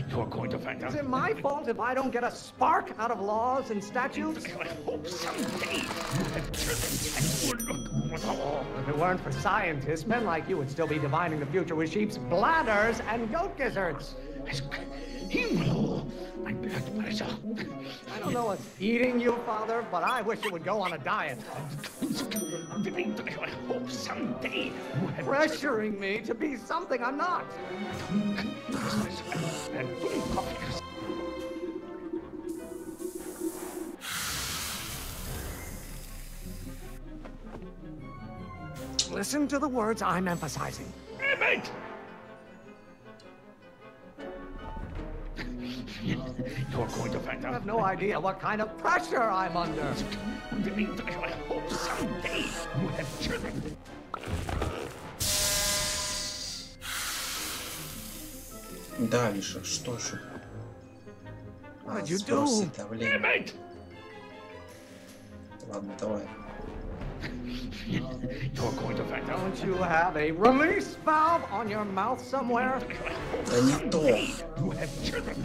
You're going to find out. Is it my fault if I don't get a spark out of laws and statutes? I hope someday you have children and you will look... If it weren't for scientists, men like you would still be divining the future with sheep's bladders and goat gizzards. I don't know what's eating you, Father, but I wish you would go on a diet. I hope someday you have... Pressuring me to be something I'm not. Listen to the words I'm emphasizing. Emmett! You're going to find out. You have no idea what kind of pressure I'm under. I hope someday you have children. Да, Виша, что же? What did you do? Давление. Ладно, давай. You're going to find out. Don't you have a release valve on your mouth somewhere? Да не то. You have children.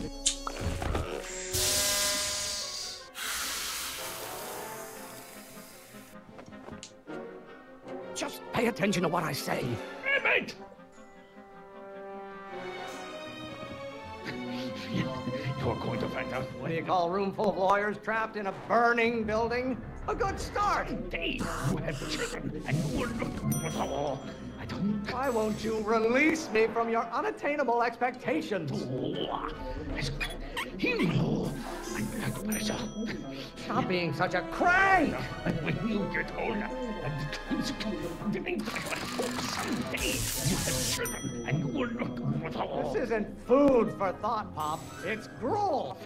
Just pay attention to what I say. Emmett! You're going to find out. What do you call a room full of lawyers trapped in a burning building? A good start. Someday you have children and you will look... I don't... Why won't you release me from your unattainable expectations? Stop being such a crank! When you get older, I hope someday you have children and you will look... This isn't food for thought, Pop. It's gruel.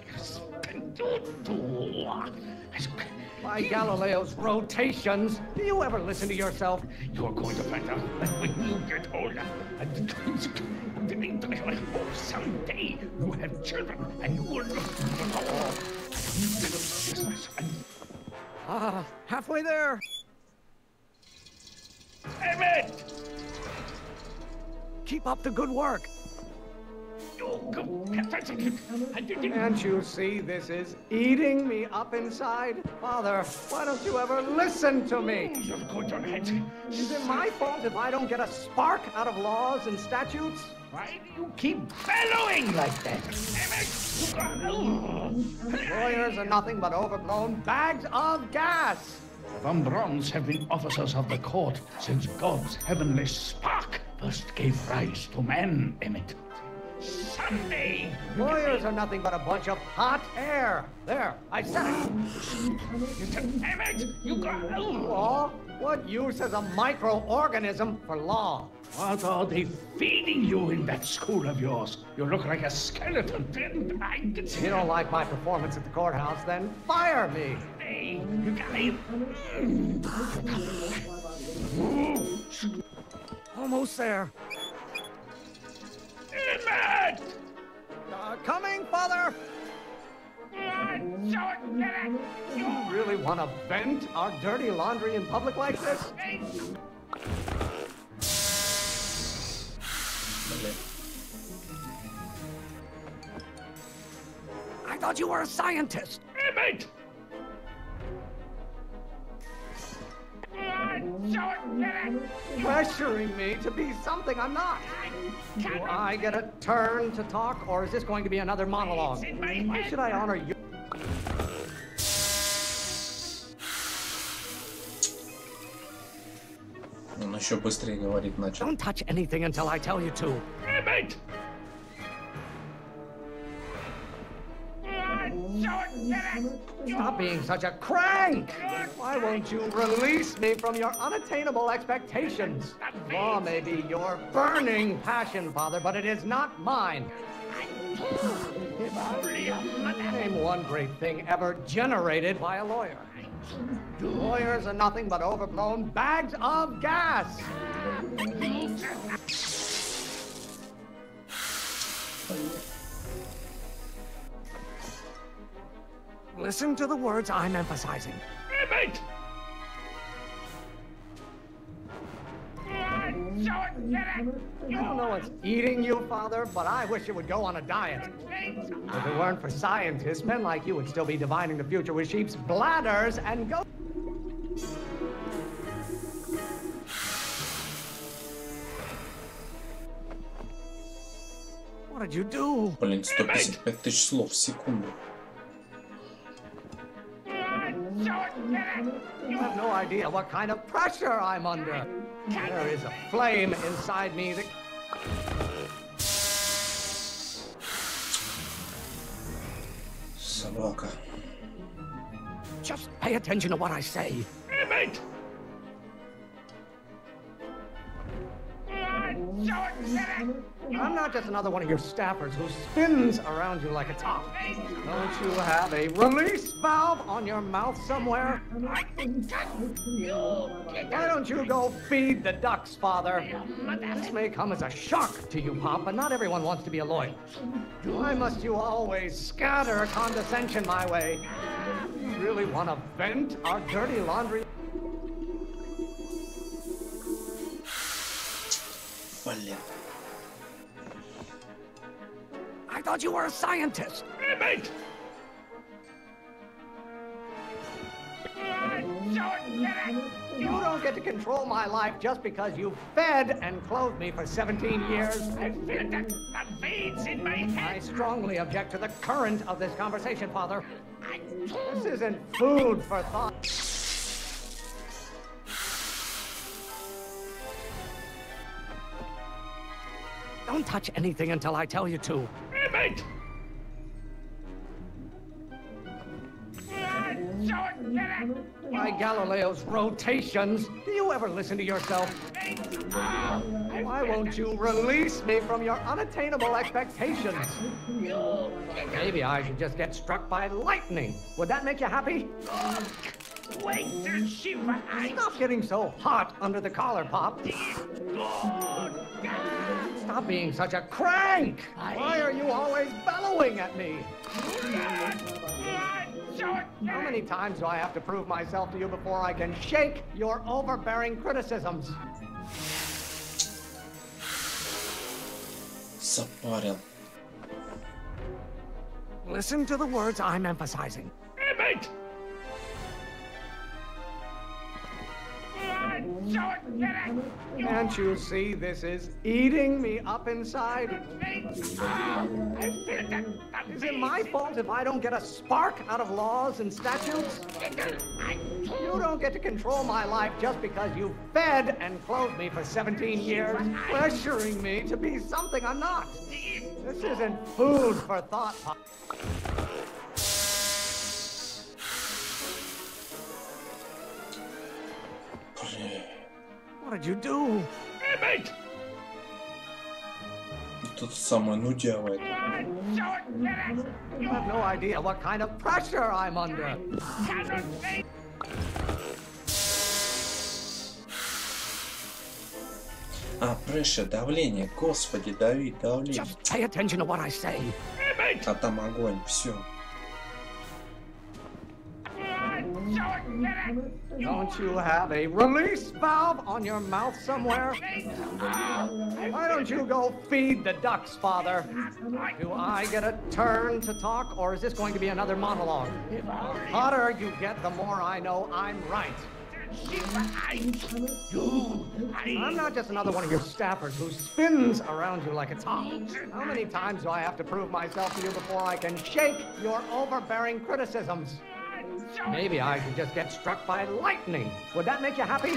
By Galileo's rotations, do you ever listen to yourself? You're going to find out that when you get older, I hope someday you have children and you will look... Yes, my son. Halfway there. Emmett! Keep up the good work. Can't you see this is eating me up inside? Father, why don't you ever listen to me? Is it my fault if I don't get a spark out of laws and statutes? Why do you keep bellowing like that? Lawyers are nothing but overblown bags of gas. Von Brons have been officers of the court since God's heavenly spark first gave rise to man, Emmett. Someday... Lawyers are nothing but a bunch of hot air. There, I said it. Emmett, you got... Law? What use is a microorganism for law? What are they feeding you in that school of yours? You look like a skeleton. You don't like my performance at the courthouse, then fire me. Hey, you got me. Almost there. Emmett! Coming, Father! You really want to vent our dirty laundry in public like this? I thought you were a scientist. Emmett! Pressuring me to be something I'm not. Do I get a turn to talk, or is this going to be another monologue? Why should I honor you? Он еще быстрее говорить начал. Don't touch anything until I tell you to. Emmett! Stop being such a crank! Why won't you release me from your unattainable expectations? Law may be your burning passion, Father, but it is not mine. Name one great thing ever generated by a lawyer. Lawyers are nothing but overblown bags of gas. Listen to the words I'm emphasizing. Emmett! I don't know what's eating you, Father, but I wish you would go on a diet. If it weren't for scientists, men like you would still be divining the future with sheep's bladders and go... What did you do? Блин, 155 тысяч слов в секунду. You have no idea what kind of pressure I'm under. There is a flame inside me that... Собака. Just pay attention to what I say. Emmett! I'm not just another one of your staffers who spins around you like a top. Don't you have a release valve on your mouth somewhere? Why don't you go feed the ducks, Father? This may come as a shock to you, Pop, but not everyone wants to be a lawyer. Why must you always scatter condescension my way? You really want to vent our dirty laundry? Блин. I thought you were a scientist. Emmett! You don't get to control my life just because you fed and clothed me for 17 years. I feel the veins in my head. I strongly object to the current of this conversation, Father. This isn't food for thought. Don't touch anything until I tell you to. Emmett! By Galileo's rotations, do you ever listen to yourself? Why won't you release me from your unattainable expectations? Maybe I should just get struck by lightning. Would that make you happy? Wait till she... Stop getting so hot under the collar, Pop. Stop being such a crank! Why are you always bellowing at me? How many times do I have to prove myself to you before I can shake your overbearing criticisms? Запарил. Listen to the words I'm emphasizing. Emmett! Can't you see this is eating me up inside? Is it my fault if I don't get a spark out of laws and statutes? You don't get to control my life just because you fed and clothed me for 17 years, pressuring me to be something I'm not. This isn't food for thought. What did you do? Emmett! Тут самое нудявое. You have no idea what kind of pressure I'm under. Pressure, давление. Господи, дави, давление. Just pay attention to what I say. А там огонь, все. Don't you have a release valve on your mouth somewhere? Why don't you go feed the ducks, Father? Do I get a turn to talk, or is this going to be another monologue? The hotter you get, the more I know I'm right. I'm not just another one of your staffers who spins around you like a top. How many times do I have to prove myself to you before I can shake your overbearing criticisms? Maybe I should just get struck by lightning. Would that make you happy?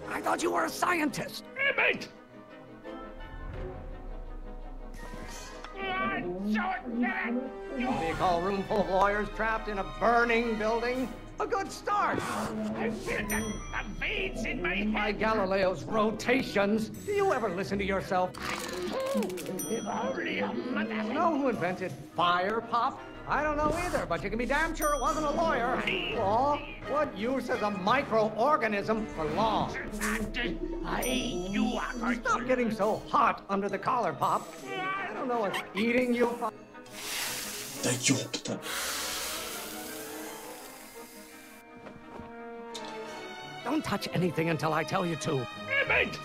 I thought you were a scientist. Emmett! What do you call a room full of lawyers trapped in a burning building? A good start. I feel the veins in my head. By Galileo's rotations, do you ever listen to yourself? If only a mother. You know who invented fire pop? I don't know either, but you can be damn sure it wasn't a lawyer. Law? What use is a microorganism for law? Stop getting so hot under the collar, Pop. I don't know what's eating you. Да ёпта. Don't touch anything until I tell you to. Emmett!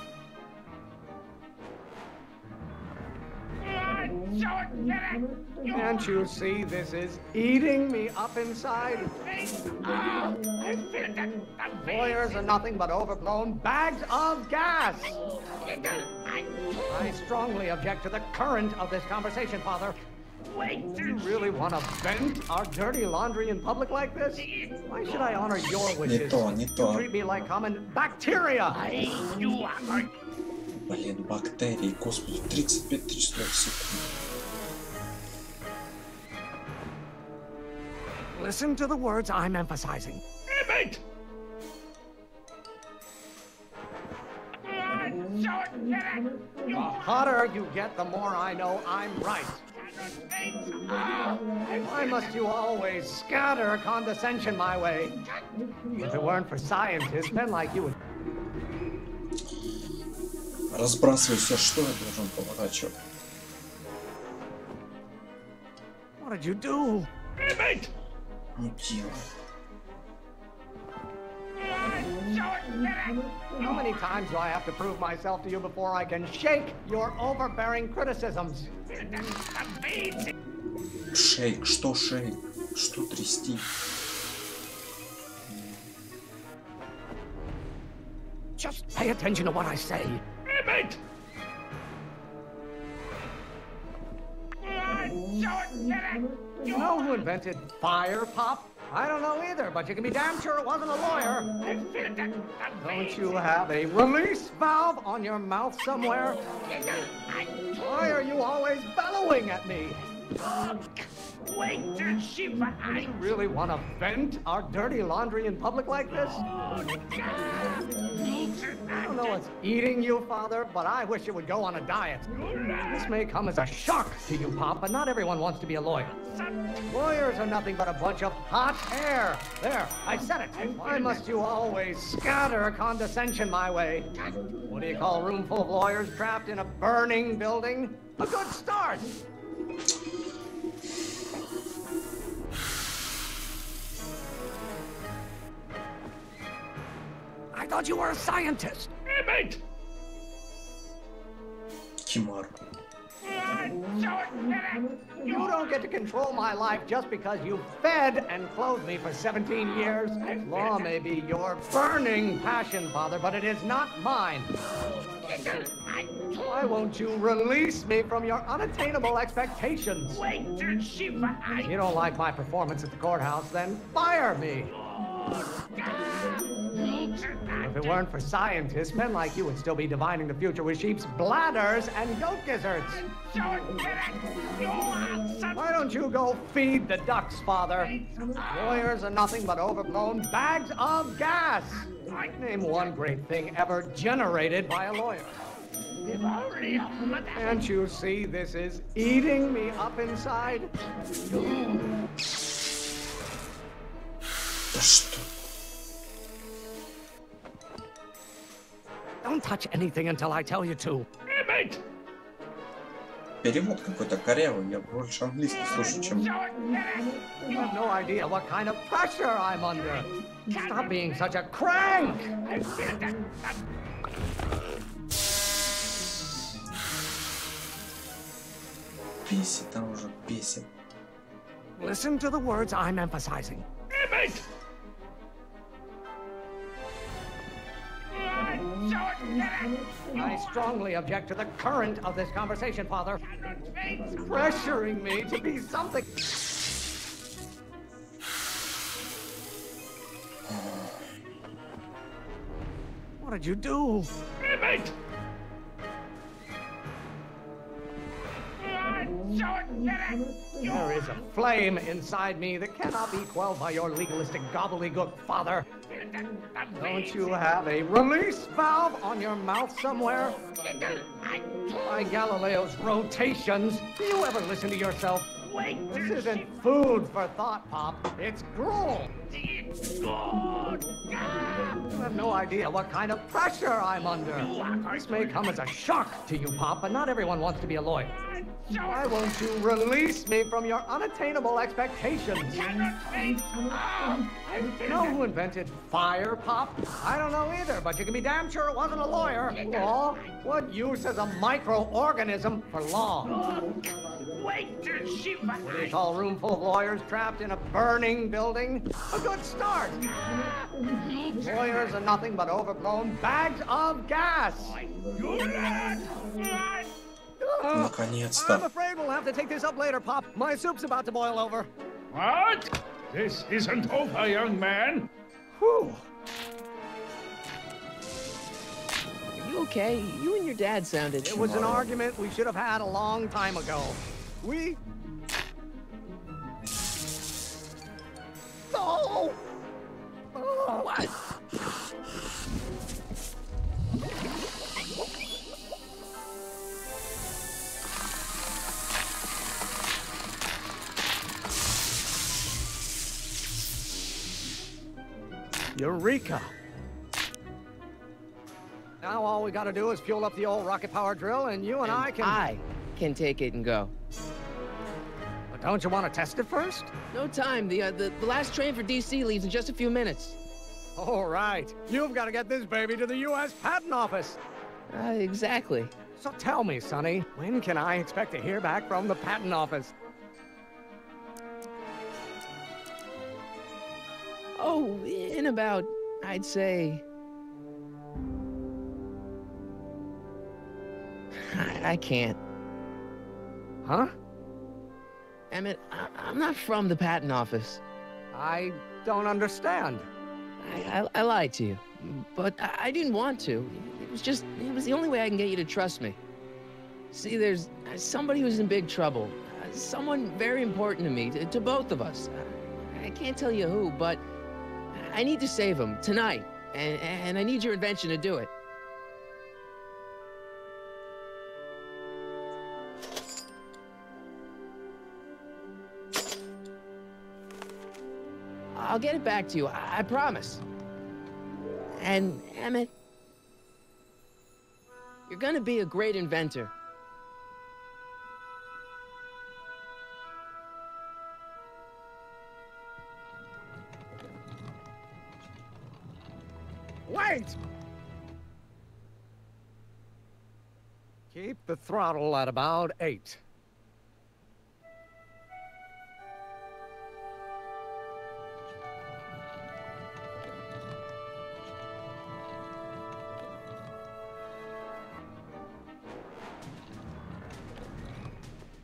Can't you see this is eating me up inside? Lawyers are nothing but overblown bags of gas. I strongly object to the current of this conversation, Father. Wait, do you really want to vent our dirty laundry in public like this? Why should I honor your wishes? You treat me like common bacteria. Блин, бактерии, господи, 35 часов секунд. Listen to the words I'm emphasizing. Emmett! The hotter you get, the more I know I'm right. Why must you always scatter condescension my way? If it weren't for scientists, men like you would... Разбрасывайся, что я должен поворачивать? What did you do? Emmett! Мутила. How many times do I have to prove myself to you before I can shake your overbearing criticisms? Шейк, что шейк? Что трясти? Just pay attention to what I say. Emmett! You know who invented fire pop? I don't know either, but you can be damn sure it wasn't a lawyer. Don't you have a release valve on your mouth somewhere? Why are you always bellowing at me? Wait, Shiva, Do you really want to vent our dirty laundry in public like this? I don't know what's eating you, Father, but I wish you would go on a diet. This may come as a shock to you, Pop, but not everyone wants to be a lawyer. Lawyers are nothing but a bunch of hot air. There, I said it. Why must you always scatter condescension my way? What do you call a room full of lawyers trapped in a burning building? A good start. I thought you were a scientist. Emmett! Кимар. You don't get to control my life just because you fed and clothed me for 17 years. Law may be your burning passion, Father, but it is not mine. Why won't you release me from your unattainable expectations? If you don't like my performance at the courthouse, then fire me. If it weren't for scientists, men like you would still be divining the future with sheep's bladders and goat gizzards. Why don't you go feed the ducks, Father? Lawyers are nothing but overblown bags of gas. Name one great thing ever generated by a lawyer. Can't you see this is eating me up inside? Don't touch anything until I tell you to. Перевод какой-то корявый, я больше английский слушаю, чем... You have no idea what kind of pressure I'm under. Stop being such a crank! Бесит, там уже бесит. Listen to the words I'm emphasizing. I strongly object to the current of this conversation, Father. It's pressuring me to be something. What did you do? There is a flame inside me that cannot be quelled by your legalistic gobbledygook, Father. Don't you have a release valve on your mouth somewhere? By Galileo's rotations, do you ever listen to yourself? This isn't food for thought, Pop. It's gruel. You have no idea what kind of pressure I'm under. This may come as a shock to you, Pop, but not everyone wants to be a lawyer. Why won't you release me from your unattainable expectations? You know who invented fire, Pop? I don't know either, but you can be damn sure it wasn't a lawyer. Law? What use is a microorganism for law? A tall room full of lawyers trapped in a burning building? A good start. Lawyers are nothing but overblown bags of gas. Наконец-то. I'm afraid we'll have to take this up later, Pop. My soup's about to boil over. What? This isn't over, young man. Whew. Are you okay? You and your dad sounded... It was an argument we should have had a long time ago. We... Oh! Oh! What? Eureka! Now all we gotta do is fuel up the old rocket power drill and you and I can take it and go. But don't you want to test it first? No time. The last train for DC leaves in just a few minutes. All right. You've got to get this baby to the U.S. Patent Office. Exactly. So tell me, Sonny, when can I expect to hear back from the Patent Office? Oh, in about, I'd say... I can't. Huh? Emmett, I'm not from the patent office. I don't understand. I lied to you, but I didn't want to. It was the only way I can get you to trust me. See, there's somebody who's in big trouble. Someone very important to me, to both of us. I can't tell you who, but I need to save him tonight, and I need your invention to do it. I'll get it back to you, I promise. And, Emmett, you're gonna be a great inventor. Wait! right! Keep the throttle at about 8.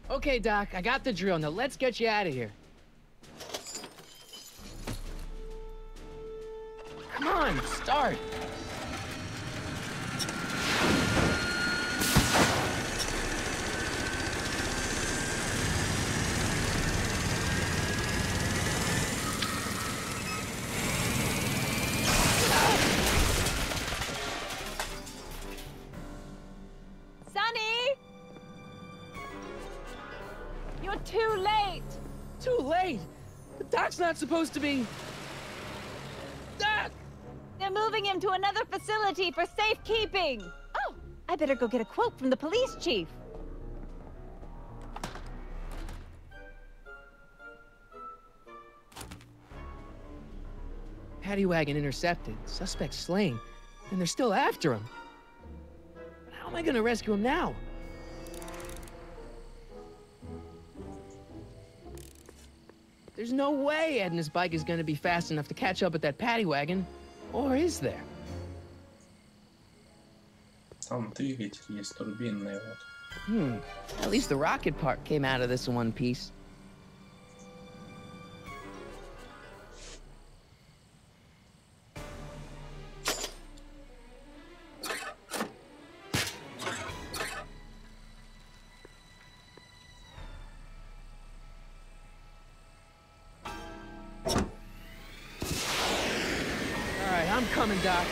Okay, Doc, I got the drill. Now let's get you out of here. Come on, start. Sonny! You're too late! Too late? The Doc's not supposed to be... Doc! They're moving him to another facility for safekeeping! Oh, I better go get a quote from the police chief. Paddy wagon intercepted, suspect slain, and they're still after him. How am I gonna rescue him now? There's no way Ed and his bike is gonna be fast enough to catch up with that paddy wagon. Or is there? Там двигатель есть турбинный, вот. At least the rocket part came out of this in one piece. I'm coming, Doc.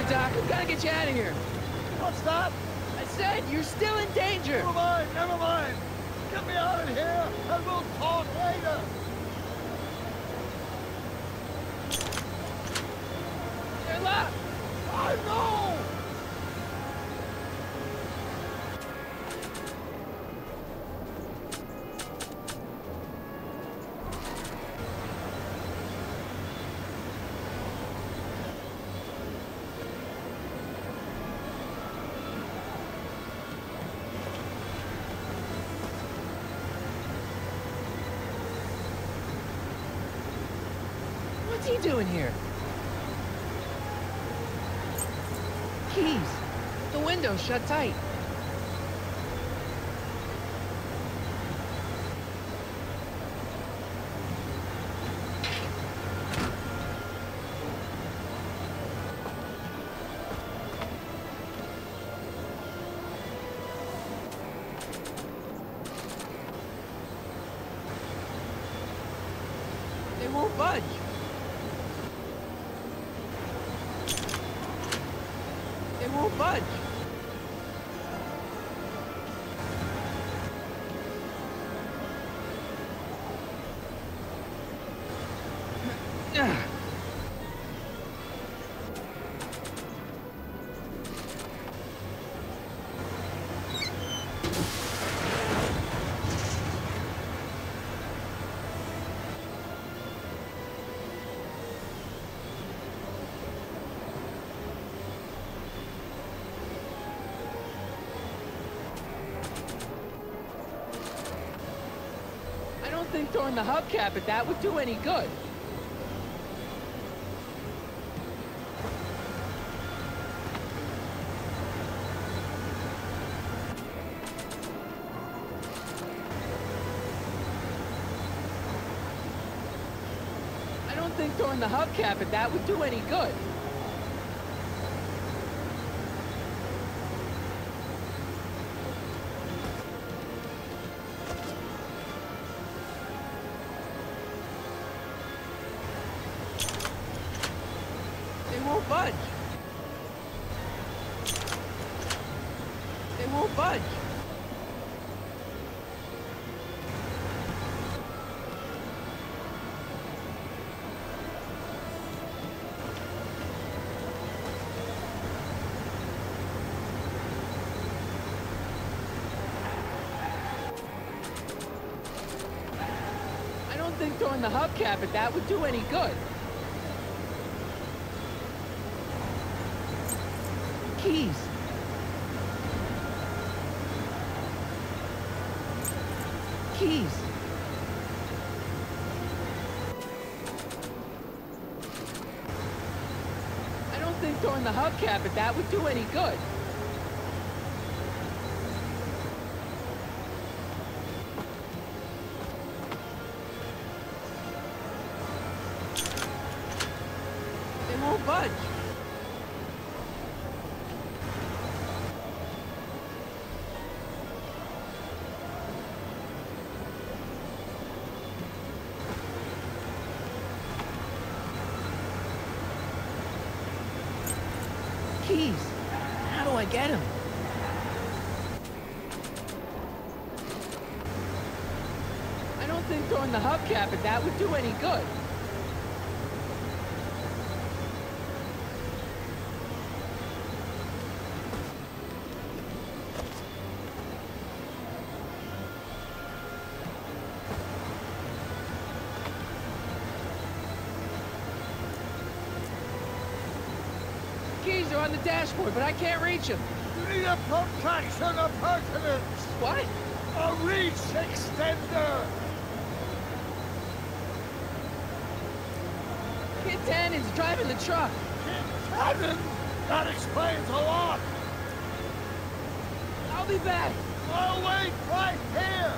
Doc, we've got to get you out of here. What's that? I said you're still in danger. Never mind, never mind. Get me out of here, and we'll talk later. They're locked. I know. What's he doing here? Keys. The window's shut tight. They won't budge. They won't budge. I don't think throwing the hubcap at that would do any good. I don't think throwing the hubcap at that would do any good. won't budge. They won't budge. I don't think throwing the hubcap at that would do any good. Keys. Keys. I don't think throwing the hubcap at that would do any good. They won't budge. Keys. How do I get him? I don't think throwing the hubcap at that would do any good. Keys are on the dashboard, but I can't reach them. You need a protraction appurtenance. What? A reach extender. Kid Tannen's driving the truck. Kid Tannen? That explains a lot. I'll be back. I'll wait right here.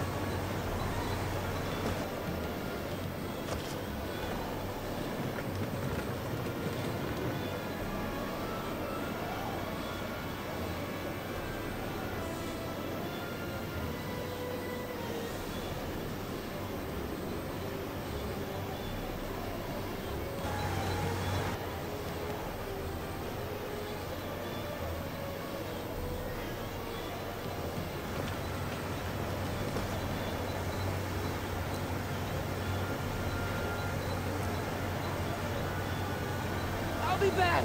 I'll be back.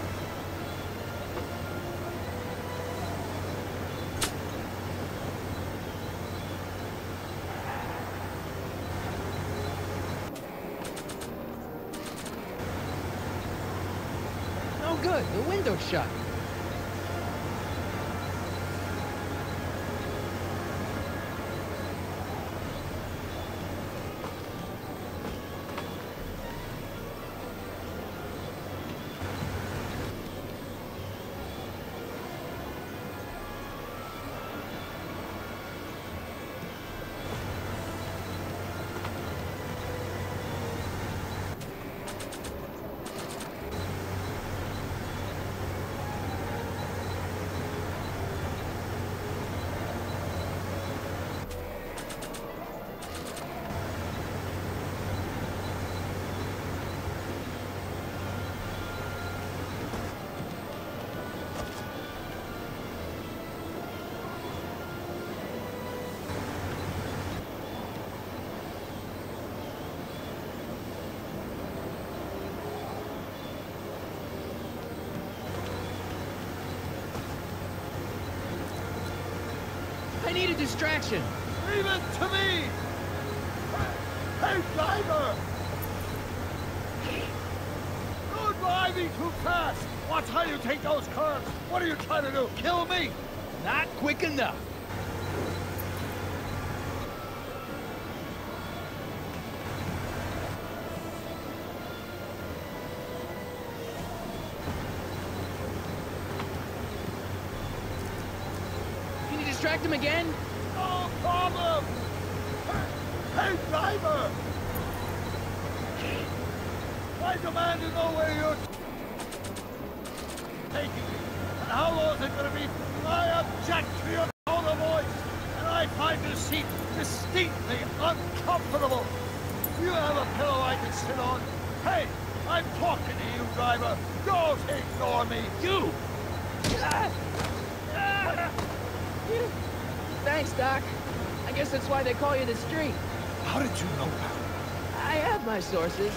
No good. The window's shut. I need a distraction. Leave it to me! Hey, driver! Don't drive me too fast! Watch how you take those curves! What are you trying to do? Kill me? Not quick enough. Distract him again? No problem! Hey, driver! I demand to know where you're taking me. And how long is it going to be? I object to your tone of voice. And I find this seat distinctly uncomfortable. Do you have a pillow I can sit on? Hey, I'm talking to you, driver. Don't ignore me. You! Thanks, Doc. I guess that's why they call you the Street. How did you know that? I have my sources.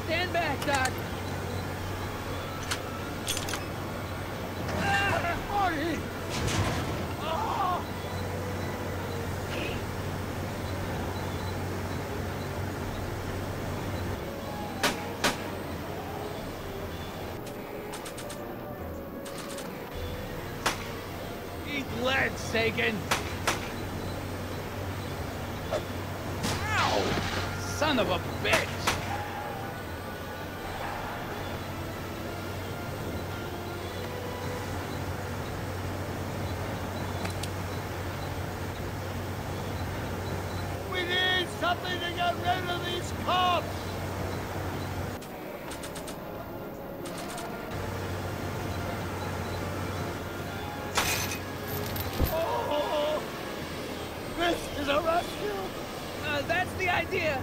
Stand back, Doc. Marty! Eat lead, Sagan! Ow! Son of a bitch! We need something to get rid of these cops! Oh! This is a rescue! That's the idea.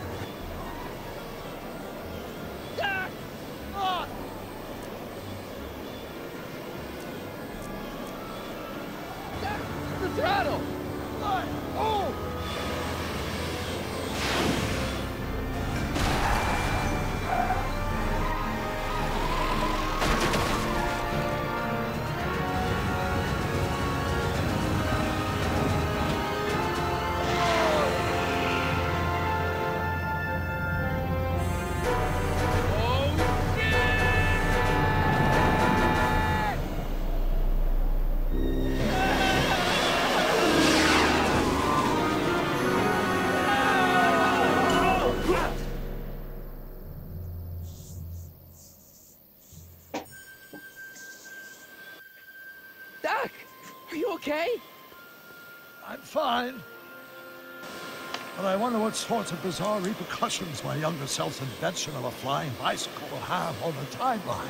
Doc! Ah! Doc! The throttle! Oh! Doc! Are you okay? I'm fine. But I wonder what sorts of bizarre repercussions my younger self's invention of a flying bicycle will have on the timeline.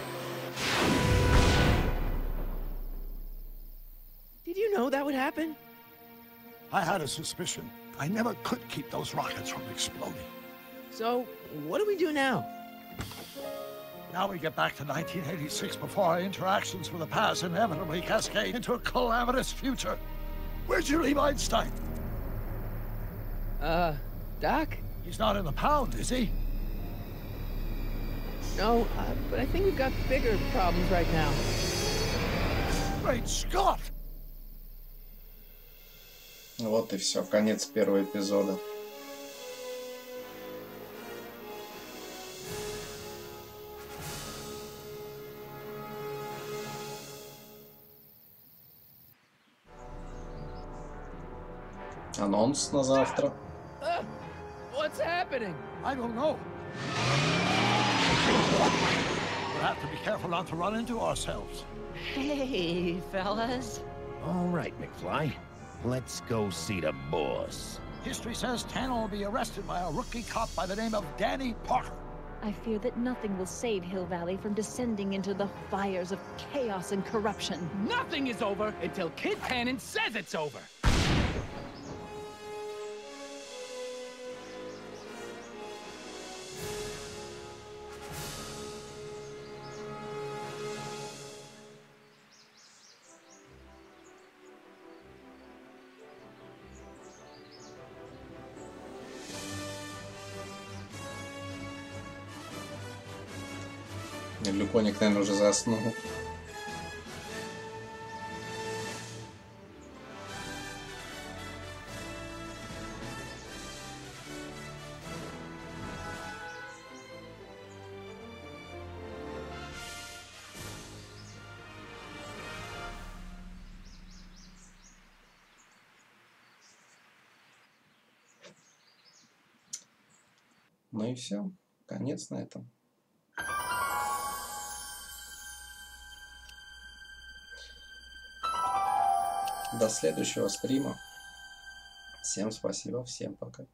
Did you know that would happen? I had a suspicion. I never could keep those rockets from exploding. So, what do we do now? Now we get back to 1986 before our interactions with the past inevitably cascade into a calamitous future. Where'd you leave Einstein? Doc? He's not in the pound, is he? No, but I think we've got bigger problems right now. Great Scott! Вот и все, конец первого эпизода. Анонс на завтра. What's happening? I don't know. We'll have to be careful not to run into ourselves. Hey, fellas. All right, McFly. Let's go see the boss. History says Tanner will be arrested by a rookie cop by the name of Danny Parker. I fear that nothing will save Hill Valley from descending into the fires of chaos and corruption. Nothing is over until Kid Cannon says it's over! Люконик, наверное, уже заснул. Ну и все. Конец на этом. До следующего стрима. Всем спасибо, всем пока.